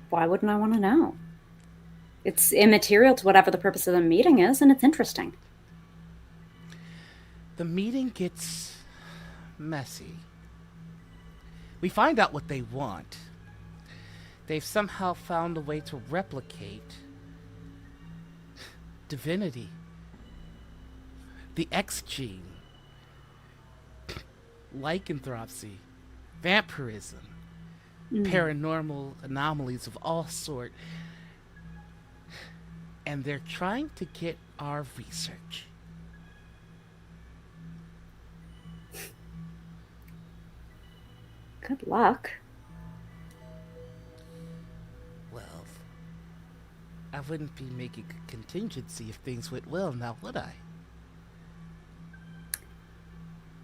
S2: Why wouldn't I want to know? It's immaterial to whatever the purpose of the meeting is, and it's interesting.
S1: The meeting gets messy. We find out what they want. They've somehow found a way to replicate divinity, the X gene, lycanthropy, vampirism, paranormal anomalies of all sort, and they're trying to get our research.
S2: Good luck.
S1: Well, I wouldn't be making a contingency if things went well, now would I?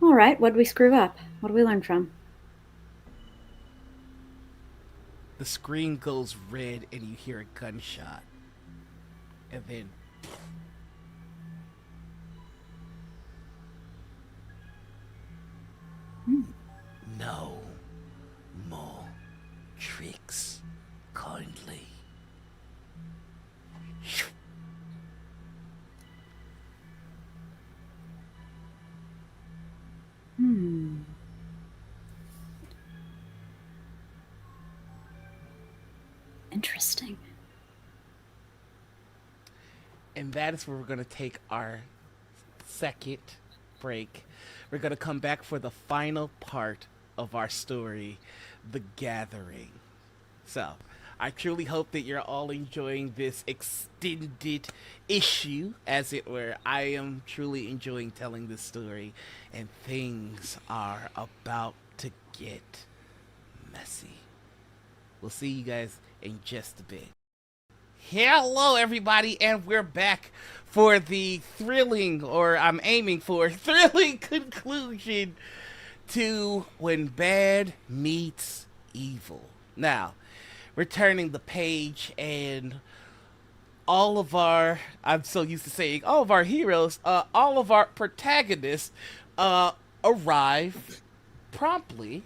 S2: All right, what'd we screw up? What do we learn from?
S1: The screen goes red and you hear a gunshot. And then no more tricks, kindly.
S2: Interesting.
S1: And that is where we're going to take our second break. We're going to come back for the final part of our story, The Gathering. So, I truly hope that you're all enjoying this extended issue, as it were. I am truly enjoying telling this story, and things are about to get messy. We'll see you guys in just a bit. Hello, everybody, and we're back for the thrilling, or I'm aiming for thrilling conclusion to When Bad Meets Evil. Now, returning the page, and all of our, I'm so used to saying all of our heroes, all of our protagonists arrive promptly.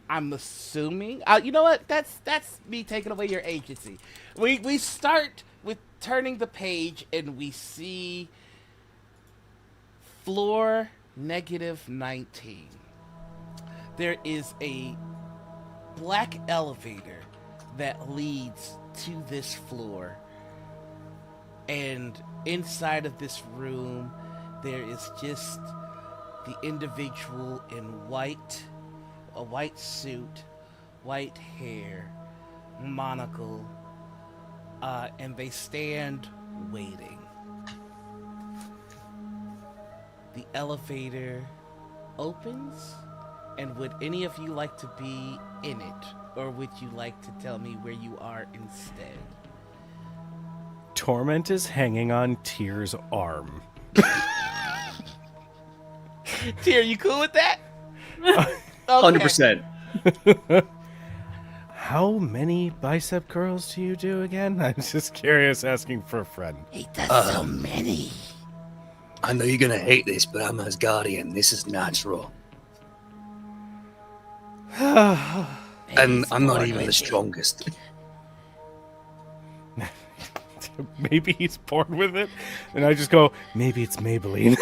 S1: I'm assuming. You know what? That's me taking away your agency. We start with turning the page, and we see floor -19. There is a black elevator that leads to this floor, and inside of this room, there is just the individual in white. A white suit, white hair, monocle, and they stand waiting. The elevator opens, and would any of you like to be in it, or would you like to tell me where you are instead?
S3: Torment is hanging on Tyr's arm.
S1: Tyr, you cool with that?
S6: Okay. 100%.
S3: How many bicep curls do you do again? I'm just curious, asking for a friend.
S1: He does so many.
S6: I know you're gonna hate this, but I'm Asgardian. This is natural. And I'm not even the strongest.
S3: Maybe he's born with it, and I just go, maybe it's Maybelline.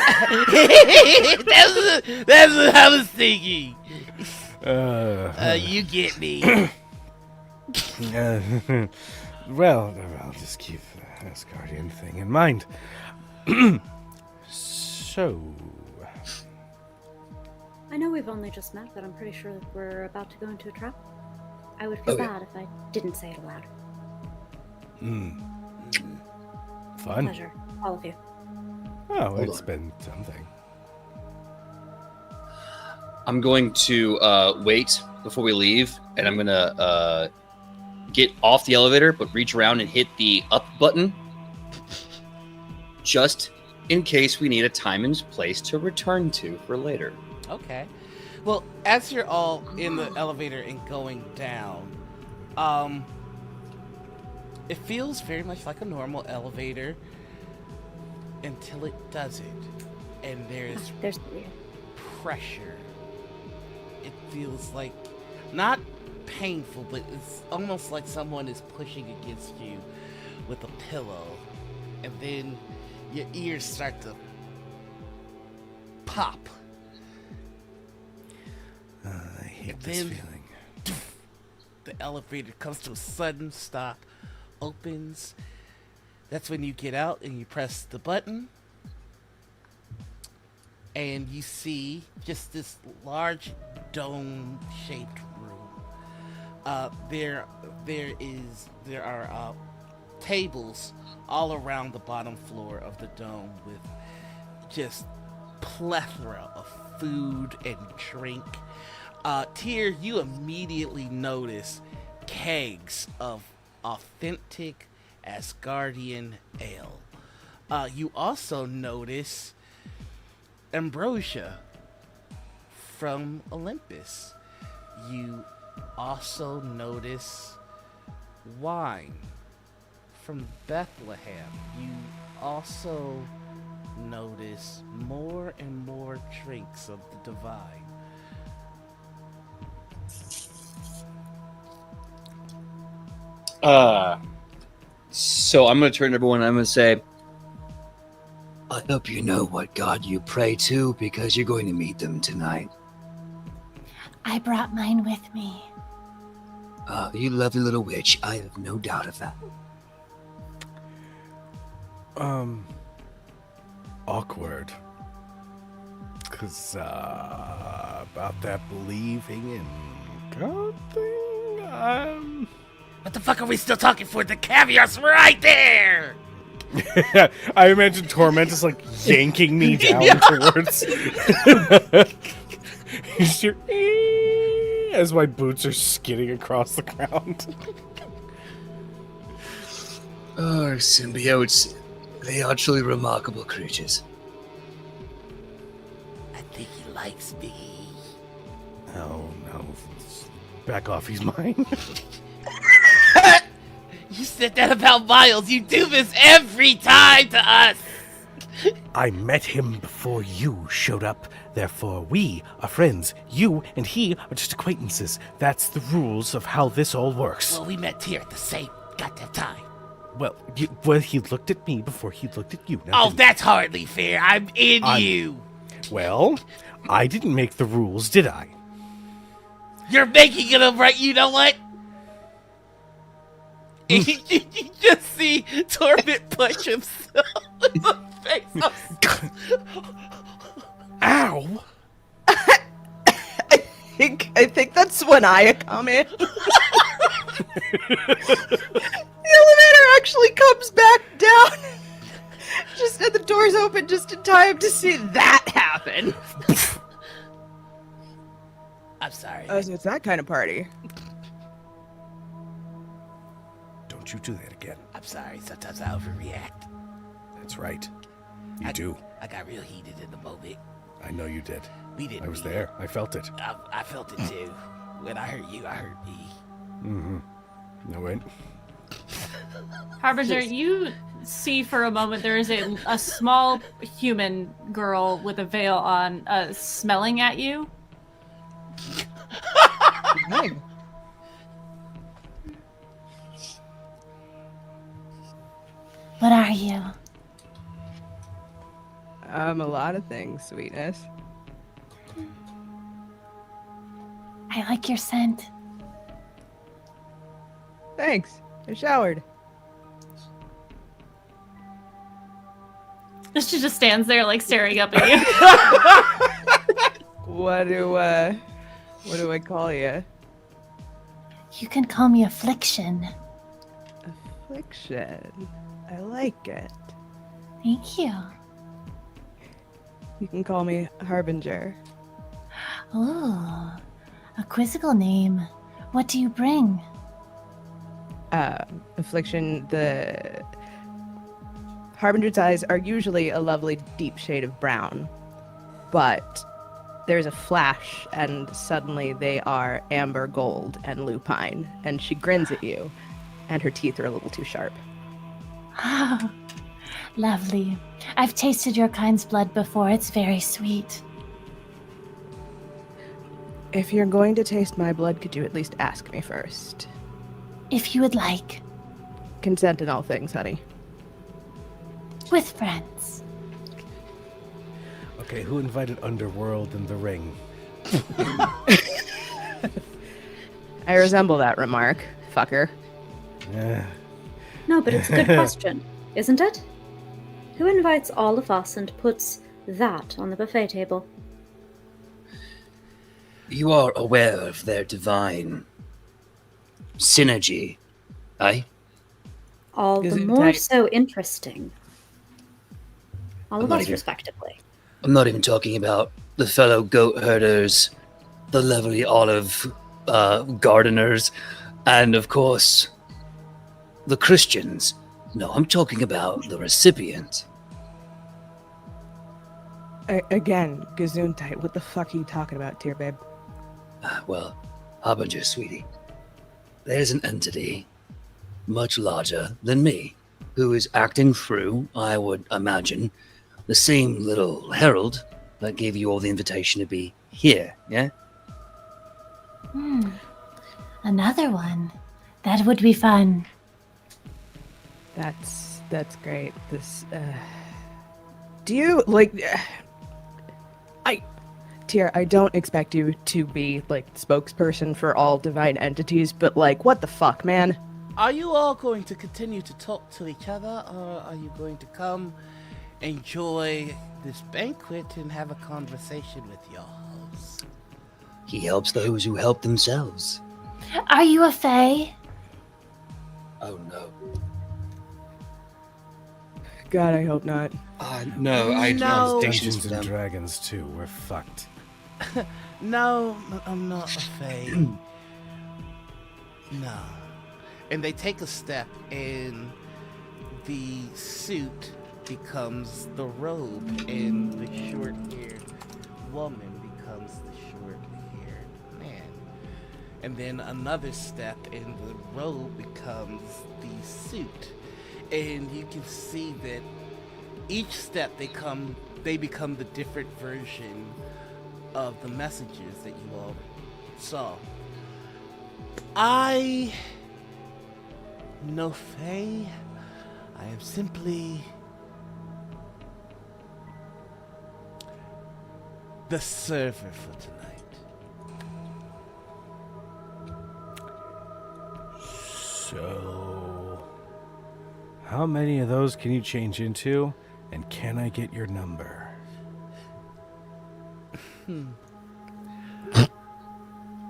S1: That's what I was thinking. You get me.
S3: Well, I'll just keep the Asgardian thing in mind. So,
S2: I know we've only just met, but I'm pretty sure that we're about to go into a trap. I would feel bad if I didn't say it aloud.
S3: Fun.
S2: Pleasure, all of you.
S3: Oh, it's been something.
S6: I'm going to wait before we leave, and I'm gonna get off the elevator, but reach around and hit the up button, just in case we need a time and place to return to for later.
S1: Okay. Well, as you're all in the elevator and going down, it feels very much like a normal elevator until it doesn't, and there's pressure. It feels like not painful, but it's almost like someone is pushing against you with a pillow, and then your ears start to pop.
S3: I hate this feeling.
S1: The elevator comes to a sudden stop, opens. That's when you get out and you press the button, and you see just this large dome-shaped room. There are tables all around the bottom floor of the dome with just plethora of food and drink. Tyr, you immediately notice kegs of authentic Asgardian ale. You also notice ambrosia from Olympus. You also notice wine from Bethlehem. You also notice more and more drinks of the divine.
S6: So I'm going to turn to everyone and I'm going to say, I hope you know what God you pray to, because you're going to meet them tonight.
S7: I brought mine with me.
S6: You lovely little witch. I have no doubt of that.
S3: Awkward. Because, about that believing in God thing,
S1: What the fuck are we still talking for? The caviar's right there!
S3: I imagine Torment is like yanking me down towards as my boots are skidding across the ground.
S6: Oh, symbiotes. They are truly remarkable creatures.
S1: I think he likes me.
S3: Oh no. Back off, he's mine.
S1: You said that about Miles. You do this every time to us.
S3: I met him before you showed up. Therefore, we are friends. You and he are just acquaintances. That's the rules of how this all works.
S1: Well, we met here at the same goddamn time.
S3: Well, he looked at me before he looked at you. Now,
S1: Oh, that's hardly fair. I'm in you.
S3: Well, I didn't make the rules, did I?
S1: You're making it up, right? You know what? And you just see Torment punch himself in the face.
S3: Ow!
S4: I think that's when I come in. The elevator actually comes back down. Just and the doors open just in time to see that happen.
S1: I'm sorry.
S4: Oh, so it's that kind of party.
S3: Don't you do that again.
S1: I'm sorry. Sometimes I overreact.
S3: That's right. You do.
S1: I got real heated in the moment.
S3: I know you did.
S1: We didn't.
S3: I was
S1: mean
S3: there. I felt it.
S1: I felt it too. When I heard you, I heard me.
S3: Mm-hmm. No, wait.
S5: Harbinger, you see for a moment there is a small human girl with a veil on, smelling at you.
S4: Dang.
S7: What are you?
S4: A lot of things, sweetness.
S7: I like your scent.
S4: Thanks. I showered.
S5: She just stands there, like, staring up at you.
S4: What do I call you?
S7: You can call me Affliction.
S4: Affliction. I like it.
S7: Thank you.
S4: You can call me Harbinger.
S7: Ooh, a quizzical name. What do you bring?
S4: Affliction, the Harbinger's eyes are usually a lovely deep shade of brown, but there's a flash and suddenly they are amber gold and lupine, and she grins at you, and her teeth are a little too sharp.
S7: Oh, lovely. I've tasted your kind's blood before. It's very sweet.
S4: If you're going to taste my blood, could you at least ask me first?
S7: If you would like.
S4: Consent in all things, honey.
S7: With friends.
S3: Okay, who invited Underworld and the Ring?
S4: I resemble that remark, fucker.
S3: Yeah.
S2: No, but it's a good question, isn't it? Who invites all of us and puts that on the buffet table?
S6: You are aware of their divine synergy, eh?
S2: All the
S4: Isn't
S2: more
S4: that-
S2: so interesting. All
S6: I'm
S2: of
S6: not
S2: us,
S6: even-
S2: respectively.
S6: I'm not even talking about the fellow goat herders, the lovely olive gardeners, and of course, the Christians. No, I'm talking about the recipient.
S4: Again, Gesundheit, what the fuck are you talking about, dear babe?
S6: Well, Harbinger, sweetie, there's an entity much larger than me who is acting through, I would imagine, the same little herald that gave you all the invitation to be here, yeah?
S7: Another one. That would be fun.
S4: That's great. This, do you, like, Tier, I don't expect you to be, like, spokesperson for all divine entities, but, like, what the fuck, man?
S1: Are you all going to continue to talk to each other, or are you going to come enjoy this banquet and have a conversation with your host?
S6: He helps those who help themselves.
S7: Are you a fae?
S6: Oh no.
S4: God, I hope not.
S6: No, I
S1: No.
S3: Dungeons and Dragons too. We're fucked.
S1: No, I'm not a fae. No. And they take a step, and the suit becomes the robe, and the short-haired woman becomes the short-haired man. And then another step in the robe becomes the suit. And you can see that each step they become the different version of the messages that you all saw. I no Faye. I am simply the server for tonight.
S3: So, how many of those can you change into? And can I get your number?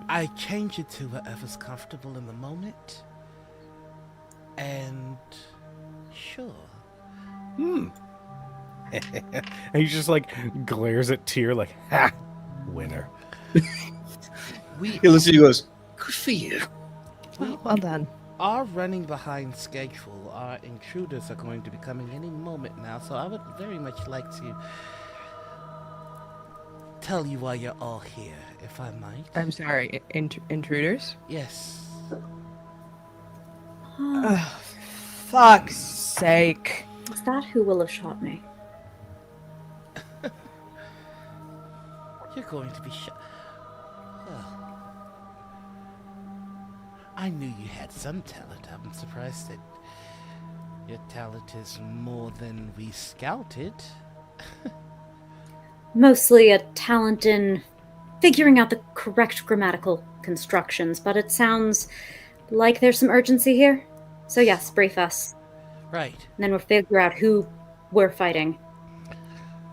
S1: I change it to whatever's comfortable in the moment. And sure.
S3: And he just like glares at Tyr like, ha! Winner.
S1: We
S6: He goes, good for you.
S4: Well done.
S1: are running behind schedule. Our intruders are going to be coming any moment now, so I would very much like to tell you why you're all here, if I might.
S4: I'm sorry, intruders?
S1: Yes.
S4: Oh, fuck's sake.
S2: Is that who will have shot me?
S1: You're going to be shot. Well, I knew you had some talent. I'm surprised that your talent is more than we scouted.
S2: Mostly a talent in figuring out the correct grammatical constructions, but it sounds like there's some urgency here. So yes, brief us.
S1: Right.
S2: And then we'll figure out who we're fighting.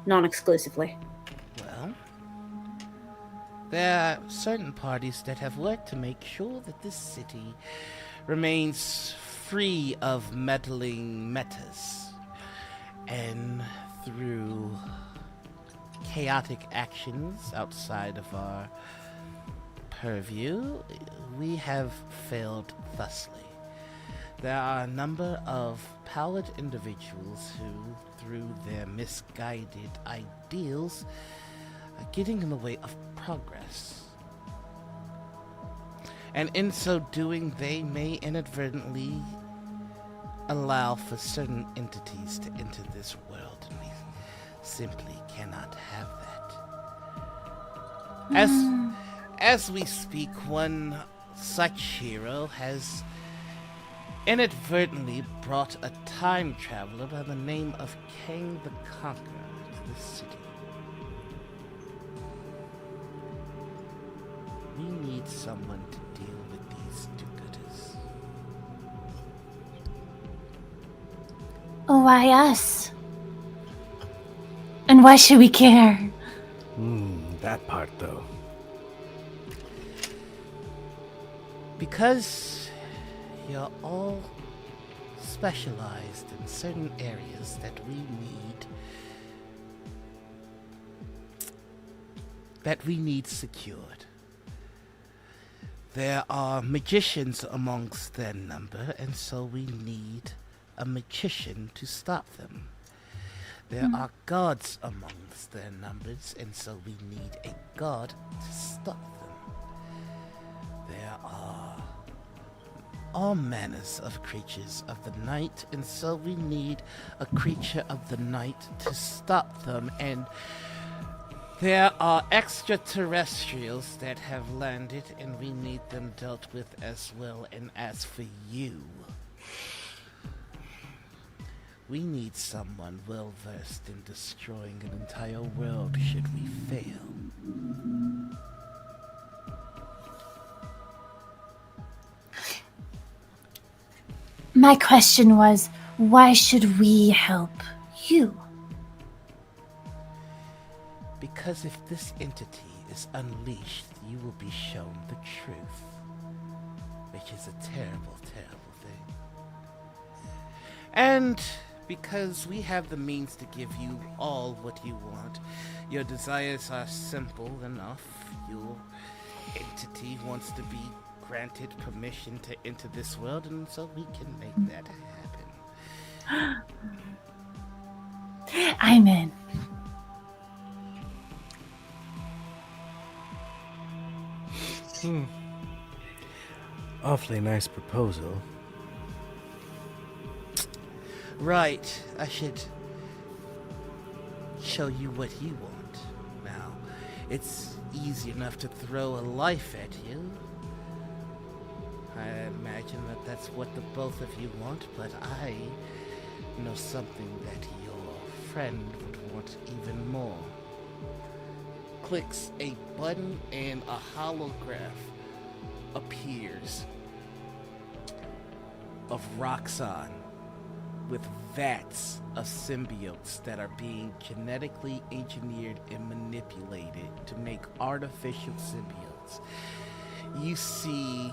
S2: Non-exclusively.
S1: Well, there are certain parties that have worked to make sure that this city remains free of meddling metas. And through chaotic actions outside of our purview, we have failed thusly. There are a number of powered individuals who, through their misguided ideals, are getting in the way of progress. And in so doing, they may inadvertently allow for certain entities to enter this world, and we simply cannot have that. As we speak, one such hero has inadvertently brought a time traveler by the name of Kang the Conqueror to the city. We need someone to deal with these do-gooders.
S7: Oh, why us? And why should we care?
S3: That part though.
S1: Because you're all specialized in certain areas that we need secured. There are magicians amongst their number, and so we need a magician to stop them. There are gods amongst their numbers, and so we need a god to stop them. There are all manners of creatures of the night, and so we need a creature of the night to stop them. And there are extraterrestrials that have landed, and we need them dealt with as well. And as for you, we need someone well versed in destroying an entire world should we fail.
S7: My question was, why should we help you?
S1: Because if this entity is unleashed, you will be shown the truth, which is a terrible, terrible thing. And because we have the means to give you all what you want, your desires are simple enough. Your entity wants to be granted permission to enter this world, and so we can make that happen.
S7: I'm in.
S3: Awfully nice proposal.
S1: Right. I should show you what you want. Now, it's easy enough to throw a life at you. I imagine that that's what the both of you want, but I know something that your friend would want even more. Clicks a button and a holograph appears of Roxanne with vats of symbiotes that are being genetically engineered and manipulated to make artificial symbiotes. You see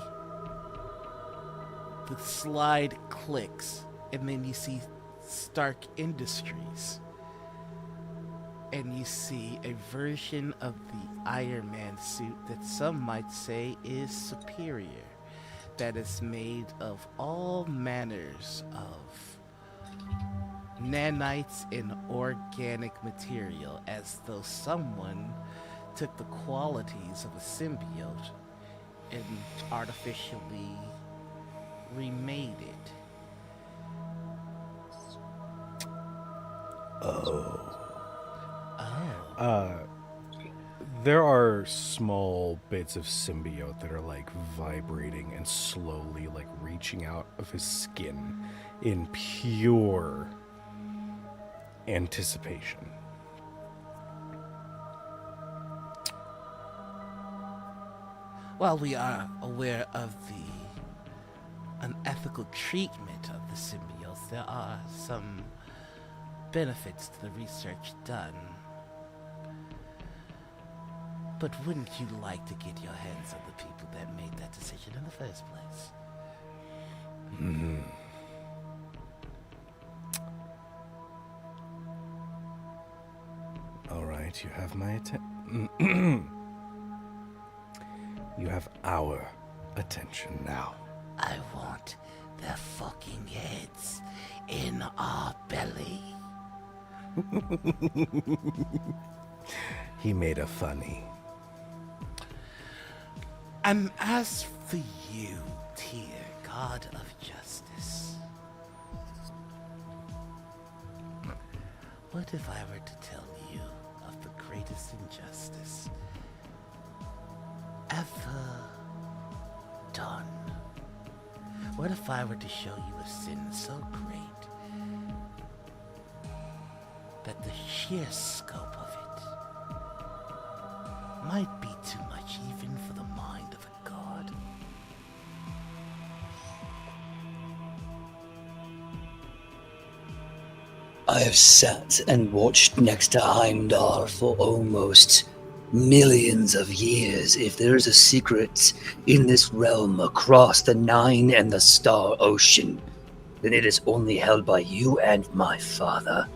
S1: the slide clicks, and then you see Stark Industries. And you see a version of the Iron Man suit that some might say is superior, that is made of all manners of nanites and organic material, as though someone took the qualities of a symbiote and artificially remade it.
S3: There are small bits of symbiote that are like vibrating and slowly like reaching out of his skin in pure anticipation.
S1: While we are aware of the unethical treatment of the symbiotes, there are some benefits to the research done. But wouldn't you like to get your hands on the people that made that decision in the first place?
S3: All right, you have my attention. You have our attention now.
S1: I want their fucking heads in our belly.
S3: He made a funny.
S1: And as for you, dear God of Justice, what if I were to tell you of the greatest injustice ever done? What if I were to show you a sin so great that the sheer scope of it might be too much even for the mind of a god?
S6: I have sat and watched next to Heimdall for almost millions of years. If there is a secret in this realm across the Nine and the Star Ocean, then it is only held by you and my father.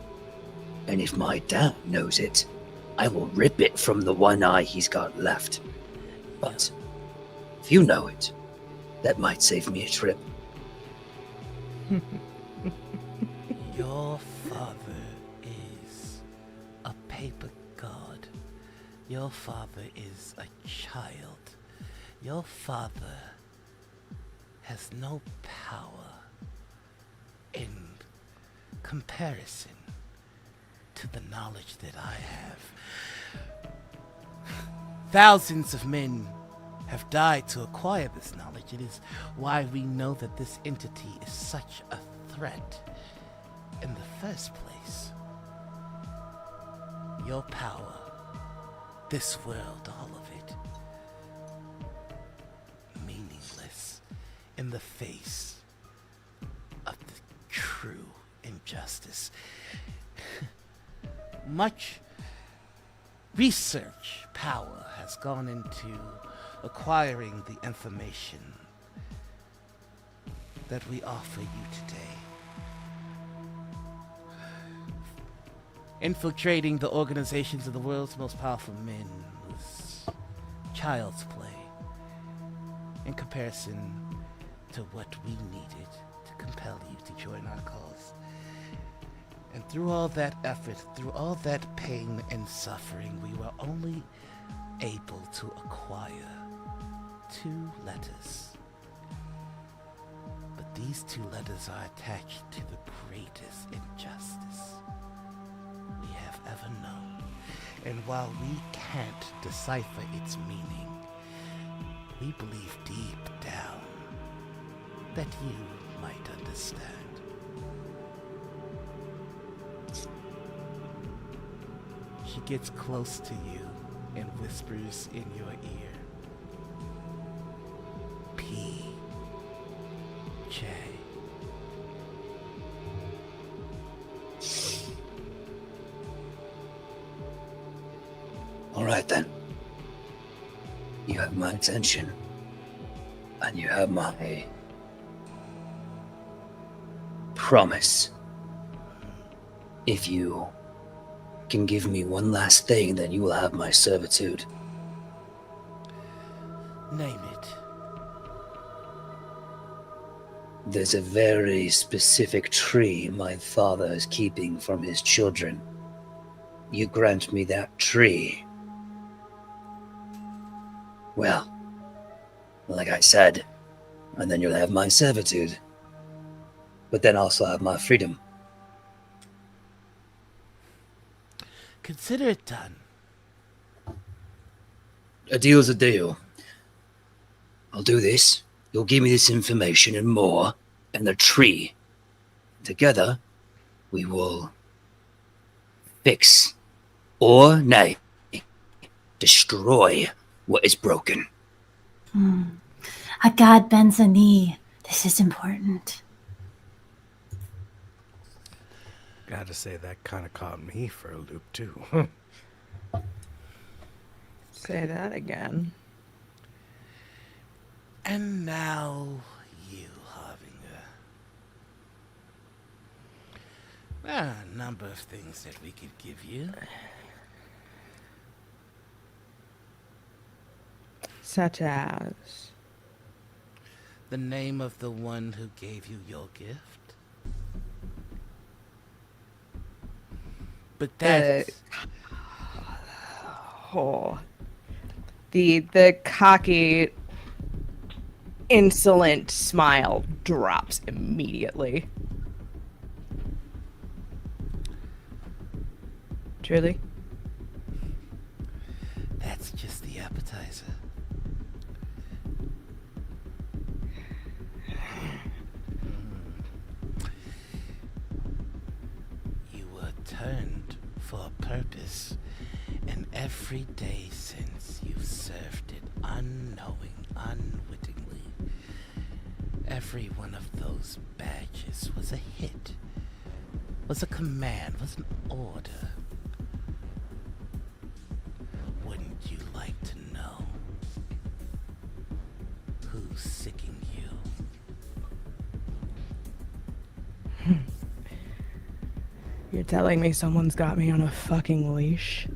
S6: And if my dad knows it, I will rip it from the one eye he's got left. But if you know it, that might save me a trip.
S1: Your father is a paper god. Your father is a child. Your father has no power in comparison to the knowledge that I have. Thousands of men have died to acquire this knowledge. It is why we know that this entity is such a threat in the first place. Your power, this world, all of it, meaningless in the face of the true injustice. Much research power has gone into acquiring the information that we offer you today. Infiltrating the organizations of the world's most powerful men was child's play in comparison to what we needed to compel you to join our cause. And through all that effort, through all that pain and suffering, we were only able to acquire 2 letters These two letters are attached to the greatest injustice we have ever known. And while we can't decipher its meaning, we believe deep down that you might understand. She gets close to you and whispers in your ear, P.J.
S6: All right then. You have my attention, and you have my promise. If you can give me one last thing, then you will have my servitude.
S1: Name it.
S6: There's a very specific tree my father is keeping from his children. You grant me that tree. Well, like I said, and then you'll have my servitude. But then also have my freedom.
S1: Consider it done.
S6: A deal's a deal. I'll do this. You'll give me this information and more, and the tree. Together, we will fix, or nay, destroy what is broken.
S7: A god bends a knee. This is important.
S3: Gotta say, that kind of caught me for a loop, too.
S4: Say that again.
S1: And now, you, Harbinger. There are a number of things that we could give you.
S4: Such as...
S1: The name of the one who gave you your gift. But that's...
S4: The cocky, insolent smile drops immediately. Truly?
S1: That's just the appetizer. You were turned for a purpose, and every day since you've served it unwittingly. Every one of those badges was a hit, was a command, was an order. Wouldn't you like to know who's sicking you?
S4: You're telling me someone's got me on a fucking leash?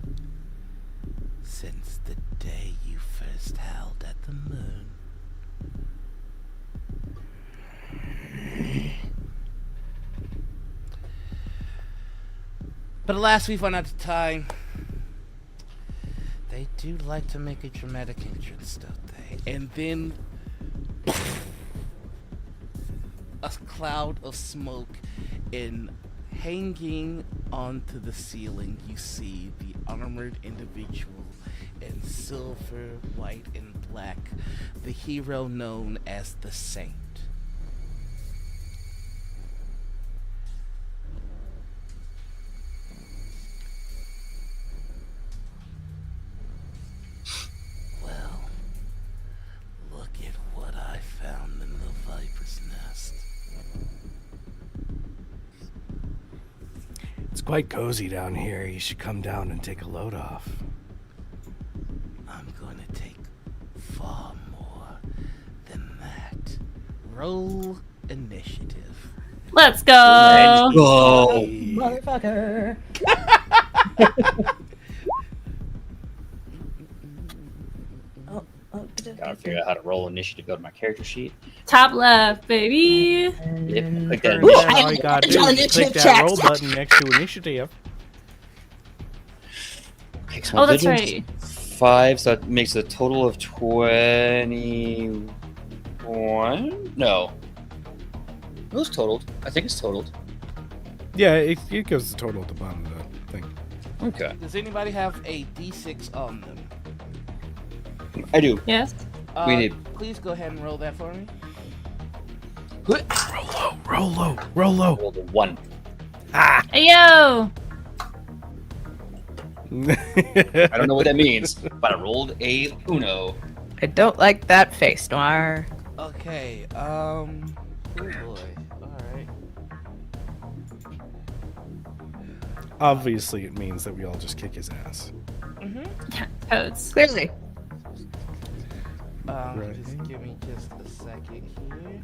S1: Since the day you first howled at the moon. But alas, we've run out of time. They do like to make a dramatic entrance, don't they? And then a cloud of smoke, and hanging onto the ceiling, you see the armored individual in silver, white, and black, the hero known as the Saint. Well, look at what I found in the Viper's Nest.
S3: It's quite cozy down here. You should come down and take a load off.
S1: I'm going to take far more than that. Roll initiative.
S5: Let's go.
S6: Let's go.
S4: Motherfucker.
S9: Gotta figure out how to roll initiative. Go to my character sheet.
S5: Top left, baby.
S9: Yep. Click
S3: For
S9: that.
S3: that, all you gotta do is click that roll button next to initiative.
S9: Okay, so my
S5: Oh, that's
S9: vigilance
S5: right.
S9: 5, so that makes a total of 21. No.
S6: It was totaled. I think it's totaled.
S3: Yeah, it goes to total at the bottom of the thing.
S6: Okay.
S1: Does anybody have a D6 on them?
S6: I do.
S5: Yes.
S6: We need.
S1: Please go ahead and roll that for me.
S3: Roll low.
S6: Rolled a 1.
S5: Yo.
S6: I don't know what that means, but I rolled a Uno.
S4: I don't like that face, Noir.
S1: Okay. Oh boy. All right.
S3: Obviously, it means that we all just kick his ass.
S5: Toads.
S4: Clearly.
S3: Right.
S1: Just give me just a second here.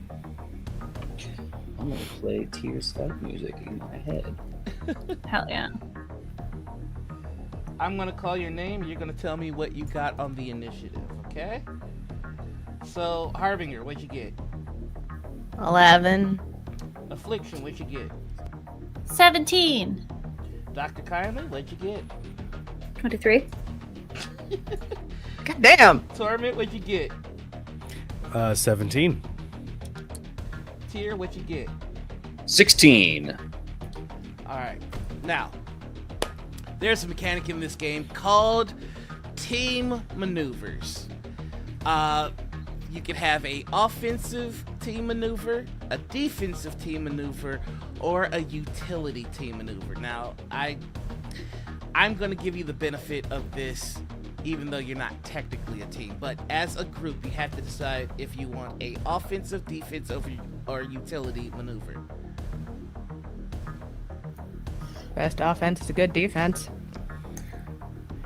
S6: I'm gonna play Tears Fight music in my head.
S5: Hell yeah.
S1: I'm gonna call your name. You're gonna tell me what you got on the initiative. Okay. So Harbinger, what'd you get?
S4: 11.
S1: Affliction, what'd you get?
S5: 17.
S1: Dr. Kindly, what'd you get?
S2: 23.
S4: God damn.
S1: Torment, what'd you get?
S3: 17.
S1: Tier, what'd you get?
S6: 16.
S1: All right. Now, there's a mechanic in this game called team maneuvers. You can have a offensive team maneuver, a defensive team maneuver, or a utility team maneuver. Now, I'm going to give you the benefit of this, even though you're not technically a team. But as a group, you have to decide if you want a offensive, defensive, or utility maneuver.
S4: Best offense is a good defense.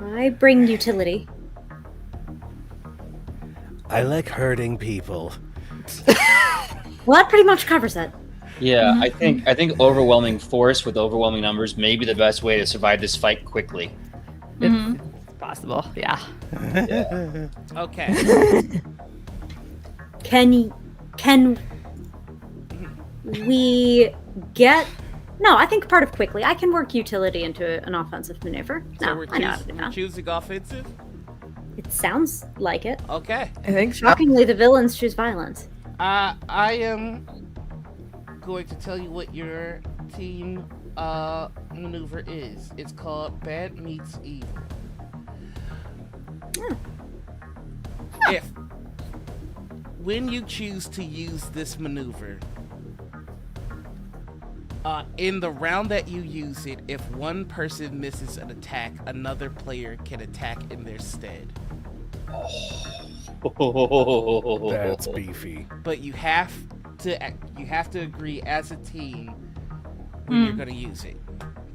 S2: I bring utility.
S3: I like hurting people.
S2: Well, that pretty much covers it.
S6: Yeah, I think overwhelming force with overwhelming numbers may be the best way to survive this fight quickly.
S4: It's possible, yeah.
S1: Okay.
S2: Can we get... No, I think part of quickly. I can work utility into an offensive maneuver.
S1: So
S2: No,
S1: we're,
S2: I know how to do
S1: we're
S2: that.
S1: choosing offensive?
S2: It sounds like it.
S1: Okay.
S4: I think so.
S2: Shockingly, the villains choose violence.
S1: I am going to tell you what your team maneuver is. It's called Bad Meets Evil. If when you choose to use this maneuver, in the round that you use it, if one person misses an attack, another player can attack in their stead.
S3: That's beefy.
S1: But you have to agree as a team when you're gonna use it.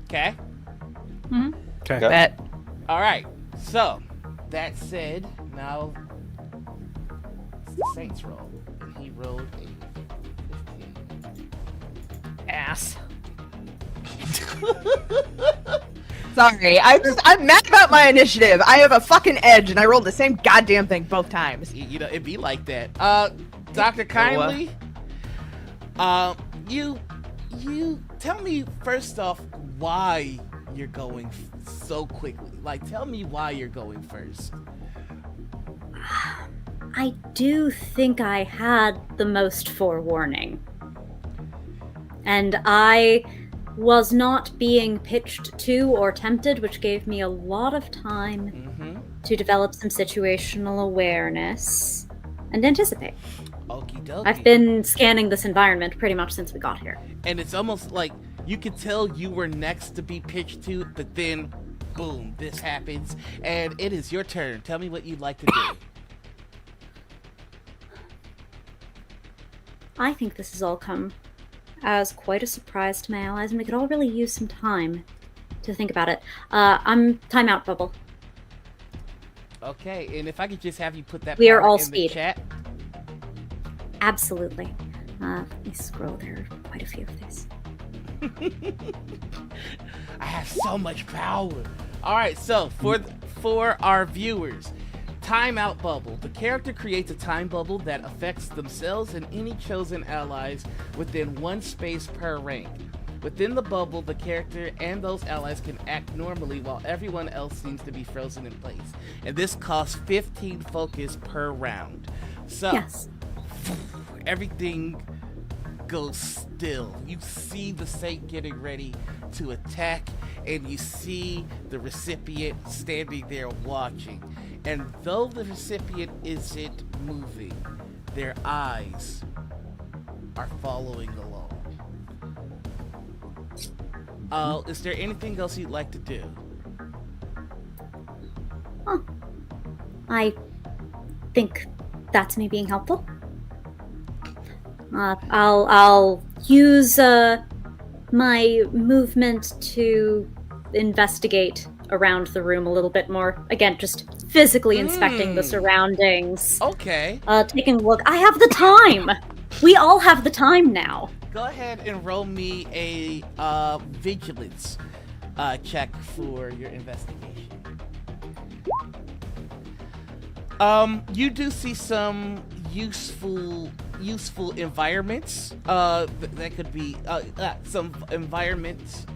S1: Okay?
S3: Okay.
S4: Bet.
S1: All right. So that said, now it's the Saints roll, and he rolled a 15.
S4: Ass. Sorry, I'm mad about my initiative. I have a fucking edge, and I rolled the same goddamn thing both times.
S1: You know, it'd be like that. Dr. Kindly, you tell me first off why you're going so quickly. Like, tell me why you're going first.
S2: I do think I had the most forewarning. And I was not being pitched to or tempted, which gave me a lot of time to develop some situational awareness and anticipate.
S1: Okie dokie.
S2: I've been scanning this environment pretty much since we got here.
S1: And it's almost like you could tell you were next to be pitched to, but then, boom, this happens, and it is your turn. Tell me what you'd like to do.
S2: I think this has all come as quite a surprise to my allies, and we could all really use some time to think about it. I'm timeout bubble.
S1: Okay, and if I could just have you put that
S2: We are
S1: power
S2: all
S1: in
S2: speed.
S1: the chat.
S2: Absolutely. Let me scroll. There are quite a few of these.
S1: I have so much power. All right, so for our viewers, timeout bubble. The character creates a time bubble that affects themselves and any chosen allies within one space per rank. Within the bubble, the character and those allies can act normally while everyone else seems to be frozen in place. And this costs 15 focus per round. So
S2: Yes.
S1: everything goes still. You see the saint getting ready to attack, and you see the recipient standing there watching. And though the recipient isn't moving, their eyes are following along. Is there anything else you'd like to do?
S2: I think that's me being helpful. I'll use my movement to investigate around the room a little bit more. Again, just physically inspecting the surroundings.
S1: Okay.
S2: Taking a look. I have the time. We all have the time now.
S1: Go ahead and roll me a vigilance check for your investigation. You do see some useful environments. That could be some environment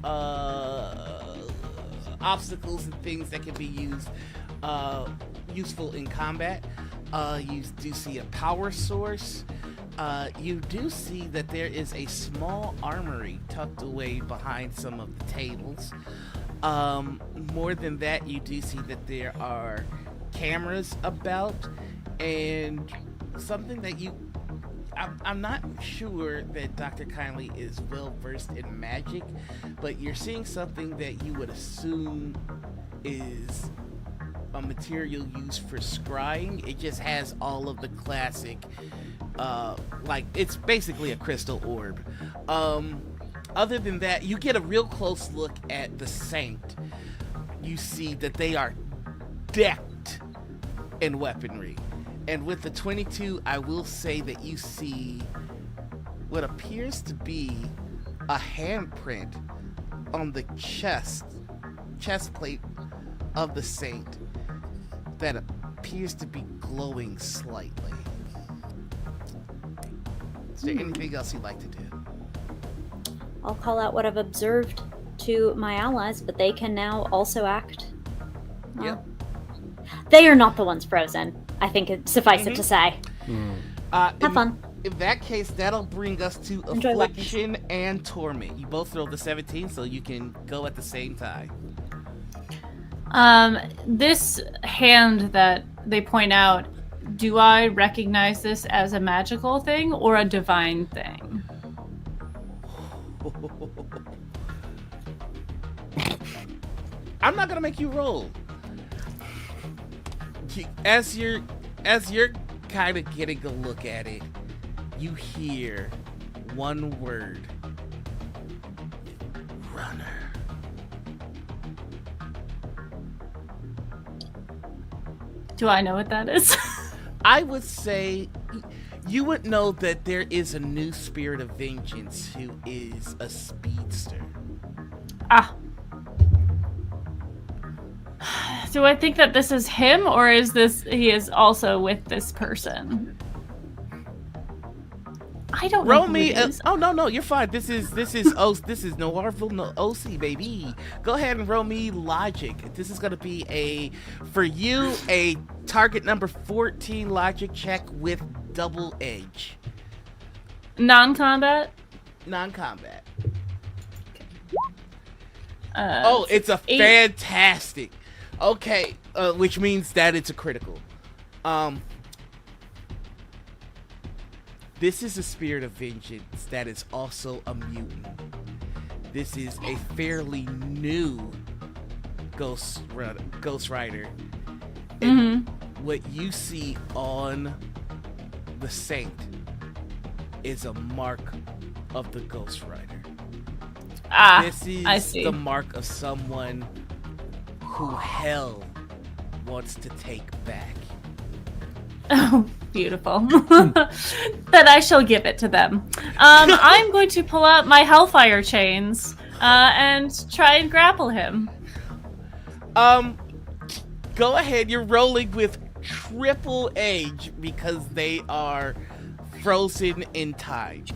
S1: obstacles and things that can be useful in combat. You do see a power source. You do see that there is a small armory tucked away behind some of the tables. More than that, you do see that there are cameras about, and something that I'm not sure that Dr. Kindly is well versed in magic, but you're seeing something that you would assume is a material used for scrying. It just has all of the classic, it's basically a crystal orb. Other than that, you get a real close look at the saint. You see that they are decked in weaponry. And with the 22, I will say that you see what appears to be a handprint on the chest plate of the saint that appears to be glowing slightly. Is there anything else you'd like to do?
S2: I'll call out what I've observed to my allies, but they can now also act.
S1: Yep.
S2: They are not the ones frozen. I think it suffice it to say. Have fun.
S1: In that case, that'll bring us to
S2: Enjoy
S1: Affliction and Torment. You both roll the 17, so you can go at the same time.
S5: This hand that they point out, do I recognize this as a magical thing or a divine thing?
S1: I'm not gonna make you roll. As you're kind of getting a look at it, you hear one word: runner.
S5: Do I know what that is?
S1: I would say you would know that there is a new spirit of vengeance who is a speedster.
S5: Do I think that this is him, or is he is also with this person? I don't know.
S1: Roll
S5: who
S1: me.
S5: it is.
S1: Oh no, you're fine. This is Noirvel, no OC baby. Go ahead and roll me logic. This is gonna be a target number 14 logic check with double edge.
S5: Non-combat.
S1: Non-combat.
S5: Oh,
S1: it's a 8. Fantastic. Okay, which means that it's a critical. This is a spirit of vengeance that is also a mutant. This is a fairly new Ghost Rider. And what you see on the Saint is a mark of the Ghost Rider. This is the mark of someone who hell wants to take back.
S5: Oh, beautiful. Then I shall give it to them. I'm going to pull out my Hellfire chains and try and grapple him.
S1: Go ahead. You're rolling with triple edge because they are frozen in time.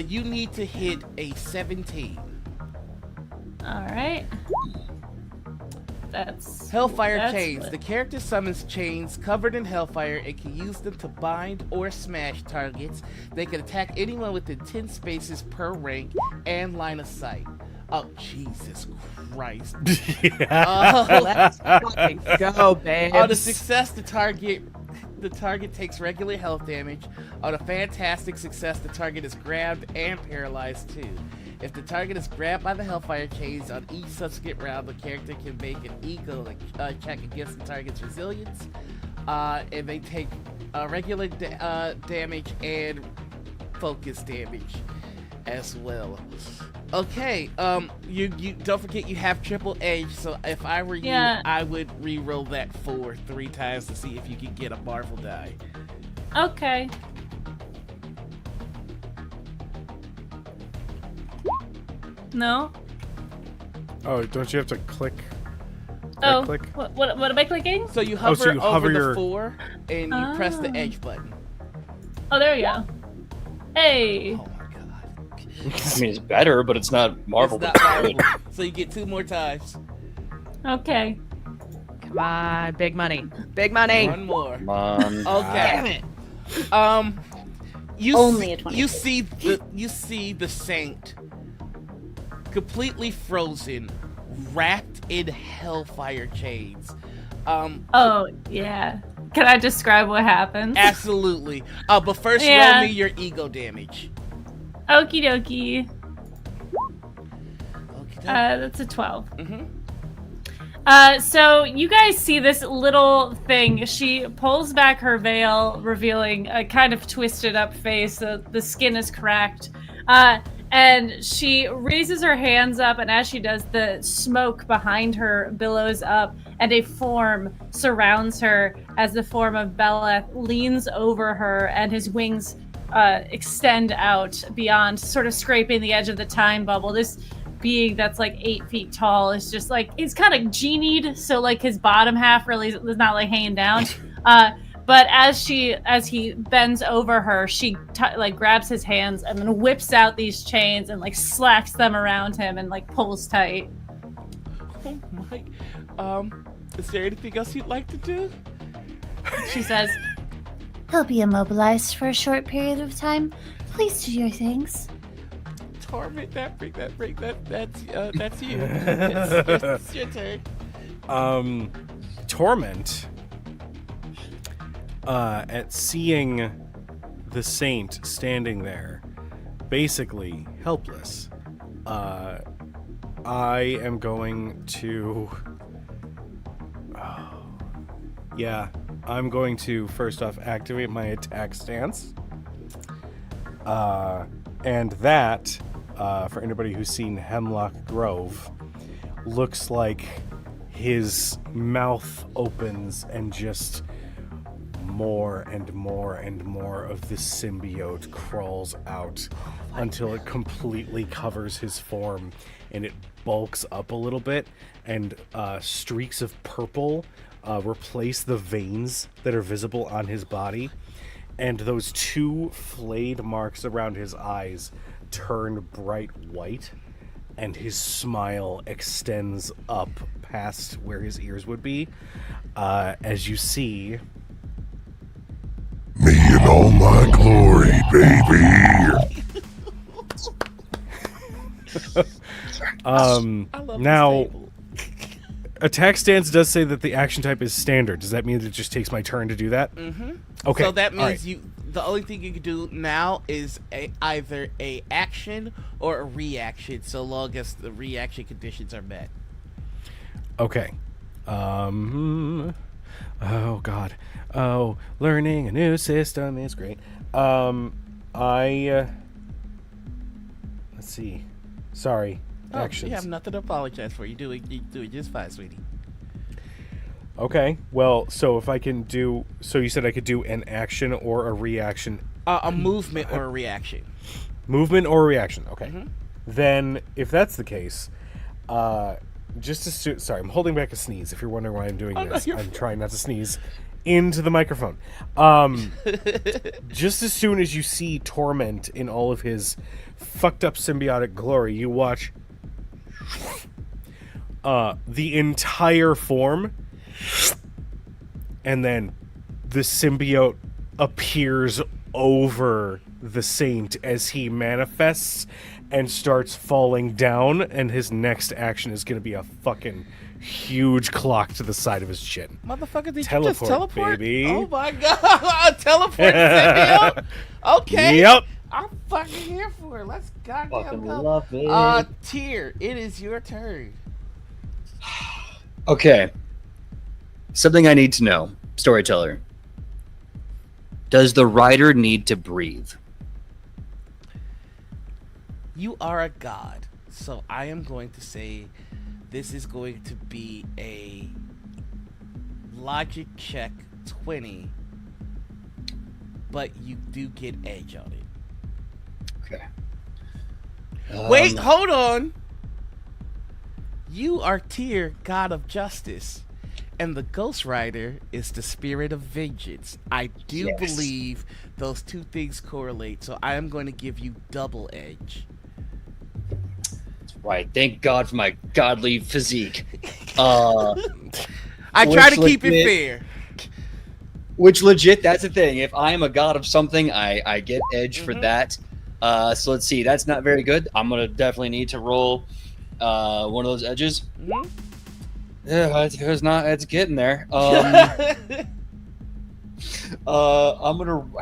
S1: You need to hit a 17.
S5: All right. That's
S1: Hellfire chains.
S5: what-
S1: The character summons chains covered in hellfire and can use them to bind or smash targets. They can attack anyone within 10 spaces per rank and line of sight. Oh, Jesus Christ.
S4: Let's fucking go, babes.
S1: On a success, the target takes regular health damage. On a fantastic success, the target is grabbed and paralyzed too. If the target is grabbed by the Hellfire chains on each subsequent round, the character can make an ego check against the target's resilience, and they take regular damage and focus damage as well. Okay, you don't forget you have triple edge, so if I were you,
S5: Yeah.
S1: I would re-roll that 3 times to see if you can get a Marvel die.
S5: Okay. No?
S3: Oh, don't you have to click?
S5: Oh,
S3: click?
S5: what am I clicking?
S1: So you hover,
S3: so you hover
S1: over
S3: your-
S1: the 4 and you press the
S5: Ah.
S1: edge button.
S5: Oh, there we go. Hey.
S1: Oh my god.
S9: I mean, it's better, but it's not Marvel.
S1: It's not
S9: but
S1: Marvel. So you get 2 more times.
S5: Okay.
S4: Come on, big money. Big money.
S1: 1 more.
S9: Come on.
S1: Okay. You
S2: Only a
S1: you
S2: 26.
S1: see the saint completely frozen, wrapped in hellfire chains.
S5: Oh, yeah. Can I describe what happens?
S1: Absolutely. But first,
S5: Yeah.
S1: roll me your ego damage.
S5: Okie dokie.
S1: Okay.
S5: That's a 12.
S1: Mm-hmm.
S5: So you guys see this little thing. She pulls back her veil, revealing a kind of twisted up face. The skin is cracked. And she raises her hands up, and as she does, the smoke behind her billows up, and a form surrounds her as the form of Beleth leans over her, and his wings extend out beyond, sort of scraping the edge of the time bubble. This being that's like 8 feet tall is just like, he's kind of genied, so like his bottom half really is not like hanging down. But as he bends over her, she like grabs his hands and then whips out these chains and like slacks them around him and like pulls tight.
S1: Oh my. Is there anything else you'd like to do?
S5: She says,
S7: He'll be immobilized for a short period of time. Please do your things.
S1: Torment, that's you. It's your turn.
S3: Torment, at seeing the saint standing there, basically helpless, I am going to... I'm going to first off activate my attack stance. And that, for anybody who's seen Hemlock Grove, looks like his mouth opens and just more and more and more of this symbiote crawls out until it completely covers his form, and it bulks up a little bit, and streaks of purple replace the veins that are visible on his body, and those 2 flayed marks around his eyes turn bright white, and his smile extends up past where his ears would be, as you see...
S11: Me in all my glory, baby.
S1: I love
S3: now...
S1: this table.
S3: Attack stance does say that the action type is standard. Does that mean that it just takes my turn to do that?
S1: Mm-hmm.
S3: Okay.
S1: So that
S3: all right.
S1: means the only thing you can do now is either a action or a reaction, so long as the reaction conditions are met.
S3: Okay. Oh God. Oh, learning a new system is great. Let's see. Sorry. Actions.
S1: You have nothing to apologize for. You do it just fine, sweetie.
S3: Okay. Well, so if I can do, so you said I could do an action or a reaction.
S1: A movement or a reaction.
S3: Movement or reaction. Okay.
S1: Mm-hmm.
S3: Then, if that's the case, just as sorry, I'm holding back a sneeze. If you're wondering why I'm doing this, I'm trying not to sneeze into the microphone. Just as soon as you see Torment in all of his fucked up symbiotic glory, you watch the entire form, and then the symbiote appears over the saint as he manifests and starts falling down, and his next action is going to be a fucking huge clock to the side of his chin.
S1: Motherfucker, did
S3: Teleport,
S1: you just teleport?
S3: baby.
S1: Oh my god, teleport symbiote? Okay.
S3: Yep.
S1: I'm fucking here for it. Let's goddamn
S6: Fucking
S1: go.
S6: love it.
S1: Tyr, it is your turn.
S6: Okay. Something I need to know, storyteller. Does the rider need to breathe?
S1: You are a god, so I am going to say this is going to be a logic check 20, but you do get edge on it.
S6: Okay.
S1: Wait, hold on. You are Tyr, god of justice, and the Ghost Rider is the spirit of vengeance. I do believe those two things correlate, so I am going to give you double edge.
S6: Right. Thank God for my godly physique.
S1: I try to keep it fair.
S6: Which legit, that's the thing. If I am a god of something, I get edge for that. So let's see. That's not very good. I'm going to definitely need to roll one of those edges. Yeah, it's getting there. I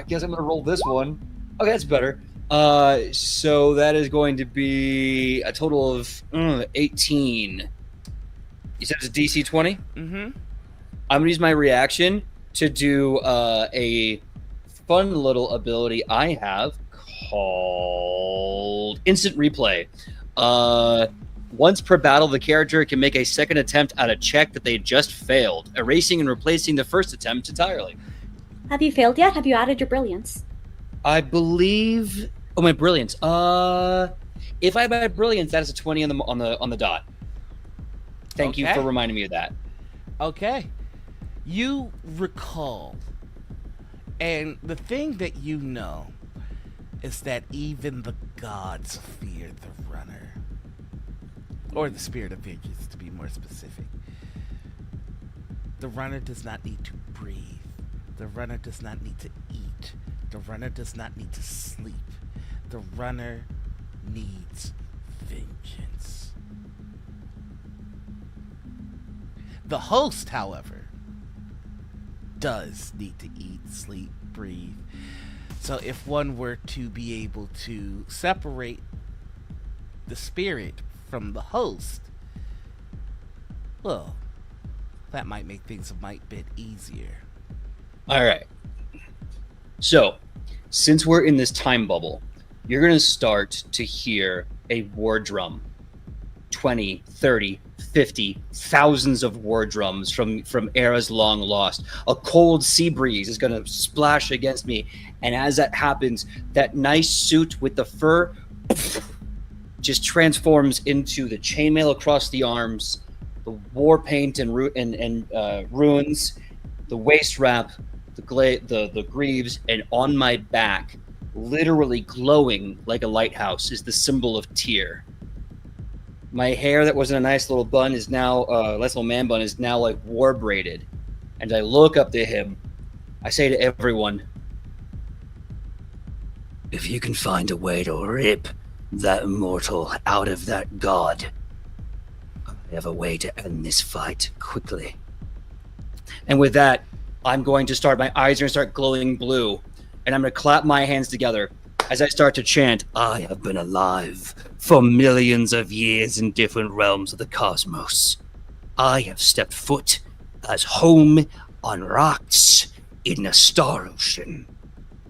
S6: guess I'm gonna roll this one. Okay, that's better. So that is going to be a total of 18. You said it's DC 20?
S1: Mm-hmm.
S6: I'm gonna use my reaction to do a fun little ability I have called Instant Replay. Once per battle, the character can make a second attempt at a check that they just failed, erasing and replacing the first attempt entirely.
S2: Have you failed yet? Have you added your brilliance?
S6: I believe. Oh, my brilliance. If I buy brilliance, that is a 20 on the dot. Thank you for reminding me of that.
S1: Okay. You recall, and the thing that you know is that even the gods fear the runner. Or the spirit of vengeance, to be more specific. The runner does not need to breathe. The runner does not need to eat. The runner does not need to sleep. The runner needs vengeance. The host, however, does need to eat, sleep, breathe. So if one were to be able to separate the spirit from the host, well, that might make things a bit easier.
S6: All right. So, since we're in this time bubble, you're going to start to hear a war drum. 20, 30, 50, thousands of war drums from eras long lost. A cold sea breeze is going to splash against me. And as that happens, that nice suit with the fur just transforms into the chainmail across the arms, the war paint and runes, the waist wrap, the greaves, and on my back, literally glowing like a lighthouse, is the symbol of Tyr. My hair that was in a nice little bun is now, nice little man bun, is now like war braided. And I look up to him. I say to everyone, if you can find a way to rip that mortal out of that god, I have a way to end this fight quickly. And with that, I'm going to start, my eyes are going to start glowing blue, and I'm going to clap my hands together as I start to chant, I have been alive for millions of years in different realms of the cosmos. I have stepped foot as home on rocks in the star ocean.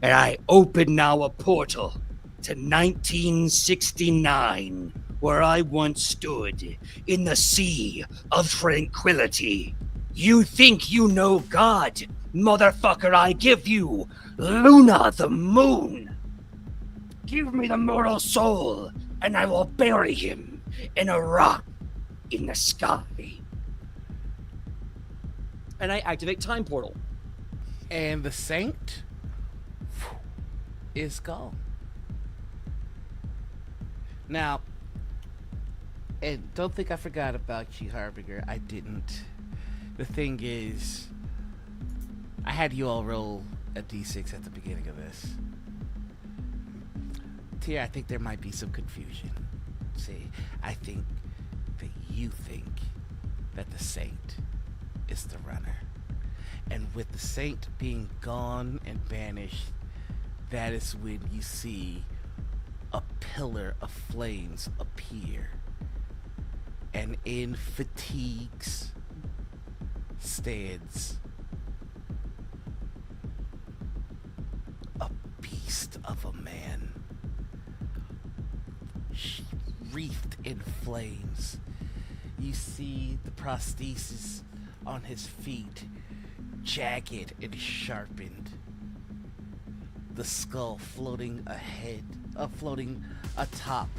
S6: And I open now a portal to 1969, where I once stood in the sea of tranquility. You think you know God? Motherfucker, I give you Luna the moon. Give me the mortal soul, and I will bury him in a rock in the sky. And I activate Time Portal.
S1: And the saint is gone. Now, And don't think I forgot about you, Harbinger. I didn't. The thing is, I had you all roll a d6 at the beginning of this. Tia, I think there might be some confusion. See, I think that you think that the saint is the runner. And with the saint being gone and banished, that is when you see a pillar of flames appear. And in fatigues stands a beast of a man, wreathed in flames. You see the prosthesis on his feet, jagged and sharpened. The skull floating floating atop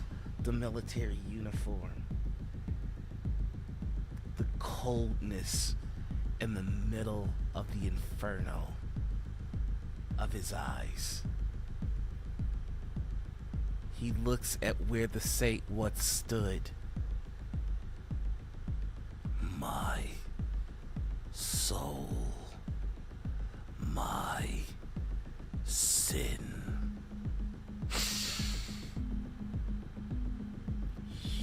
S1: the military uniform. The coldness in the middle of the inferno of his eyes. He looks at where the saint once stood. My soul, my sin.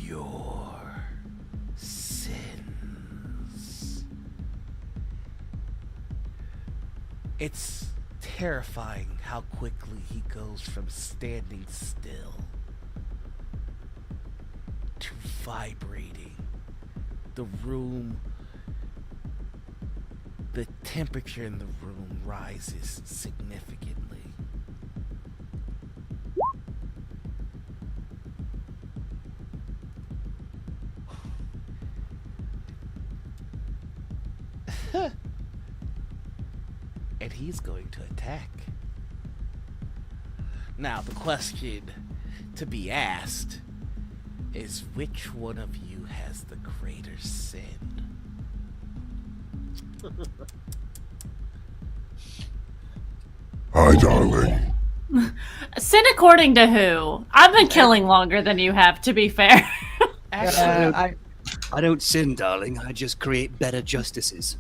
S1: Your sins. It's terrifying how quickly he goes from standing still to vibrating. The room, the temperature in the room rises significantly. And he's going to attack. Now, the question to be asked is, which one of you has the greater sin?
S11: Hi, darling.
S5: Sin according to who? I've been killing longer than you have, to be fair.
S6: I don't sin, darling. I just create better justices.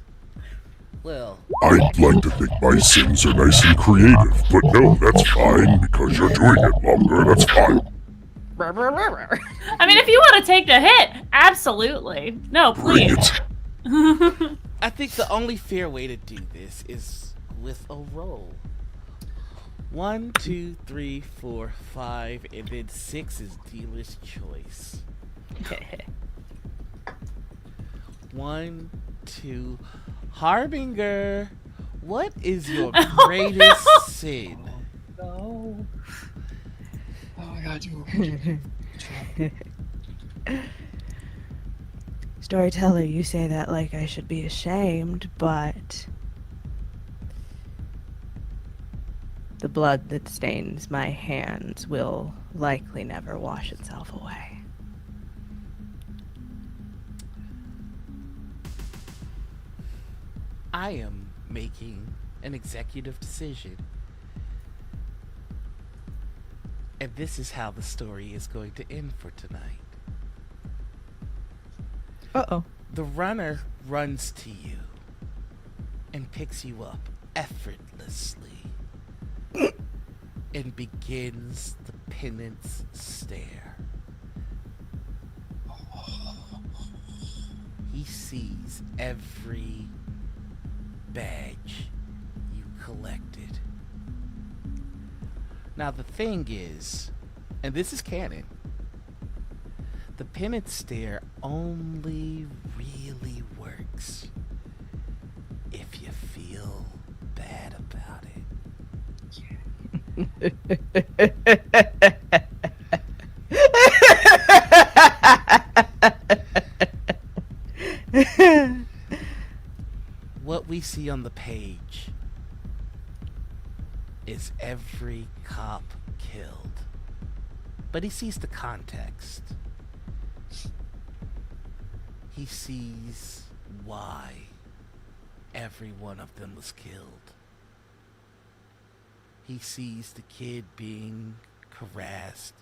S1: Well,
S11: I'd like to think my sins are nice and creative, but no, that's fine, because you're doing it longer, that's fine.
S5: I mean, if you want to take the hit, absolutely. No,
S11: Bring
S5: please.
S11: it.
S1: I think the only fair way to do this is with a roll. 1, 2, 3, 4, 5, and then 6 is dealer's choice. 1, 2. Harbinger, what is your greatest sin?
S9: No. Oh, I gotta do
S4: Storyteller, you say that like I should be ashamed, but the blood that stains my hands will likely never wash itself away.
S1: I am making an executive decision. And this is how the story is going to end for tonight.
S4: Uh-oh.
S1: The runner runs to you and picks you up effortlessly and begins the penance stare. He sees every badge you collected. Now the thing is, and this is canon, the penance stare only really works if you feel bad about it. What we see on the page is every cop killed, but he sees the context. He sees why every one of them was killed. He sees the kid being harassed.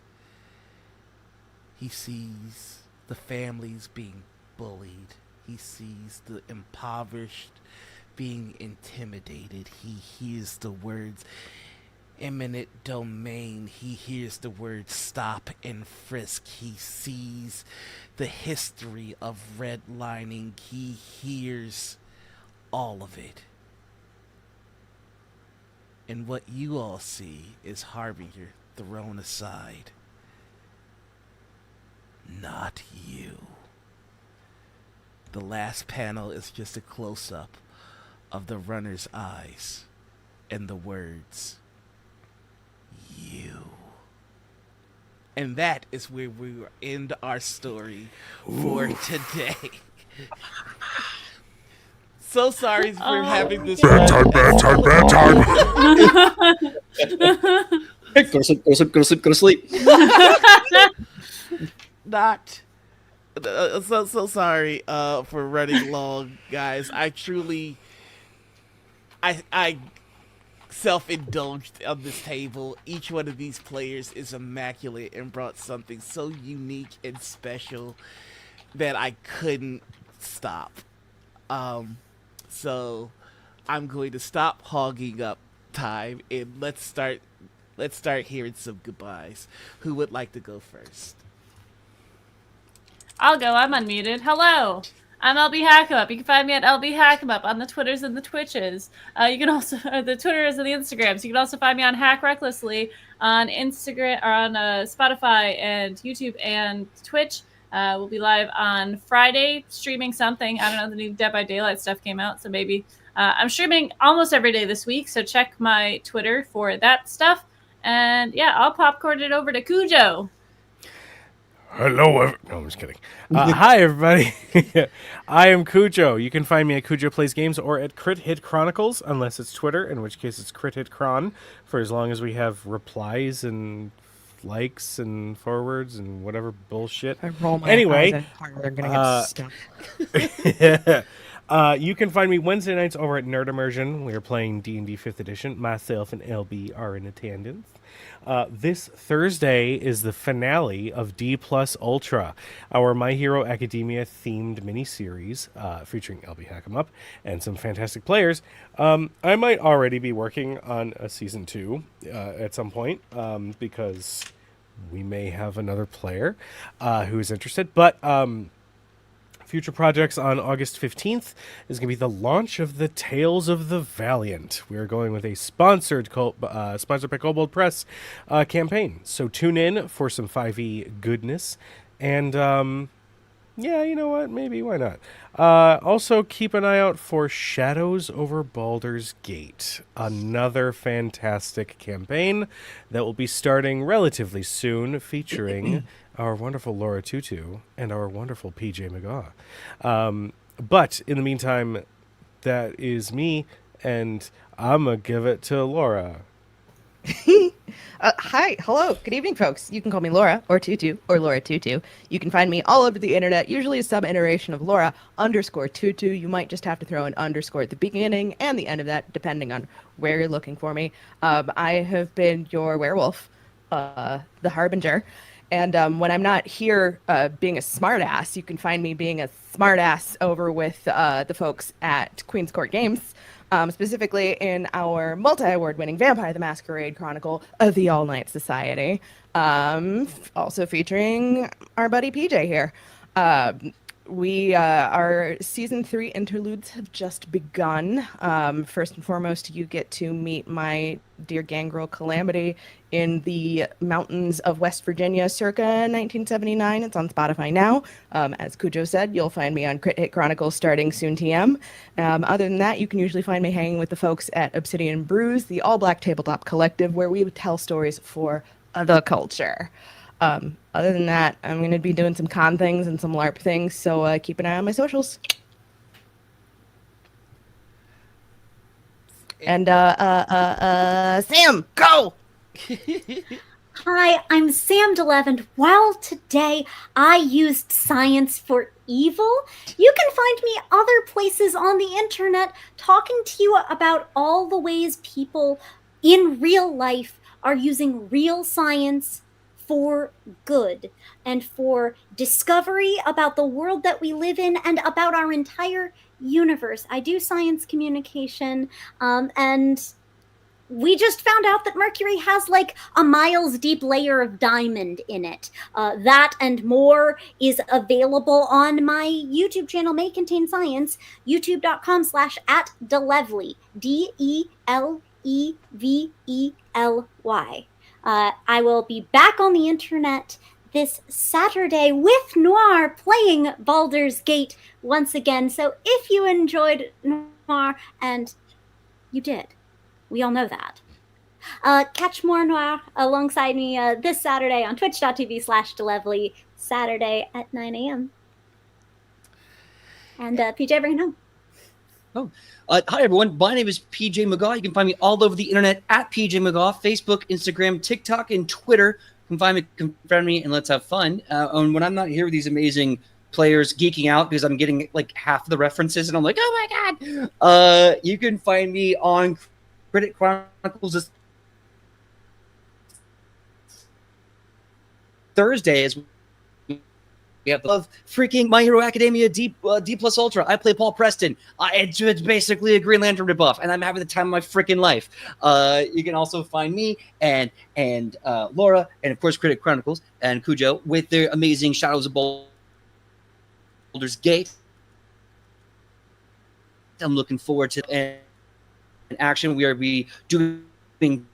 S1: He sees the families being bullied. He sees the impoverished being intimidated. He hears the words eminent domain. He hears the words stop and frisk. He sees the history of redlining. He hears all of it. And what you all see is Harbinger thrown aside. Not you. The last panel is just a close-up of the runner's eyes and the words, you. And that is where we will end our story for today. So sorry for having this.
S11: Bad time, bad time, bad time.
S6: Go to sleep, go to sleep, go to sleep, go to sleep.
S1: Not so sorry for running long, guys. I truly I self-indulged on this table. Each one of these players is immaculate and brought something so unique and special that I couldn't stop. So I'm going to stop hogging up time and let's start hearing some goodbyes. Who would like to go first?
S5: I'll go. I'm unmuted. Hello. I'm LB Hackemup. You can find me at LB Hackemup on the Twitters and the Twitches. You can also the Twitters and the Instagrams. You can also find me on Hack Recklessly on Instagram or on Spotify and YouTube and Twitch. We'll be live on Friday streaming something. I don't know, the new Dead by Daylight stuff came out, so maybe I'm streaming almost every day this week. So check my Twitter for that stuff. And yeah, I'll popcorn it over to Cujo.
S3: Hello, no, I'm just kidding. Hi, everybody. I am Cujo. You can find me at Cujo Plays Games or at Crit Hit Chronicles, unless it's Twitter, in which case it's Crit Hit Chron, for as long as we have replies and likes and forwards and whatever bullshit.
S4: I roll my
S3: anyway,
S4: eyes at they're gonna get stuck.
S3: You can find me Wednesday nights over at Nerd Immersion. We are playing D&D 5th Edition. Myself and LB are in attendance. This Thursday is the finale of D Plus Ultra, our My Hero Academia themed miniseries featuring LB Hackemup and some fantastic players. I might already be working on a season 2 at some point because we may have another player who is interested. But future projects on August 15th is going to be the launch of the Tales of the Valiant. We are going with a sponsored by Kobold Press campaign. So tune in for some 5e goodness. And yeah, you know what? Maybe, why not? Also, keep an eye out for Shadows over Baldur's Gate, another fantastic campaign that will be starting relatively soon, featuring our wonderful Laura Tutu and our wonderful PJ McGaw. But in the meantime, that is me, and I'm going to give it to Laura.
S4: Hi, hello, good evening, folks. You can call me Laura or Tutu or Laura Tutu. You can find me all over the internet, usually a sub-iteration of Laura _Tutu. You might just have to throw an underscore at the beginning and the end of that, depending on where you're looking for me. I have been your werewolf, the Harbinger. And when I'm not here being a smartass, you can find me being a smartass over with the folks at Queen's Court Games, specifically in our multi-award-winning Vampire the Masquerade Chronicle of the All Night Society, also featuring our buddy PJ here. Our season 3 interludes have just begun. First and foremost, you get to meet my dear gangrel Calamity in the mountains of West Virginia circa 1979. It's on Spotify now. As Cujo said, you'll find me on Crit Hit Chronicles starting soon TM. Other than that, you can usually find me hanging with the folks at Obsidian Brews, the all-black tabletop collective, where we tell stories for the culture. Other than that, I'm going to be doing some con things and some LARP things, so keep an eye on my socials. And, Sam, go!
S2: Hi, I'm Sam DeLevin. While today I used science for evil, you can find me other places on the internet talking to you about all the ways people in real life are using real science for good and for discovery about the world that we live in and about our entire universe. I do science communication, and we just found out that Mercury has like a miles deep layer of diamond in it. That and more is available on my YouTube channel, May Contain Science, youtube.com/@Delevely, DELEVELY. I will be back on the internet this Saturday with Noir playing Baldur's Gate once again. So if you enjoyed Noir, and you did, we all know that. Catch more Noir alongside me this Saturday on twitch.tv/Delevely, Saturday at 9 a.m. And PJ, bring it home.
S6: Hi, everyone. My name is PJ McGaw. You can find me all over the internet at PJ McGaw, Facebook, Instagram, TikTok, and Twitter. You can find me, and let's have fun. And when I'm not here with these amazing players geeking out because I'm getting like half the references, and I'm like, oh my god! You can find me on Critic Chronicles this Thursday as we have love freaking My Hero Academia D plus Ultra. I play Paul Preston. It's basically a Green Lantern ripoff, and I'm having the time of my freaking life. You can also find me and Laura, and of course Critic Chronicles and Cujo with their amazing Shadows of Baldur's Gate. I'm looking forward to an action. We are doing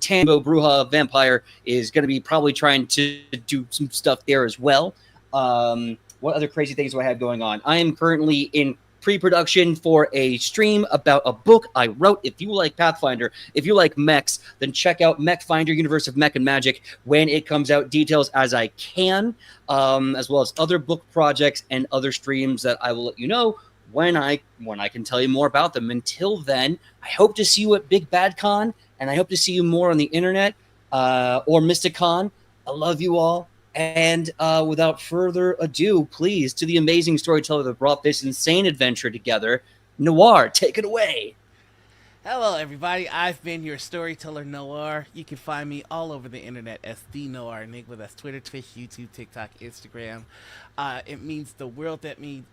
S6: Tambo Bruja Vampire is going to be probably trying to do some stuff there as well. What other crazy things do I have going on? I am currently in pre-production for a stream about a book I wrote. If you like Pathfinder, if you like mechs, then check out Mech Finder, Universe of Mech and Magic when it comes out. Details as I can, as well as other book projects and other streams that I will let you know when I can tell you more about them. Until then, I hope to see you at Big Bad Con, and I hope to see you more on the internet or Mysticon. I love you all. And without further ado, please, to the amazing storyteller that brought this insane adventure together, Noir, take it away.
S1: Hello, everybody. I've been your storyteller, Noir. You can find me all over the internet as The Noir Enigma. That's Twitter, Twitch, YouTube, TikTok, Instagram. It means the world to me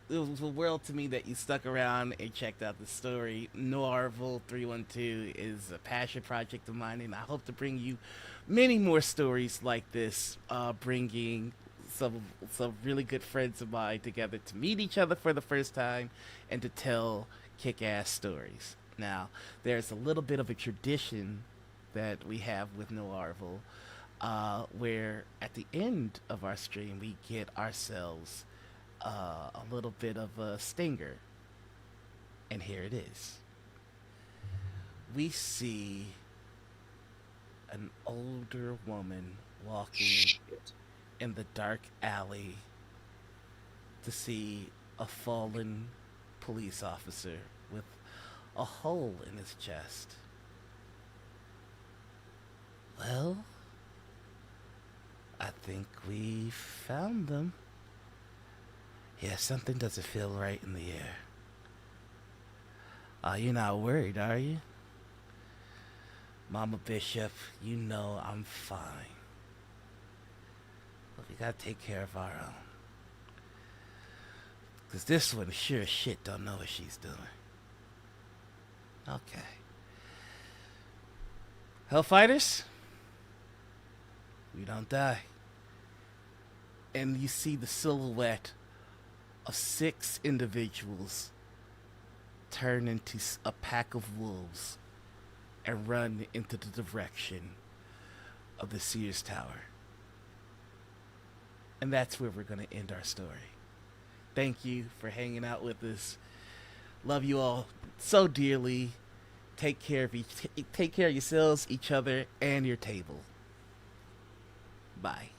S1: that you stuck around and checked out the story. Noirvel 312 is a passion project of mine, and I hope to bring you many more stories like this, bringing some really good friends of mine together to meet each other for the first time and to tell kick-ass stories. Now, there's a little bit of a tradition that we have with Noirvel, where at the end of our stream we get ourselves a little bit of a stinger. And here it is. We see an older woman walking in the dark alley to see a fallen police officer with a hole in his chest. Well, I think we found them. Yeah, something doesn't feel right in the air. You're not worried, are you? Mama Bishop, you know I'm fine. But we gotta take care of our own. 'Cause this one sure as shit don't know what she's doing. Okay. Hellfighters, we don't die. And you see the silhouette of 6 individuals turn into a pack of wolves and run into the direction of the Sears Tower. And that's where we're going to end our story. Thank you for hanging out with us. Love you all so dearly. Take care of yourselves, each other, and your table. Bye.